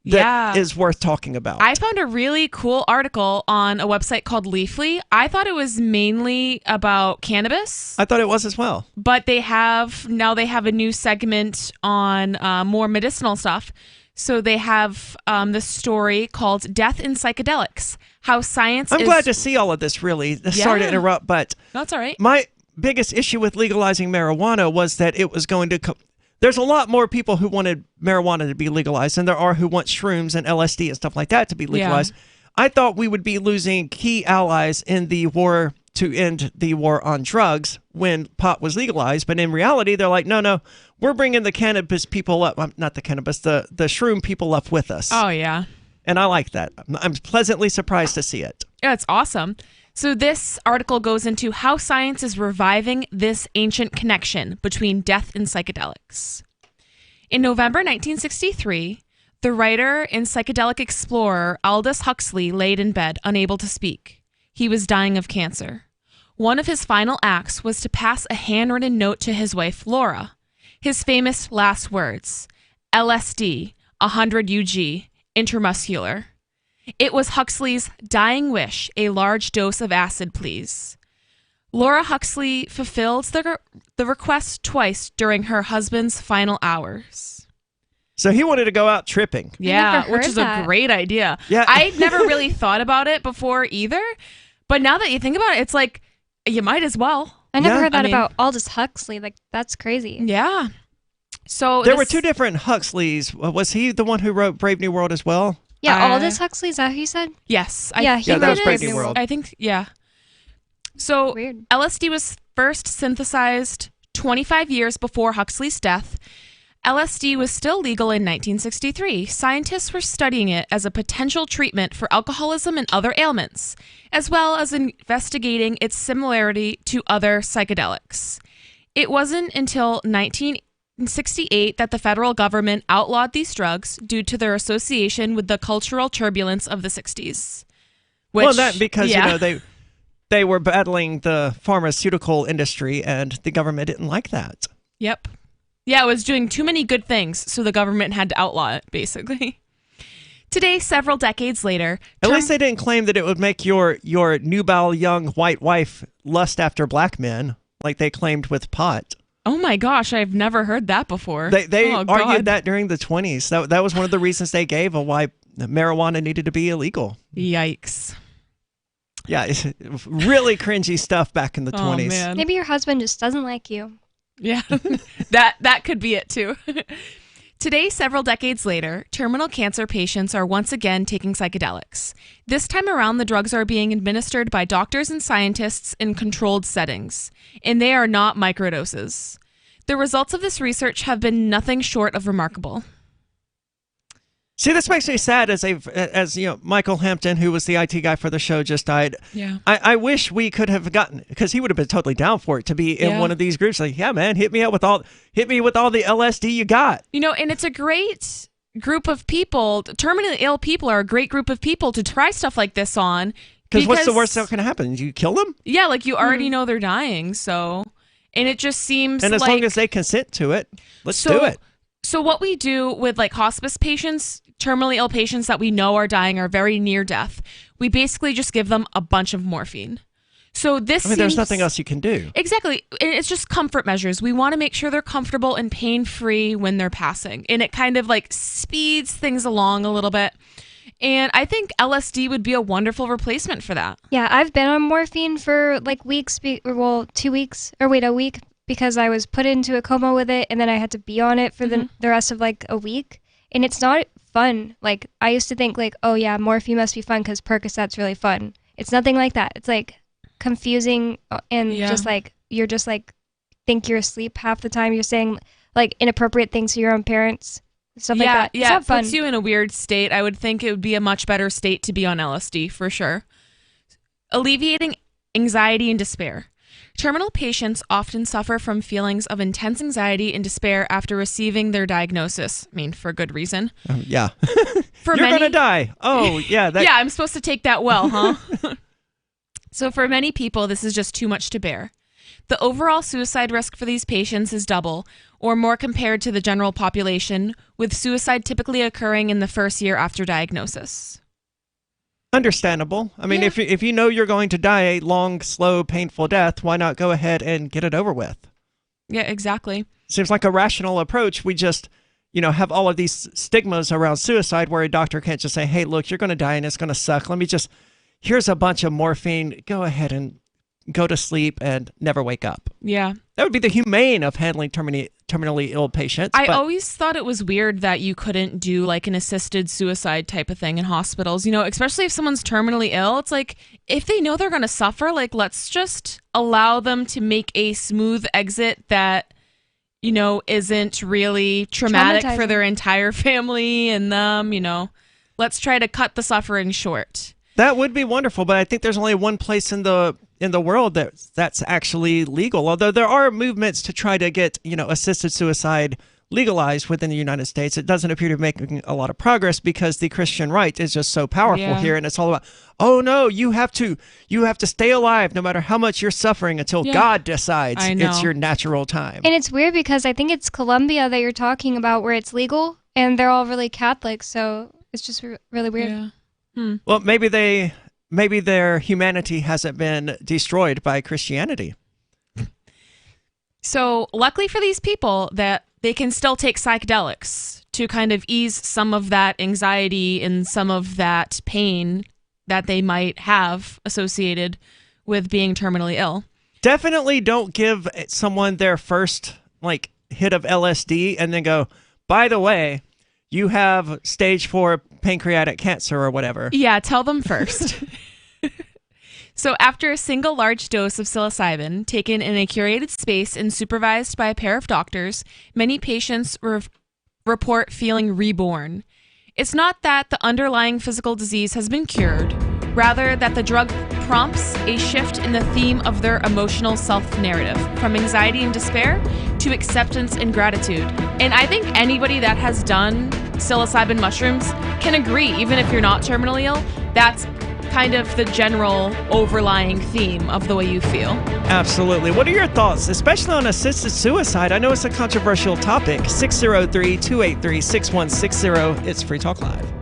that is worth talking about. I found a really cool article on a website called Leafly. I thought it was mainly about cannabis. I thought it was as well. But they have a new segment on more medicinal stuff. So they have this story called Death in Psychedelics, how science I'm glad to see all of this, really. Sorry to interrupt, but that's all right. My biggest issue with legalizing marijuana was that it was going to there's a lot more people who wanted marijuana to be legalized than there are who want shrooms and LSD and stuff like that to be legalized. I thought we would be losing key allies in the war to end the war on drugs when pot was legalized, but in reality, they're like, no, we're bringing the cannabis people up. Not the cannabis, the shroom people up with us. Oh, yeah. And I like that. I'm pleasantly surprised to see it. Yeah, it's awesome. So this article goes into how science is reviving this ancient connection between death and psychedelics. In November 1963, the writer and psychedelic explorer Aldous Huxley laid in bed, unable to speak. He was dying of cancer. One of his final acts was to pass a handwritten note to his wife, Laura. His famous last words, LSD, 100 UG, intramuscular. It was Huxley's dying wish, a large dose of acid, please. Laura Huxley fulfilled the request twice during her husband's final hours. So he wanted to go out tripping. Yeah, never which heard is that. a great idea. Yeah. I've never really thought about it before either. But now that you think about it, it's like, you might as well. I never heard that I mean, about Aldous Huxley. Like, that's crazy. Yeah. So There were two different Huxleys. Was he the one who wrote Brave New World as well? Yeah, Aldous Huxley, is that who you said? Yes. Yeah, he that was wrote Brave it. New World. I think, yeah. So LSD was first synthesized 25 years before Huxley's death. LSD was still legal in 1963. Scientists were studying it as a potential treatment for alcoholism and other ailments, as well as investigating its similarity to other psychedelics. It wasn't until 1968 that the federal government outlawed these drugs due to their association with the cultural turbulence of the 60s. Well, that because you know they were battling the pharmaceutical industry, and the government didn't like that. Yep. Yeah, it was doing too many good things, so the government had to outlaw it, basically. Today, several decades later... At least they didn't claim that it would make your nubile young white wife lust after black men, like they claimed with pot. Oh my gosh, I've never heard that before. They Oh, argued God. that during the 20s. That was one of the reasons they gave of why marijuana needed to be illegal. Yikes. Yeah, it's really cringy stuff back in the 20s. Man. Maybe your husband just doesn't like you. Yeah, that could be it too. Today, several decades later, terminal cancer patients are once again taking psychedelics. This time around, the drugs are being administered by doctors and scientists in controlled settings, and they are not microdoses. The results of this research have been nothing short of remarkable. See, this makes me sad as you know, Michael Hampton, who was the IT guy for the show, just died. Yeah. I wish we could have gotten, because he would have been totally down for it to be in one of these groups. Like, yeah, man, hit me with all the LSD you got. You know, and it's a great group of people. Terminally ill people are a great group of people to try stuff like this on. Because what's the worst that can happen? You kill them? Yeah, like you already know they're dying, so... And it just seems and as long as they consent to it, let's do it. So what we do with like hospice patients, terminally ill patients that we know are dying or very near death, we basically just give them a bunch of morphine. So this there's nothing else you can do. Exactly. It's just comfort measures. We want to make sure they're comfortable and pain-free when they're passing. And it kind of like speeds things along a little bit. And I think LSD would be a wonderful replacement for that. Yeah, I've been on morphine for like weeks, 2 weeks, or wait, a week, because I was put into a coma with it, and then I had to be on it for the rest of like a week. And it's not fun. Like, I used to think like, oh yeah, morphine must be fun because Percocet's really fun. It's nothing like that. It's like confusing and just like, you're just like, think you're asleep half the time. You're saying like inappropriate things to your own parents. Stuff like that. It's not fun. It puts you in a weird state. I would think it would be a much better state to be on LSD for sure. Alleviating anxiety and despair. Terminal patients often suffer from feelings of intense anxiety and despair after receiving their diagnosis. I mean, for good reason. Yeah. For You're many- going to die. Oh, yeah. Yeah, I'm supposed to take that well, huh? So for many people, this is just too much to bear. The overall suicide risk for these patients is double or more compared to the general population, with suicide typically occurring in the first year after diagnosis. Understandable. I mean, if you know you're going to die a long, slow, painful death, why not go ahead and get it over with? Yeah, exactly. Seems like a rational approach. We just, have all of these stigmas around suicide where a doctor can't just say, hey, look, you're going to die and it's going to suck. Here's a bunch of morphine. Go ahead and go to sleep and never wake up. Yeah. That would be the humane of handling terminally ill patients. I always thought it was weird that you couldn't do like an assisted suicide type of thing in hospitals, especially if someone's terminally ill. It's like, if they know they're going to suffer, like, let's just allow them to make a smooth exit that, isn't really traumatic for their entire family and them, Let's try to cut the suffering short. That would be wonderful, but I think there's only one place in the world that's actually legal. Although there are movements to try to get assisted suicide legalized within the United States, it doesn't appear to be making a lot of progress because the Christian right is just so powerful here, and it's all about, oh no, you have to stay alive no matter how much you're suffering until God decides it's your natural time. And it's weird because I think it's Colombia that you're talking about where it's legal, and they're all really Catholic, so it's just really weird. Yeah. Well, maybe their humanity hasn't been destroyed by Christianity. So luckily for these people that they can still take psychedelics to kind of ease some of that anxiety and some of that pain that they might have associated with being terminally ill. Definitely don't give someone their first hit of LSD and then go, by the way, you have stage 4 pancreatic cancer or whatever. Yeah, tell them first. So after a single large dose of psilocybin taken in a curated space and supervised by a pair of doctors, many patients report feeling reborn. It's not that the underlying physical disease has been cured, rather that the drug prompts a shift in the theme of their emotional self-narrative, from anxiety and despair to acceptance and gratitude. And I think anybody that has done psilocybin mushrooms can agree, even if you're not terminally ill, that's kind of the general overlying theme of the way you feel. Absolutely. What are your thoughts, especially on assisted suicide? I know it's a controversial topic. 603-283-6160. It's Free Talk Live.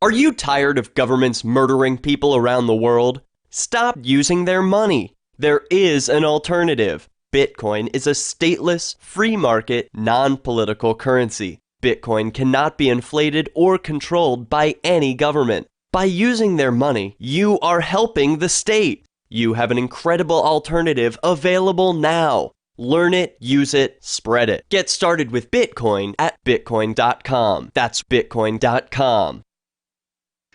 Are you tired of governments murdering people around the world? Stop using their money. There is an alternative. Bitcoin is a stateless, free market, non-political currency. Bitcoin cannot be inflated or controlled by any government. By using their money, you are helping the state. You have an incredible alternative available now. Learn it, use it, spread it. Get started with Bitcoin at Bitcoin.com. That's Bitcoin.com.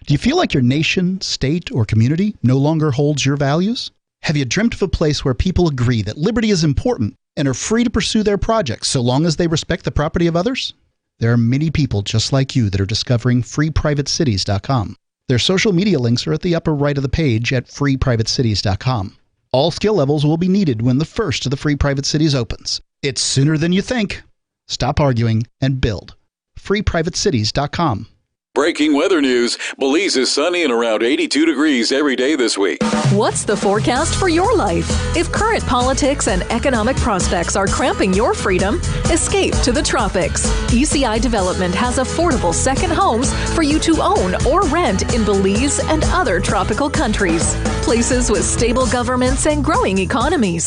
Do you feel like your nation, state, or community no longer holds your values? Have you dreamt of a place where people agree that liberty is important and are free to pursue their projects so long as they respect the property of others? There are many people just like you that are discovering freeprivatecities.com. Their social media links are at the upper right of the page at freeprivatecities.com. All skill levels will be needed when the first of the Free Private Cities opens. It's sooner than you think. Stop arguing and build. freeprivatecities.com. Breaking weather news. Belize is sunny and around 82 degrees every day this week. What's the forecast for your life? If current politics and economic prospects are cramping your freedom, escape to the tropics. ECI Development has affordable second homes for you to own or rent in Belize and other tropical countries. Places with stable governments and growing economies.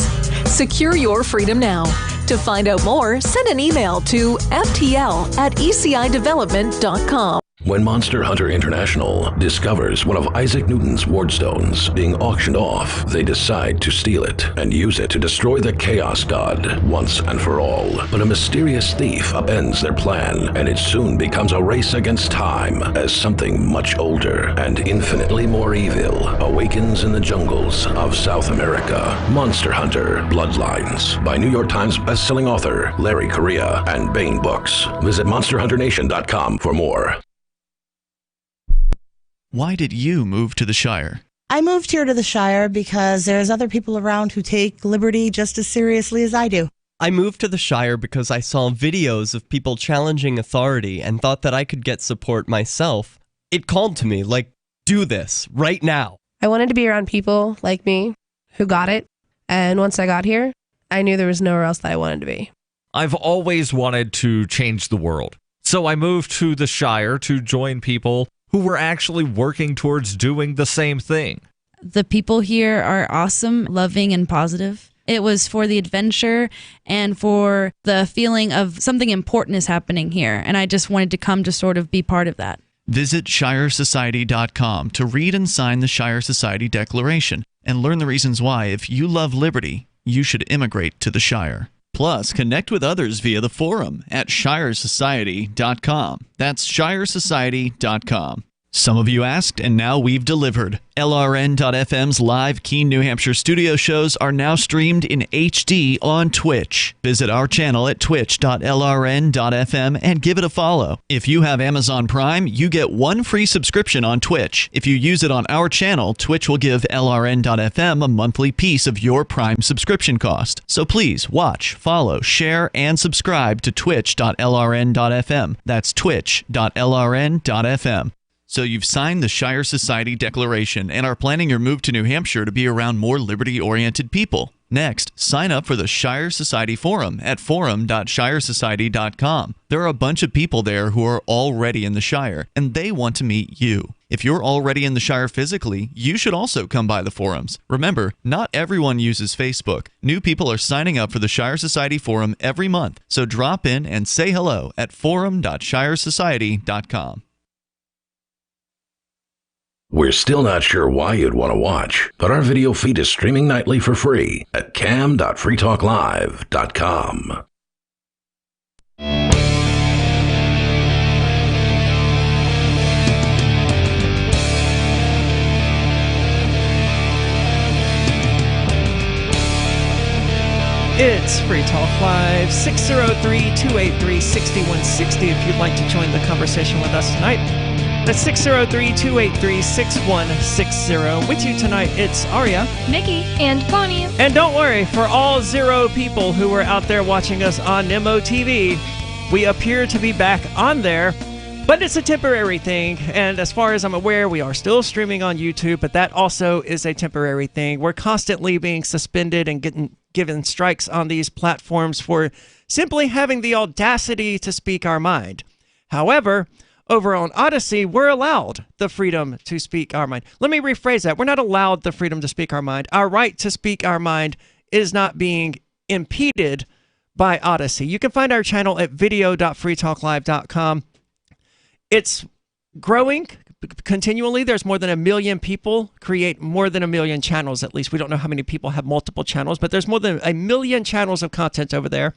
Secure your freedom now. To find out more, send an email to ftl@ecidevelopment.com. When Monster Hunter International discovers one of Isaac Newton's ward stones being auctioned off, they decide to steal it and use it to destroy the Chaos God once and for all. But a mysterious thief upends their plan, and it soon becomes a race against time as something much older and infinitely more evil awakens in the jungles of South America. Monster Hunter Bloodlines by New York Times bestselling author Larry Correia and Baen Books. Visit monsterhunternation.com for more. Why did you move to the Shire? I moved here to the Shire because there's other people around who take liberty just as seriously as I do. I moved to the Shire because I saw videos of people challenging authority and thought that I could get support myself. It called to me, like, do this, right now. I wanted to be around people like me who got it, and once I got here, I knew there was nowhere else that I wanted to be. I've always wanted to change the world, so I moved to the Shire to join people who were actually working towards doing the same thing. The people here are awesome, loving, and positive. It was for the adventure and for the feeling of something important is happening here, and I just wanted to come to sort of be part of that. Visit ShireSociety.com to read and sign the Shire Society Declaration and learn the reasons why, if you love liberty, you should immigrate to the Shire. Plus, connect with others via the forum at ShireSociety.com. That's ShireSociety.com. Some of you asked, and now we've delivered. LRN.FM's live Keene, New Hampshire studio shows are now streamed in HD on Twitch. Visit our channel at twitch.lrn.fm and give it a follow. If you have Amazon Prime, you get one free subscription on Twitch. If you use it on our channel, Twitch will give LRN.FM a monthly piece of your Prime subscription cost. So please watch, follow, share, and subscribe to twitch.lrn.fm. That's twitch.lrn.fm. So you've signed the Shire Society Declaration and are planning your move to New Hampshire to be around more liberty-oriented people. Next, sign up for the Shire Society Forum at forum.shiresociety.com. There are a bunch of people there who are already in the Shire, and they want to meet you. If you're already in the Shire physically, you should also come by the forums. Remember, not everyone uses Facebook. New people are signing up for the Shire Society Forum every month, so drop in and say hello at forum.shiresociety.com. We're still not sure why you'd want to watch, but our video feed is streaming nightly for free at cam.freetalklive.com. It's Free Talk Live, 603-283-6160 if you'd like to join the conversation with us tonight. That's 603-283-6160. With you tonight, it's Aria, Nikki, and Bonnie. And don't worry, for all 0 people who were out there watching us on Nemo TV, we appear to be back on there, but it's a temporary thing. And as far as I'm aware, we are still streaming on YouTube, but that also is a temporary thing. We're constantly being suspended and given strikes on these platforms for simply having the audacity to speak our mind. However, over on Odyssey, we're allowed the freedom to speak our mind. Let me rephrase that. We're not allowed the freedom to speak our mind. Our right to speak our mind is not being impeded by Odyssey. You can find our channel at video.freetalklive.com. It's growing continually. There's more than 1 million people create more than 1 million channels, at least. We don't know how many people have multiple channels, but there's more than 1 million channels of content over there.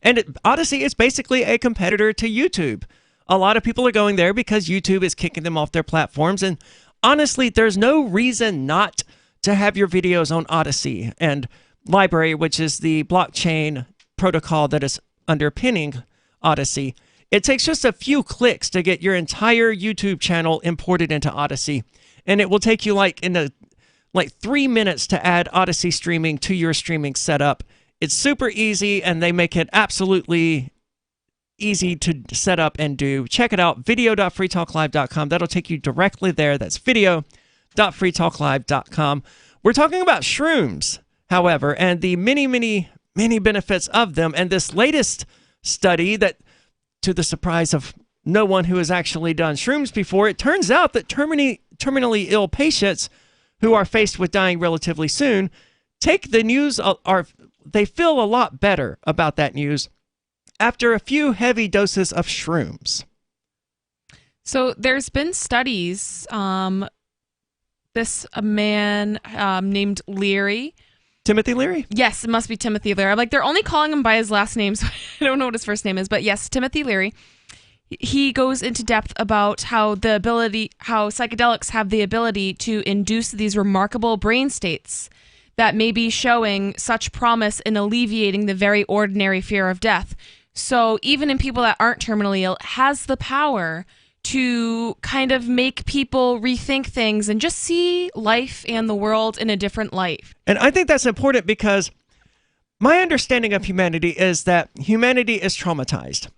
And Odyssey is basically a competitor to YouTube. A lot of people are going there because YouTube is kicking them off their platforms. And honestly, there's no reason not to have your videos on Odyssey and Library, which is the blockchain protocol that is underpinning Odyssey. It takes just a few clicks to get your entire YouTube channel imported into Odyssey. And it will take you like 3 minutes to add Odyssey streaming to your streaming setup. It's super easy, and they make it absolutely easy to set up and do. Check it out, video.freetalklive.com. That'll take you directly there. That's video.freetalklive.com. We're talking about shrooms, however, and the many, many, many benefits of them. And this latest study that, to the surprise of no one who has actually done shrooms before, it turns out that terminally ill patients who are faced with dying relatively soon take the news, they feel a lot better about that news after a few heavy doses of shrooms. So there's been studies, this man named Leary. Timothy Leary? Yes, it must be Timothy Leary. Like, they're only calling him by his last name, so I don't know what his first name is. But yes, Timothy Leary. He goes into depth about how psychedelics have the ability to induce these remarkable brain states that may be showing such promise in alleviating the very ordinary fear of death. So even in people that aren't terminally ill, it has the power to kind of make people rethink things and just see life and the world in a different light. And I think that's important because my understanding of humanity is that humanity is traumatized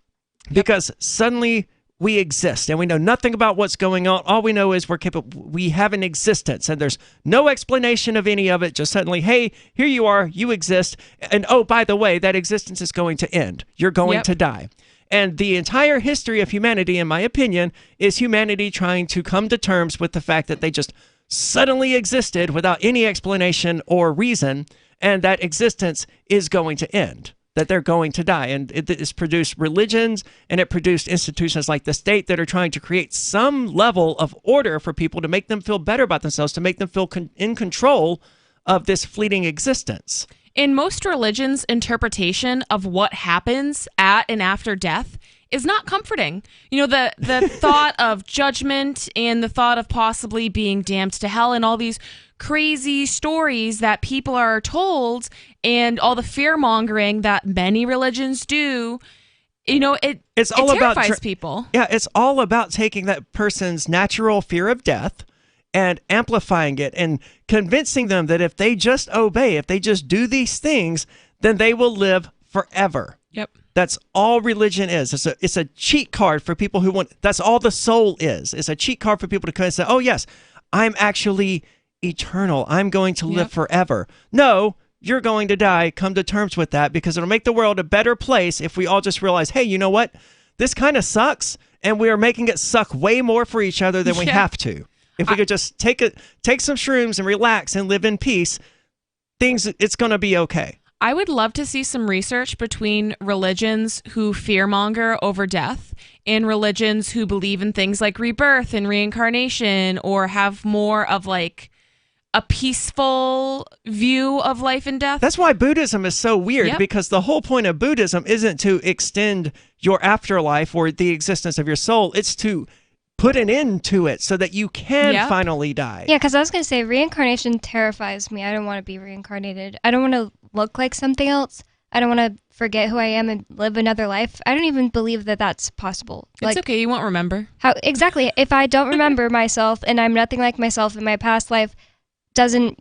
because suddenly we exist and we know nothing about what's going on. All we know is we have an existence, and there's no explanation of any of it. Just suddenly, hey, here you are, you exist. And oh, by the way, that existence is going to end. You're going to die. And the entire history of humanity, in my opinion, is humanity trying to come to terms with the fact that they just suddenly existed without any explanation or reason, and that existence is going to end, that they're going to die. And it has produced religions, and it produced institutions like the state that are trying to create some level of order for people to make them feel better about themselves, to make them feel in control of this fleeting existence. In most religions, interpretation of what happens at and after death is not comforting. You know, the thought of judgment and the thought of possibly being damned to hell and all these crazy stories that people are told and all the fear-mongering that many religions do, you know, it terrifies people. Yeah, it's all about taking that person's natural fear of death and amplifying it and convincing them that if they just obey, if they just do these things, then they will live forever. Yep. That's all religion is. It's a cheat card for people who want. That's all the soul is. It's a cheat card for people to come and say, "Oh yes, I'm actually eternal. I'm going to live forever." No, you're going to die. Come to terms with that, because it'll make the world a better place if we all just realize, hey, you know what? This kind of sucks, and we are making it suck way more for each other than we have to. If we could just take some shrooms and relax and live in peace, it's going to be okay. I would love to see some research between religions who fearmonger over death and religions who believe in things like rebirth and reincarnation, or have more of like a peaceful view of life and death. That's why Buddhism is so weird, because the whole point of Buddhism isn't to extend your afterlife or the existence of your soul. It's to put an end to it so that you can finally die. Yeah, because I was going to say reincarnation terrifies me. I don't want to be reincarnated. I don't want to look like something else. I don't want to forget who I am and live another life. I don't even believe that that's possible. It's okay. You won't remember. How exactly? If I don't remember myself and I'm nothing like myself in my past life, doesn't,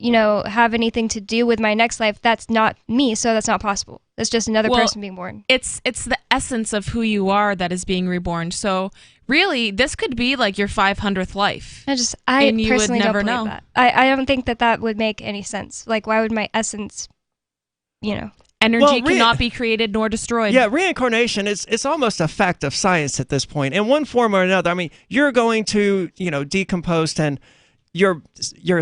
have anything to do with my next life, that's not me, so that's not possible. It's just another person being born. It's the essence of who you are that is being reborn. So really, this could be like your 500th life. I and you personally would never don't believe know. that. I don't think that would make any sense. Like, why would my essence, Energy cannot be created nor destroyed. Yeah, reincarnation it's almost a fact of science at this point. In one form or another, I mean, you're going to, decompose, and your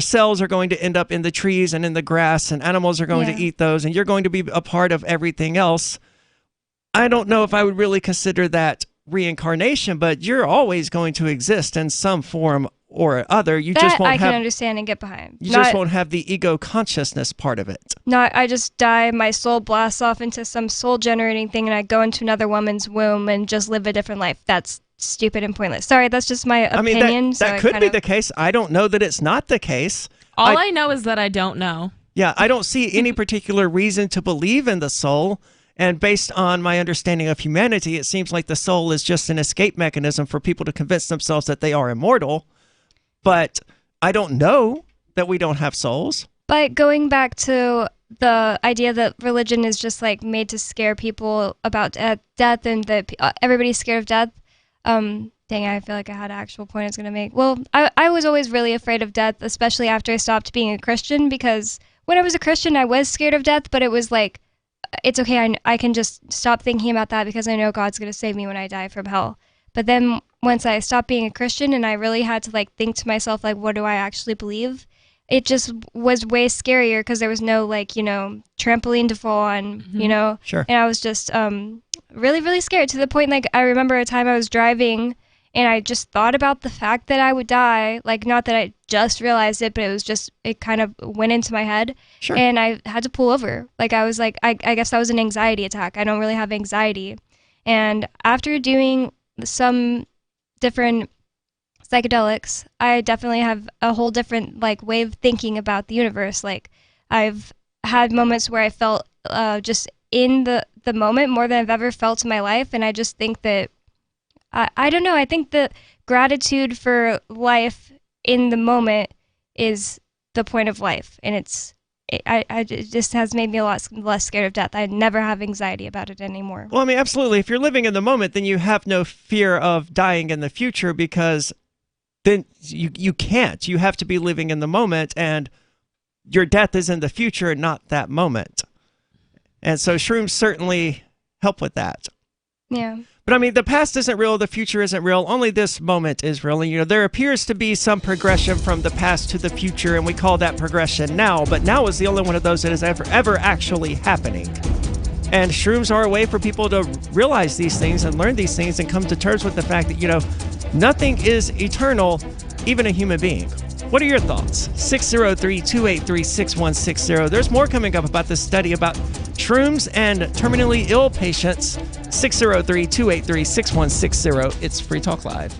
cells are going to end up in the trees and in the grass, and animals are going to eat those, and you're going to be a part of everything else. I don't know if I would really consider that reincarnation, but you're always going to exist in some form or other. You just won't I can understand and get behind. You just won't have the ego consciousness part of it. I just die, my soul blasts off into some soul generating thing, and I go into another woman's womb and just live a different life. That's stupid and pointless. Sorry, that's just my opinion. That could be the case. I don't know that it's not the case. All I know is that I don't know. Yeah, I don't see any particular reason to believe in the soul. And based on my understanding of humanity, it seems like the soul is just an escape mechanism for people to convince themselves that they are immortal. But I don't know that we don't have souls. But going back to the idea that religion is just like made to scare people about death, and that everybody's scared of death. Dang it, I feel like I had an actual point I was going to make. Well, I was always really afraid of death, especially after I stopped being a Christian, because when I was a Christian, I was scared of death, but it was like, it's okay, I can just stop thinking about that because I know God's going to save me when I die from hell. But then once I stopped being a Christian and I really had to think to myself, what do I actually believe? It just was way scarier because there was no trampoline to fall on, Sure. And I was just really, really scared to the point, I remember a time I was driving and I just thought about the fact that I would die, not that I just realized it, but it kind of went into my head. Sure. And I had to pull over. I was I guess that was an anxiety attack. I don't really have anxiety. And after doing some different psychedelics, I definitely have a whole different way of thinking about the universe. I've had moments where I felt just in the moment more than I've ever felt in my life, and I just think that I don't know. I think the gratitude for life in the moment is the point of life, and it just has made me a lot less scared of death. I never have anxiety about it anymore. Well, I mean, absolutely. If you're living in the moment, then you have no fear of dying in the future, because then you can't. You have to be living in the moment, and your death is in the future, not that moment. And so shrooms certainly help with that. Yeah. But I mean, the past isn't real, the future isn't real, only this moment is real. And there appears to be some progression from the past to the future, and we call that progression now, but now is the only one of those that is ever actually happening. And shrooms are a way for people to realize these things and learn these things and come to terms with the fact that, nothing is eternal, even a human being. What are your thoughts? 603-283-6160. There's more coming up about this study about shrooms and terminally ill patients. 603-283-6160. It's Free Talk Live.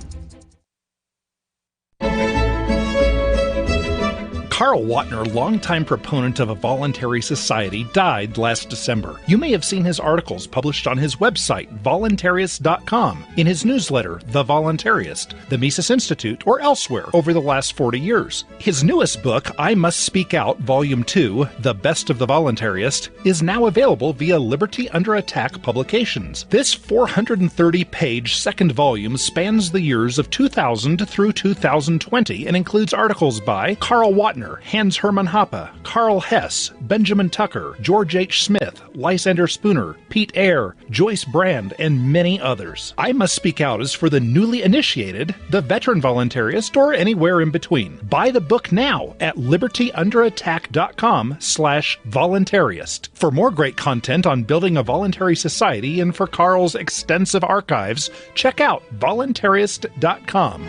Carl Watner, longtime proponent of a voluntary society, died last December. You may have seen his articles published on his website, voluntarist.com, in his newsletter, The Voluntarist, the Mises Institute, or elsewhere over the last 40 years. His newest book, I Must Speak Out, Volume 2, The Best of the Voluntarist, is now available via Liberty Under Attack Publications. This 430-page second volume spans the years of 2000 through 2020 and includes articles by Carl Watner, Hans Hermann Hoppe, Karl Hess, Benjamin Tucker, George H. Smith, Lysander Spooner, Pete Eyre, Joyce Brand, and many others. I Must Speak Out is for the newly initiated, the veteran voluntarist, or anywhere in between. Buy the book now at libertyunderattack.com/voluntarist. For more great content on building a voluntary society and for Carl's extensive archives, check out voluntarist.com.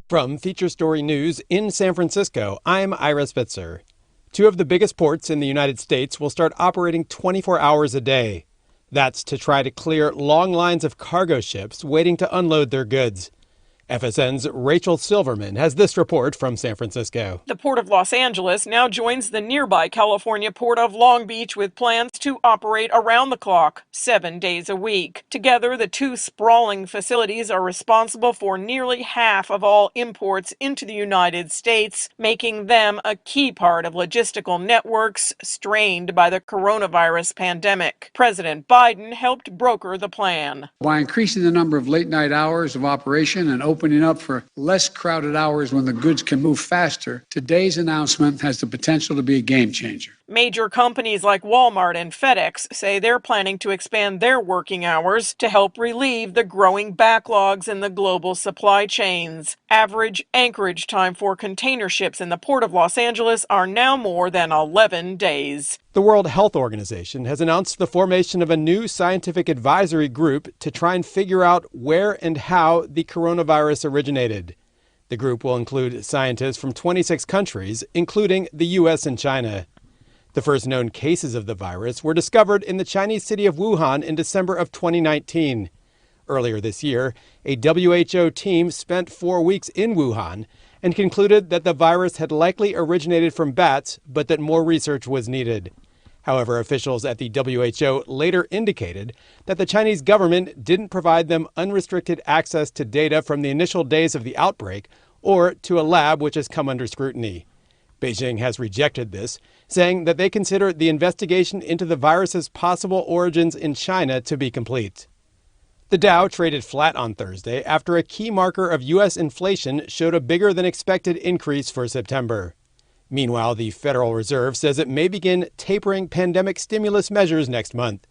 From Feature Story News in San Francisco, I'm Ira Spitzer. Two of the biggest ports in the United States will start operating 24 hours a day. That's to try to clear long lines of cargo ships waiting to unload their goods. FSN's Rachel Silverman has this report from San Francisco. The Port of Los Angeles now joins the nearby California Port of Long Beach with plans to operate around the clock, 7 days a week. Together, the two sprawling facilities are responsible for nearly half of all imports into the United States, making them a key part of logistical networks strained by the coronavirus pandemic. President Biden helped broker the plan. By increasing the number of late-night hours of operation and opening up for less crowded hours when the goods can move faster, today's announcement has the potential to be a game changer. Major companies like Walmart and FedEx say they're planning to expand their working hours to help relieve the growing backlogs in the global supply chains. Average anchorage time for container ships in the Port of Los Angeles are now more than 11 days. The World Health Organization has announced the formation of a new scientific advisory group to try and figure out where and how the coronavirus originated. The group will include scientists from 26 countries, including the U.S. and China. The first known cases of the virus were discovered in the Chinese city of Wuhan in December of 2019. Earlier this year, a WHO team spent 4 weeks in Wuhan and concluded that the virus had likely originated from bats, but that more research was needed. However, officials at the WHO later indicated that the Chinese government didn't provide them unrestricted access to data from the initial days of the outbreak or to a lab which has come under scrutiny. Beijing has rejected this, saying that they consider the investigation into the virus's possible origins in China to be complete. The Dow traded flat on Thursday after a key marker of U.S. inflation showed a bigger than expected increase for September. Meanwhile, the Federal Reserve says it may begin tapering pandemic stimulus measures next month.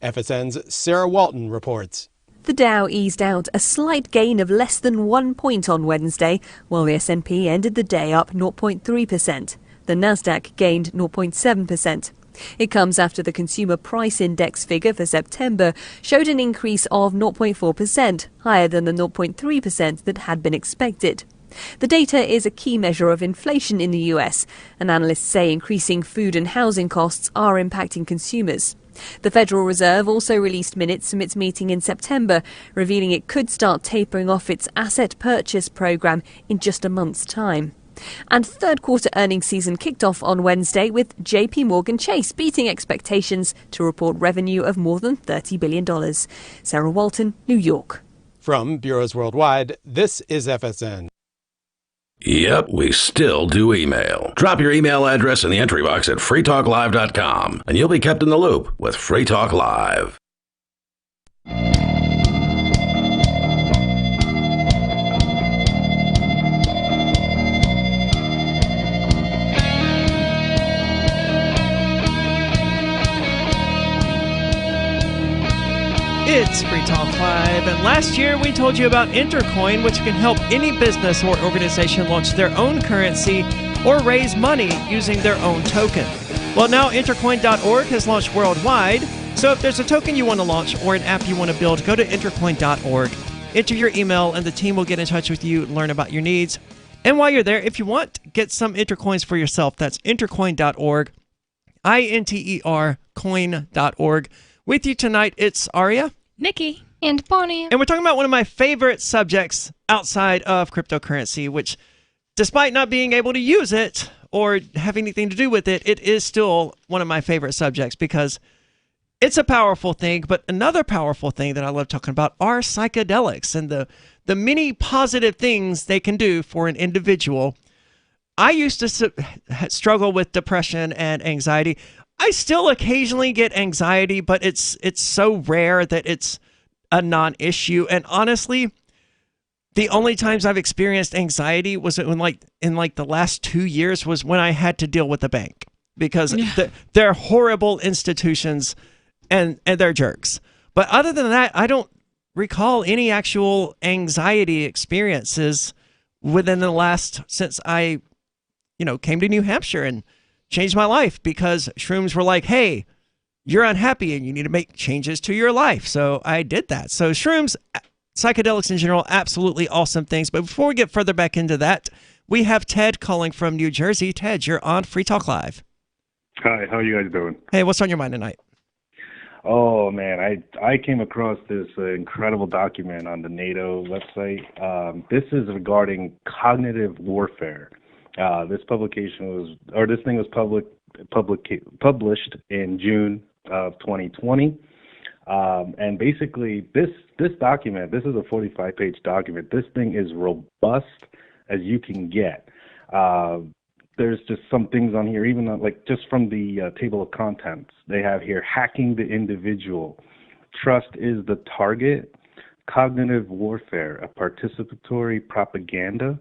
FSN's Sarah Walton reports. The Dow eased out a slight gain of less than 1 point on Wednesday, while the S&P ended the day up 0.3%. The Nasdaq gained 0.7%. It comes after the Consumer Price Index figure for September showed an increase of 0.4%, higher than the 0.3% that had been expected. The data is a key measure of inflation in the US, and analysts say increasing food and housing costs are impacting consumers. The Federal Reserve also released minutes from its meeting in September, revealing it could start tapering off its asset purchase program in just a month's time. And third quarter earnings season kicked off on Wednesday with JP Morgan Chase beating expectations to report revenue of more than $30 billion. Sarah Walton, New York. From Bureaus Worldwide, this is FSN. Yep, we still do email. Drop your email address in the entry box at freetalklive.com, and you'll be kept in the loop with Free Talk Live. It's Free Talk Live, and last year we told you about Intercoin, which can help any business or organization launch their own currency or raise money using their own token. Well, now Intercoin.org has launched worldwide, so if there's a token you want to launch or an app you want to build, go to Intercoin.org, enter your email, and the team will get in touch with you, learn about your needs. And while you're there, if you want, get some Intercoins for yourself. That's Intercoin.org, INTER coin.org. With you tonight, it's Aria, Nikki, and Bonnie. And we're talking about one of my favorite subjects outside of cryptocurrency, which despite not being able to use it or have anything to do with it, it is still one of my favorite subjects because it's a powerful thing. But another powerful thing that I love talking about are psychedelics and the many positive things they can do for an individual. I used to struggle with depression and anxiety. I still occasionally get anxiety, but it's so rare that it's a non-issue. And honestly, the only times I've experienced anxiety was in the last 2 years was when I had to deal with the bank because they're horrible institutions and they're jerks. But other than that, I don't recall any actual anxiety experiences within the last since I came to New Hampshire and changed my life because shrooms were like, hey, you're unhappy and you need to make changes to your life. So I did that. So shrooms, psychedelics in general, absolutely awesome things. But before we get further back into that, we have Ted calling from New Jersey. Ted, you're on Free Talk Live. Hi, how are you guys doing? Hey, what's on your mind tonight? Oh, man, I came across this incredible document on the NATO website. This is regarding cognitive warfare. This thing was published in June of 2020. And basically, this document, this is a 45-page document. This thing is robust as you can get. There's just some things on here, even just from the table of contents. They have here, hacking the individual. Trust is the target. Cognitive warfare, a participatory propaganda.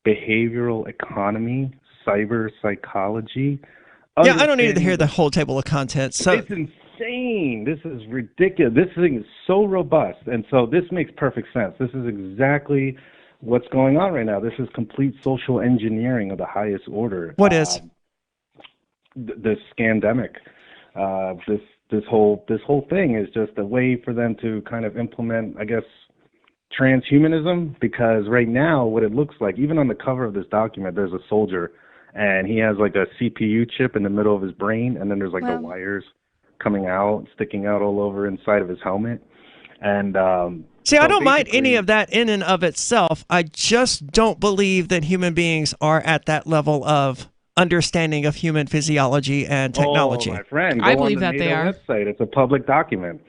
Behavioral economy, cyber psychology. Yeah, I don't need to hear the whole table of contents. So it's insane. This is ridiculous. This thing is so robust, and so this makes perfect sense. This is exactly what's going on right now. This is complete social engineering of the highest order. What is? This scandemic. This whole thing is just a way for them to kind of implement, I guess, transhumanism, because right now what it looks like, even on the cover of this document, there's a soldier and he has like a CPU chip in the middle of his brain, and then there's the wires coming out, sticking out all over inside of his helmet. And see, I don't mind any of that in and of itself. I just don't believe that human beings are at that level of understanding of human physiology and technology. Oh, my friend, I believe that they are. Website. It's a public document.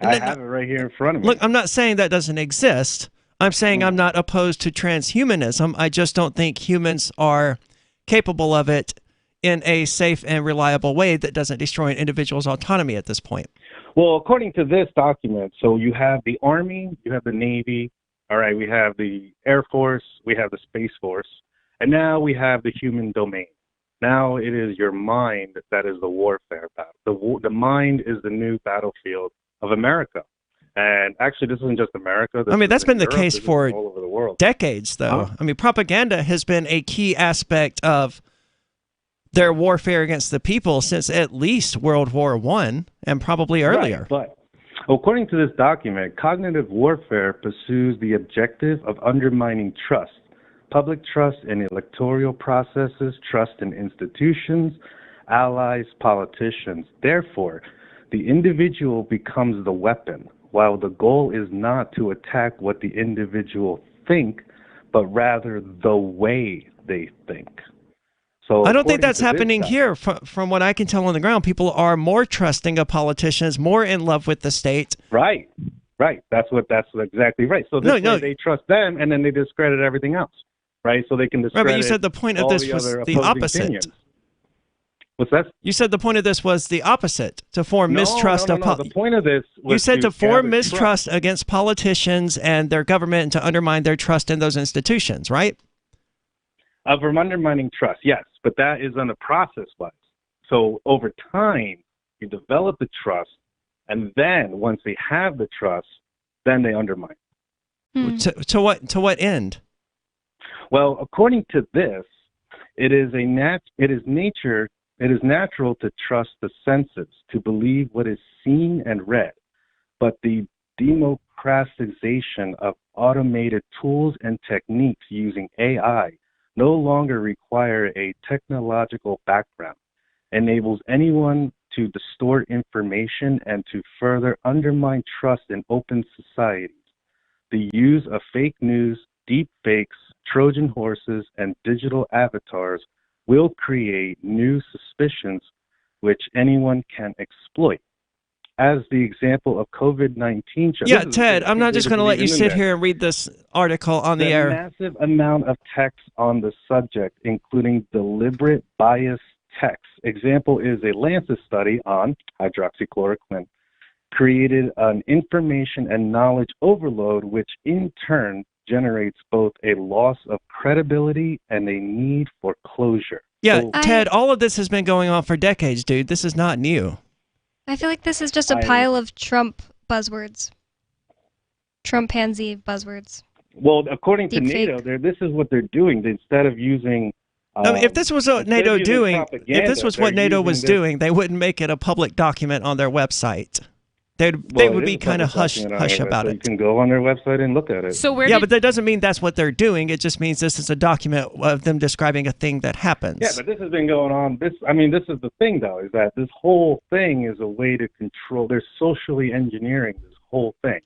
I have it right here in front of me. Look, I'm not saying that doesn't exist. I'm saying I'm not opposed to transhumanism. I just don't think humans are capable of it in a safe and reliable way that doesn't destroy an individual's autonomy at this point. Well, according to this document, so you have the Army, you have the Navy, all right, we have the Air Force, we have the Space Force, and now we have the human domain. Now it is your mind that is the warfare battle. The mind is the new battlefield of America. And actually, this isn't just America. That's been the case for all over the world. Decades, though. Propaganda has been a key aspect of their warfare against the people since at least World War I and probably earlier. Right, but according to this document, cognitive warfare pursues the objective of undermining trust, public trust in electoral processes, trust in institutions, allies, politicians. Therefore, the individual becomes the weapon, while the goal is not to attack what the individual think, but rather the way they think. So I don't think that's happening here. From what I can tell on the ground, people are more trusting of politicians, more in love with the state. Right. That's exactly right. So this way they trust them, and then they discredit everything else. Right, so they can discredit. Right, but you said the point of this was the opposite. Opinions. What's that? You said the point of this was the opposite, to form mistrust of the point of this was you said to form mistrust against politicians and their government and to undermine their trust in those institutions, right? From undermining trust, yes, but that is on a process-wise. So over time, you develop the trust, and then once they have the trust, then they undermine. To what end? Well, according to this, it is natural to trust the senses, to believe what is seen and read, but the democratization of automated tools and techniques using AI no longer require a technological background, enables anyone to distort information and to further undermine trust in open societies. The use of fake news, deep fakes, Trojan horses, and digital avatars will create new suspicions which anyone can exploit. As the example of COVID-19 shows. Yeah, Ted, I'm not just going to let you sit here and read this article on the air. The massive amount of text on the subject, including deliberate bias text. Example is a Lancet study on hydroxychloroquine, created an information and knowledge overload, which in turn generates both a loss of credibility and a need for closure. Yeah, Ted, all of this has been going on for decades, dude. This is not new. I feel like this is just a pile of Trump buzzwords. Trump pansy buzzwords. Well, according to Deep NATO, this is what they're doing. Instead of using... if this was what NATO doing, if this was what NATO was doing, they wouldn't make it a public document on their website. They would be kind of hush about it. You can go on their website and look at it. So but that doesn't mean that's what they're doing. It just means this is a document of them describing a thing that happens. Yeah, but this has been going on. This is the thing, though, is that this whole thing is a way to control. They're socially engineering this whole thing.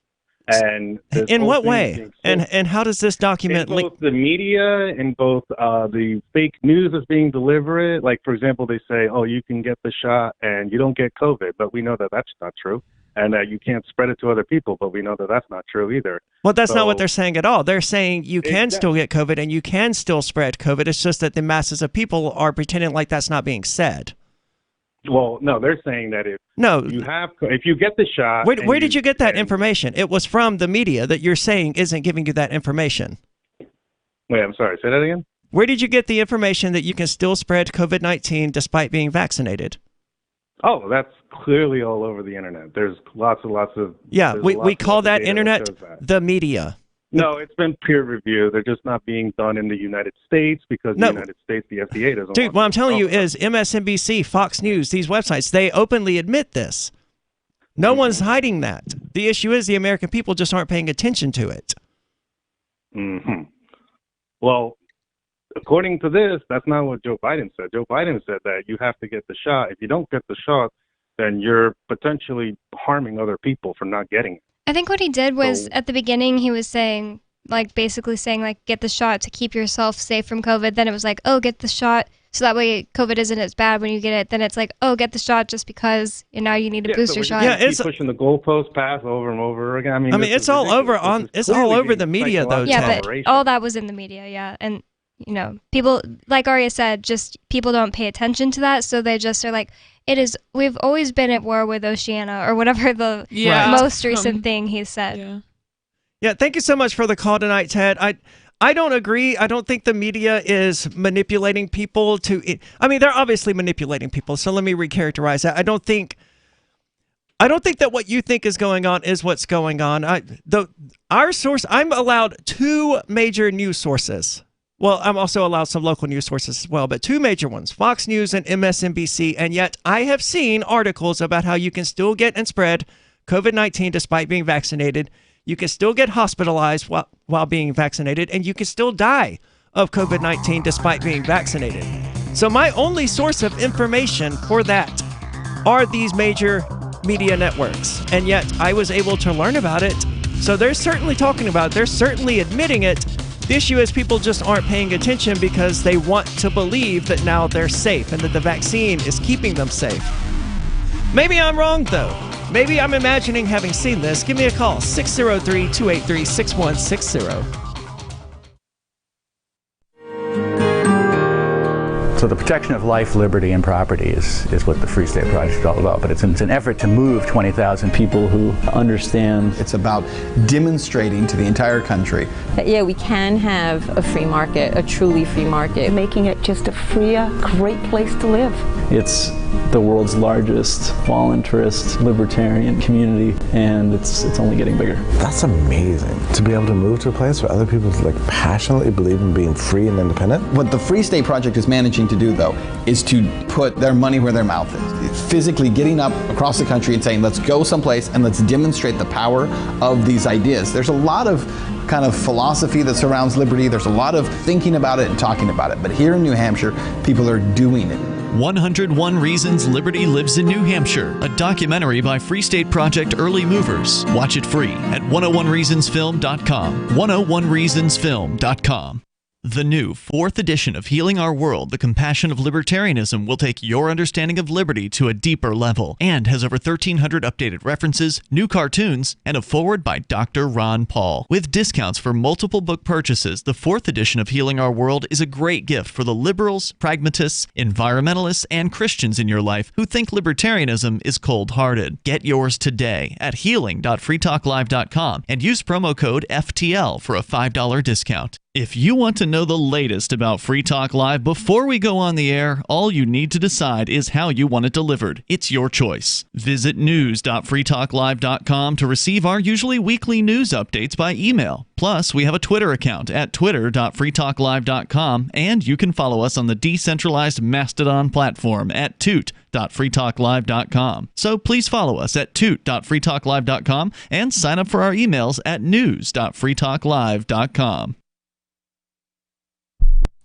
And in what way? And how does this document link? Both the media and both the fake news that's being delivered. Like, for example, they say, oh, you can get the shot and you don't get COVID, but we know that that's not true. And you can't spread it to other people, but we know that that's not true either. Well, that's not what they're saying at all. They're saying you can still get COVID and you can still spread COVID. It's just that the masses of people are pretending like that's not being said. Well, no, they're saying that if you get the shot... Where did you get that information? It was from the media that you're saying isn't giving you that information. Wait, I'm sorry. Say that again? Where did you get the information that you can still spread COVID-19 despite being vaccinated? Oh, that's clearly all over the internet. There's lots and lots of... Yeah, we call that internet the media. No, it's been peer reviewed. They're just not being done in the United States because the United States, the FDA doesn't Dude, what I'm telling you is MSNBC, Fox News, these websites, they openly admit this. No one's hiding that. The issue is the American people just aren't paying attention to it. Mm-hmm. Well, according to this, that's not what Joe Biden said. Joe Biden said that you have to get the shot. If you don't get the shot, then you're potentially harming other people for not getting it. I think what he did was, at the beginning, he was saying, basically saying, get the shot to keep yourself safe from COVID. Then it was like, oh, get the shot so that way COVID isn't as bad when you get it. Then it's like, oh, get the shot just because now you need a booster shot. Yeah, it's pushing the goalpost pass over and over again. I mean it's all over the media, though. Yeah, but all that was in the media, yeah. And, people, like Arya said, just people don't pay attention to that. So they just are like, we've always been at war with Oceania or whatever the most recent thing he said. Yeah, thank you so much for the call tonight, Ted. I don't agree. I don't think the media is manipulating people they're obviously manipulating people. So let me recharacterize that. I don't think that what you think is going on is what's going on. Our source, I'm allowed 2 major news sources. Well, I'm also allowed some local news sources as well, but 2 major ones, Fox News and MSNBC, and yet I have seen articles about how you can still get and spread COVID-19 despite being vaccinated. You can still get hospitalized while being vaccinated, and you can still die of COVID-19 despite being vaccinated. So my only source of information for that are these major media networks, and yet I was able to learn about it. So they're certainly talking about it. They're certainly admitting it. The issue is people just aren't paying attention because they want to believe that now they're safe and that the vaccine is keeping them safe. Maybe I'm wrong, though. Maybe I'm imagining having seen this. Give me a call, 603-283-6160. So the protection of life, liberty, and property is what the Free State Project is all about. But it's an effort to move 20,000 people who understand. It's about demonstrating to the entire country that, we can have a free market, a truly free market. Making it just a freer, great place to live. It's the world's largest voluntarist libertarian community, and it's only getting bigger. That's amazing, to be able to move to a place where other people passionately believe in being free and independent. What the Free State Project is managing to do, though, is to put their money where their mouth is. Physically getting up across the country and saying, let's go someplace and let's demonstrate the power of these ideas. There's a lot of kind of philosophy that surrounds liberty. There's a lot of thinking about it and talking about it. But here in New Hampshire, people are doing it. 101 Reasons Liberty Lives in New Hampshire, a documentary by Free State Project Early Movers. Watch it free at 101reasonsfilm.com. 101reasonsfilm.com. The new 4th edition of Healing Our World, The Compassion of Libertarianism will take your understanding of liberty to a deeper level and has over 1,300 updated references, new cartoons, and a foreword by Dr. Ron Paul. With discounts for multiple book purchases, the 4th edition of Healing Our World is a great gift for the liberals, pragmatists, environmentalists, and Christians in your life who think libertarianism is cold-hearted. Get yours today at healing.freetalklive.com and use promo code FTL for a $5 discount. If you want to know the latest about Free Talk Live before we go on the air, all you need to decide is how you want it delivered. It's your choice. Visit news.freetalklive.com to receive our usually weekly news updates by email. Plus, we have a Twitter account at twitter.freetalklive.com, and you can follow us on the decentralized Mastodon platform at toot.freetalklive.com. So please follow us at toot.freetalklive.com and sign up for our emails at news.freetalklive.com.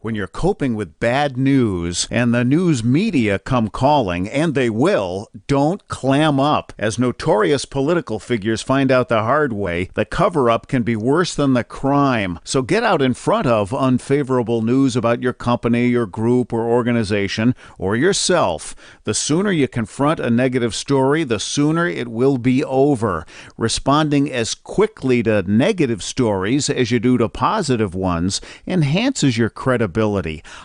When you're coping with bad news and the news media come calling, and they will, don't clam up. As notorious political figures find out the hard way, the cover-up can be worse than the crime. So get out in front of unfavorable news about your company, your group, or organization, or yourself. The sooner you confront a negative story, the sooner it will be over. Responding as quickly to negative stories as you do to positive ones enhances your credibility.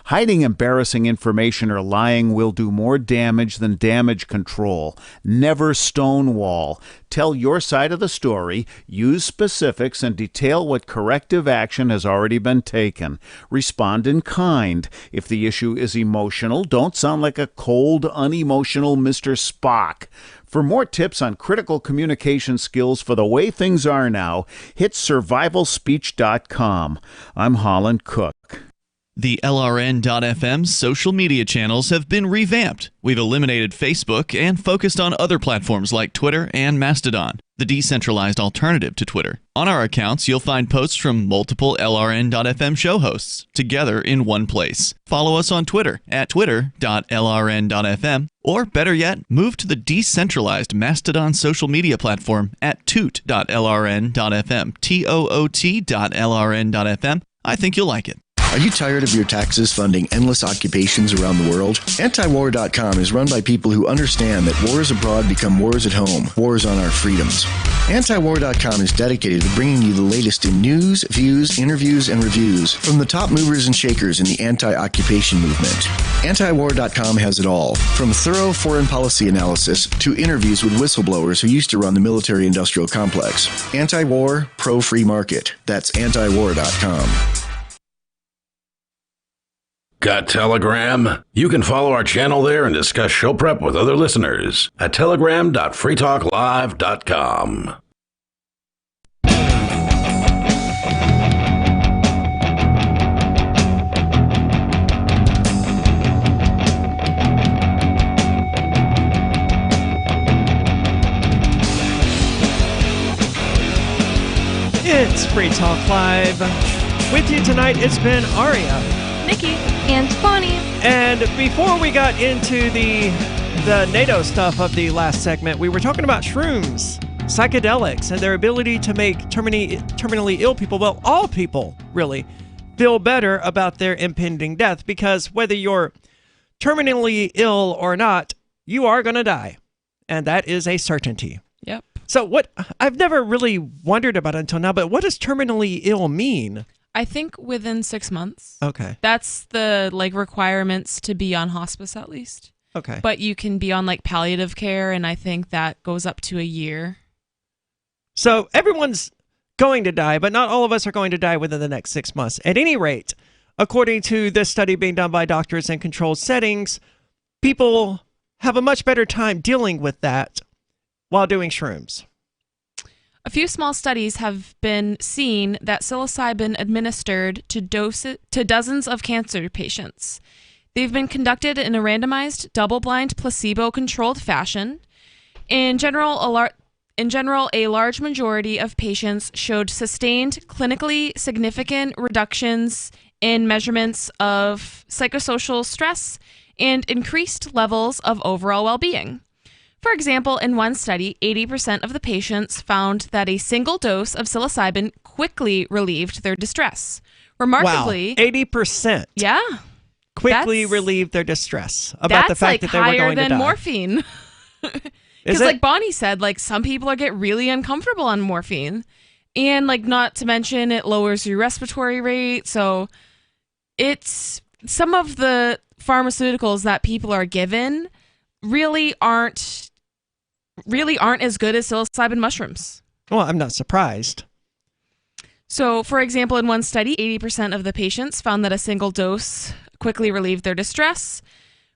Hiding embarrassing information or lying will do more damage than damage control. Never stonewall. Tell your side of the story, use specifics, and detail what corrective action has already been taken. Respond in kind. If the issue is emotional, don't sound like a cold, unemotional Mr. Spock. For more tips on critical communication skills for the way things are now, hit survivalspeech.com. I'm Holland Cook. The LRN.FM social media channels have been revamped. We've eliminated Facebook and focused on other platforms like Twitter and Mastodon, the decentralized alternative to Twitter. On our accounts, you'll find posts from multiple LRN.FM show hosts together in one place. Follow us on Twitter at twitter.lrn.fm, or better yet, move to the decentralized Mastodon social media platform at toot.lrn.fm, toot.lrn.fm. I think you'll like it. Are you tired of your taxes funding endless occupations around the world? Antiwar.com is run by people who understand that wars abroad become wars at home, wars on our freedoms. Antiwar.com is dedicated to bringing you the latest in news, views, interviews, and reviews from the top movers and shakers in the anti-occupation movement. Antiwar.com has it all, from thorough foreign policy analysis to interviews with whistleblowers who used to run the military-industrial complex. Anti-war, pro-free market. That's antiwar.com. Got Telegram? You can follow our channel there and discuss show prep with other listeners at telegram.freetalklive.com. It's Free Talk Live. With you tonight, it's been Aria, Nikki, and Bonnie. And before we got into the NATO stuff of the last segment, we were talking about shrooms, psychedelics, and their ability to make terminally ill people, well, all people, really, feel better about their impending death, because whether you're terminally ill or not, you are going to die. And that is a certainty. Yep. So what I've never really wondered about until now, but what does terminally ill mean? I think within 6 months. Okay. That's the requirements to be on hospice at least. Okay. But you can be on palliative care, and I think that goes up to a year. So everyone's going to die, but not all of us are going to die within the next 6 months. At any rate, according to this study being done by doctors in controlled settings, people have a much better time dealing with that while doing shrooms. A few small studies have been seen that psilocybin administered to dozens of cancer patients. They've been conducted in a randomized, double-blind, placebo-controlled fashion. In general, a large majority of patients showed sustained, clinically significant reductions in measurements of psychosocial stress and increased levels of overall well-being. For example, in one study, 80% of the patients found that a single dose of psilocybin quickly relieved their distress, Remarkably, 80%. Yeah. Quickly That's- relieve their distress about the That's fact like that they were higher going to than die. morphine. Is Because it? like Bonnie said, like some people get really uncomfortable on morphine. And like not to mention it lowers your respiratory rate. So it's some of the pharmaceuticals that people are given really aren't as good as psilocybin mushrooms. Well, I'm not surprised. So, for example, in one study, 80% of the patients found that a single dose quickly relieved their distress.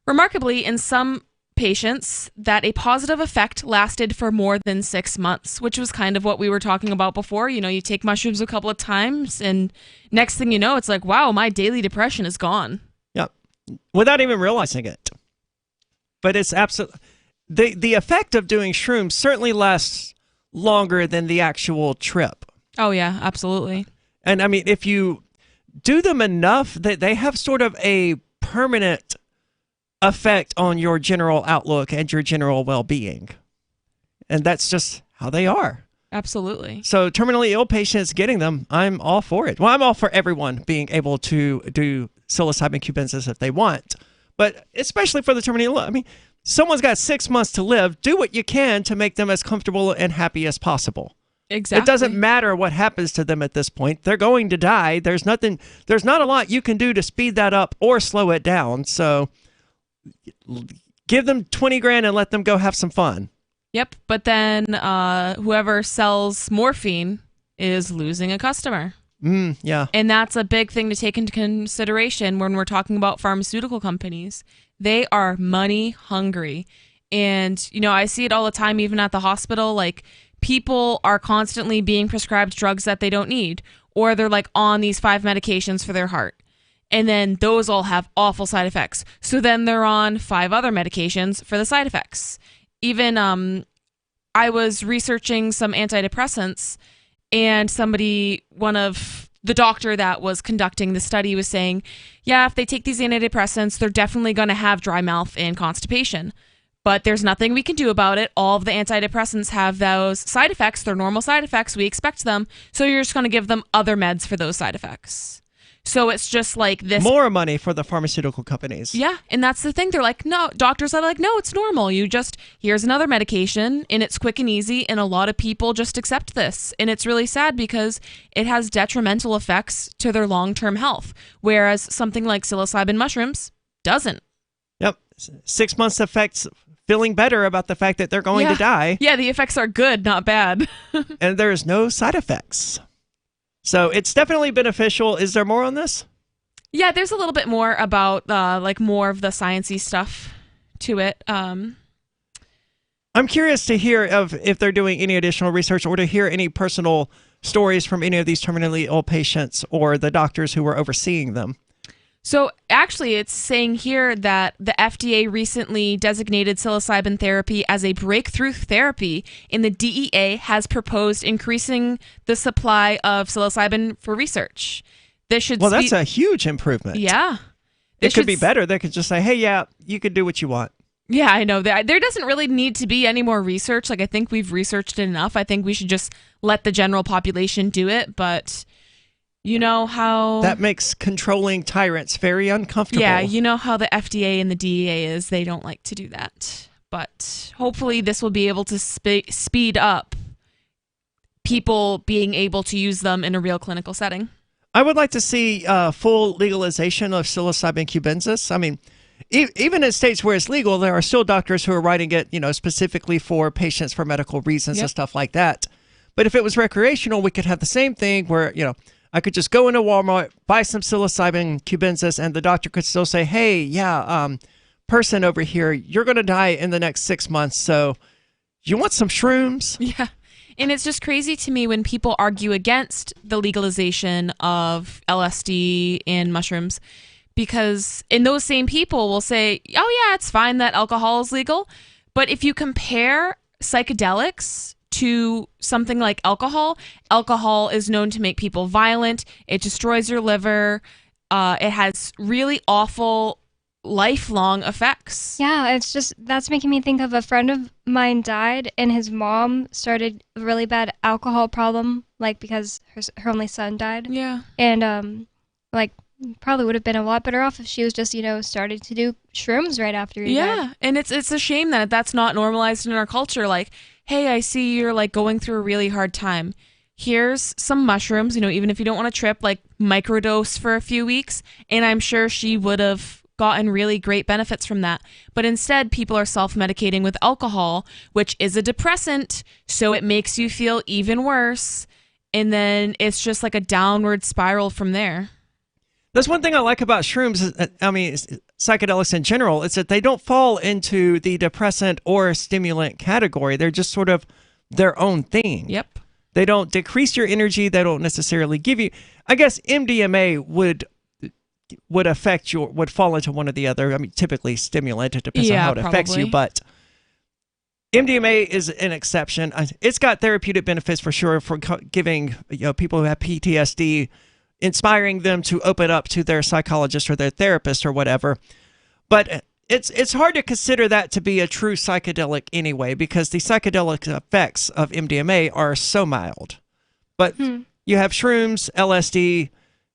Remarkably, in some patients, that a positive effect lasted for more than 6 months, which was kind of what we were talking about before. You know, you take mushrooms a couple of times, and next thing you know, it's like, wow, my daily depression is gone. Yep. Without even realizing it. But it's absolutely... The effect of doing shrooms certainly lasts longer than the actual trip. Oh, yeah, absolutely. And I mean, if you do them enough, that they have sort of a permanent effect on your general outlook and your general well-being. And that's just how they are. Absolutely. So terminally ill patients getting them, I'm all for it. Well, I'm all for everyone being able to do psilocybin cubensis if they want. But especially for the terminally ill, I mean, someone's got 6 months to live. Do what you can to make them as comfortable and happy as possible. Exactly. It doesn't matter what happens to them at this point. They're going to die. There's not a lot you can do to speed that up or slow it down. So give them 20 grand and let them go have some fun. Yep. But then whoever sells morphine is losing a customer. Yeah. And that's a big thing to take into consideration when we're talking about pharmaceutical companies. They are money hungry. And, you know, I see it all the time, even at the hospital. Like, people are constantly being prescribed drugs that they don't need, or they're like on these 5 medications for their heart. And then those all have awful side effects. So then they're on 5 other medications for the side effects. Even I was researching some antidepressants, and one of the doctor that was conducting the study was saying, yeah, if they take these antidepressants, they're definitely going to have dry mouth and constipation. But there's nothing we can do about it. All of the antidepressants have those side effects. They're normal side effects. We expect them. So you're just going to give them other meds for those side effects. So it's just like this. More money for the pharmaceutical companies. Yeah. And that's the thing. They're like, no, doctors are like, no, it's normal. Here's another medication, and it's quick and easy. And a lot of people just accept this. And it's really sad because it has detrimental effects to their long-term health. Whereas something like psilocybin mushrooms doesn't. Yep. 6 months effects, feeling better about the fact that they're going to die. Yeah, the effects are good, not bad. And there's no side effects. So it's definitely beneficial. Is there more on this? Yeah, there's a little bit more about like more of the sciencey stuff to it. I'm curious to hear if they're doing any additional research or to hear any personal stories from any of these terminally ill patients or the doctors who were overseeing them. So actually, it's saying here that the FDA recently designated psilocybin therapy as a breakthrough therapy, and the DEA has proposed increasing the supply of psilocybin for research. This should that's a huge improvement. Yeah. It could be better. They could just say, hey, yeah, you could do what you want. Yeah, I know. There doesn't really need to be any more research. Like, I think we've researched it enough. I think we should just let the general population do it, but... You know how... That makes controlling tyrants very uncomfortable. Yeah, you know how the FDA and the DEA is. They don't like to do that. But hopefully this will be able to speed up people being able to use them in a real clinical setting. I would like to see full legalization of psilocybin cubensis. I mean, even in states where it's legal, there are still doctors who are writing it, specifically for patients for medical reasons and stuff like that. But if it was recreational, we could have the same thing where, I could just go into Walmart, buy some psilocybin cubensis, and the doctor could still say, hey, person over here, you're going to die in the next 6 months, so you want some shrooms? Yeah. And it's just crazy to me when people argue against the legalization of LSD and mushrooms, because those same people will say, oh, yeah, it's fine that alcohol is legal. But if you compare psychedelics to something like alcohol is known to make people violent. It destroys your liver. It has really awful lifelong effects. Yeah, that's making me think of a friend of mine died, and his mom started a really bad alcohol problem, like because her only son died. Yeah. And like, probably would have been a lot better off if she was just, started to do shrooms right after he died. And it's a shame that that's not normalized in our culture. Like, hey, I see you're like going through a really hard time. Here's some mushrooms, even if you don't want to trip, like microdose for a few weeks. And I'm sure she would have gotten really great benefits from that. But instead, people are self-medicating with alcohol, which is a depressant. So it makes you feel even worse. And then it's just like a downward spiral from there. That's one thing I like about shrooms, psychedelics in general, is that they don't fall into the depressant or stimulant category. They're just sort of their own thing. Yep. They don't decrease your energy. They don't necessarily give you... I guess MDMA would fall into one or the other. Typically stimulant. It depends on how it affects you, but MDMA is an exception. It's got therapeutic benefits for sure for giving people who have PTSD, inspiring them to open up to their psychologist or their therapist or whatever. But it's hard to consider that to be a true psychedelic anyway, because the psychedelic effects of MDMA are so mild. But you have shrooms, LSD,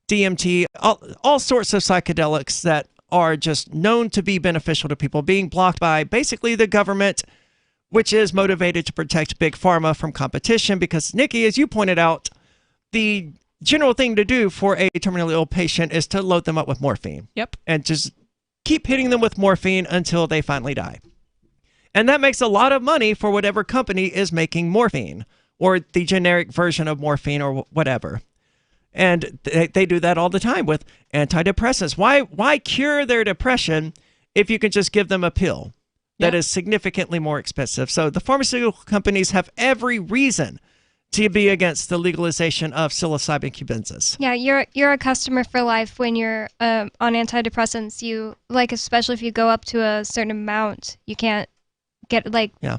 DMT, all sorts of psychedelics that are just known to be beneficial to people, being blocked by basically the government, which is motivated to protect big pharma from competition. Because, Nikki, as you pointed out, the general thing to do for a terminally ill patient is to load them up with morphine. Yep. And just keep hitting them with morphine until they finally die. And that makes a lot of money for whatever company is making morphine or the generic version of morphine or whatever. And they do that all the time with antidepressants. Why cure their depression if you can just give them a pill that is significantly more expensive? So the pharmaceutical companies have every reason to be against the legalization of psilocybin cubensis. Yeah, you're a customer for life when you're on antidepressants. You especially if you go up to a certain amount, you can't get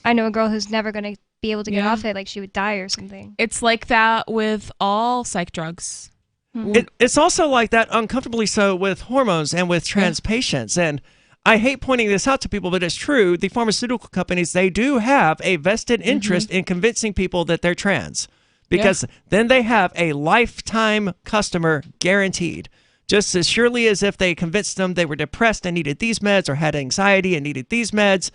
I know a girl who's never going to be able to get off it. She would die or something. It's like that with all psych drugs. It's also like that, uncomfortably so, with hormones and with trans patients. And I hate pointing this out to people, but it's true. The pharmaceutical companies, they do have a vested interest in convincing people that they're trans, because then they have a lifetime customer guaranteed. Just as surely as if they convinced them they were depressed and needed these meds, or had anxiety and needed these meds,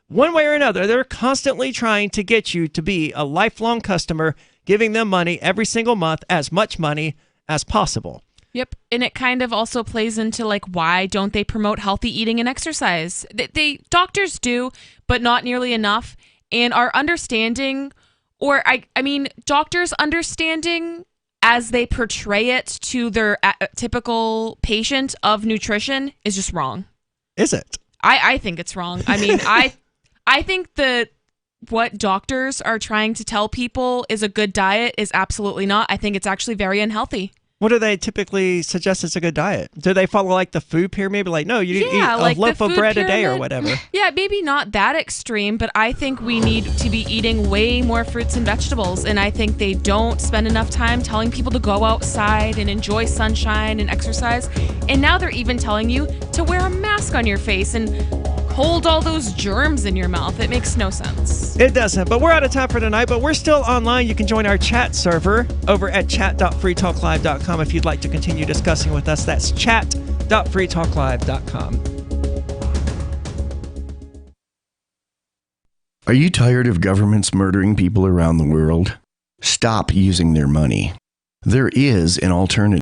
one way or another, they're constantly trying to get you to be a lifelong customer, giving them money every single month, as much money as possible. Yep. And it kind of also plays into why don't they promote healthy eating and exercise? Doctors do, but not nearly enough. And our understanding, or doctors' understanding as they portray it to their typical patient of nutrition is just wrong. Is it? I think it's wrong. I think that what doctors are trying to tell people is a good diet is absolutely not. I think it's actually very unhealthy. What do they typically suggest as a good diet? Do they follow the food pyramid? No, you need to eat a loaf of bread a day or whatever. Yeah, maybe not that extreme, but I think we need to be eating way more fruits and vegetables. And I think they don't spend enough time telling people to go outside and enjoy sunshine and exercise. And now they're even telling you to wear a mask on your face and hold all those germs in your mouth. It makes no sense. It doesn't, but we're out of time for tonight, but we're still online. You can join our chat server over at chat.freetalklive.com if you'd like to continue discussing with us. That's chat.freetalklive.com. Are you tired of governments murdering people around the world? Stop using their money. There is an alternative.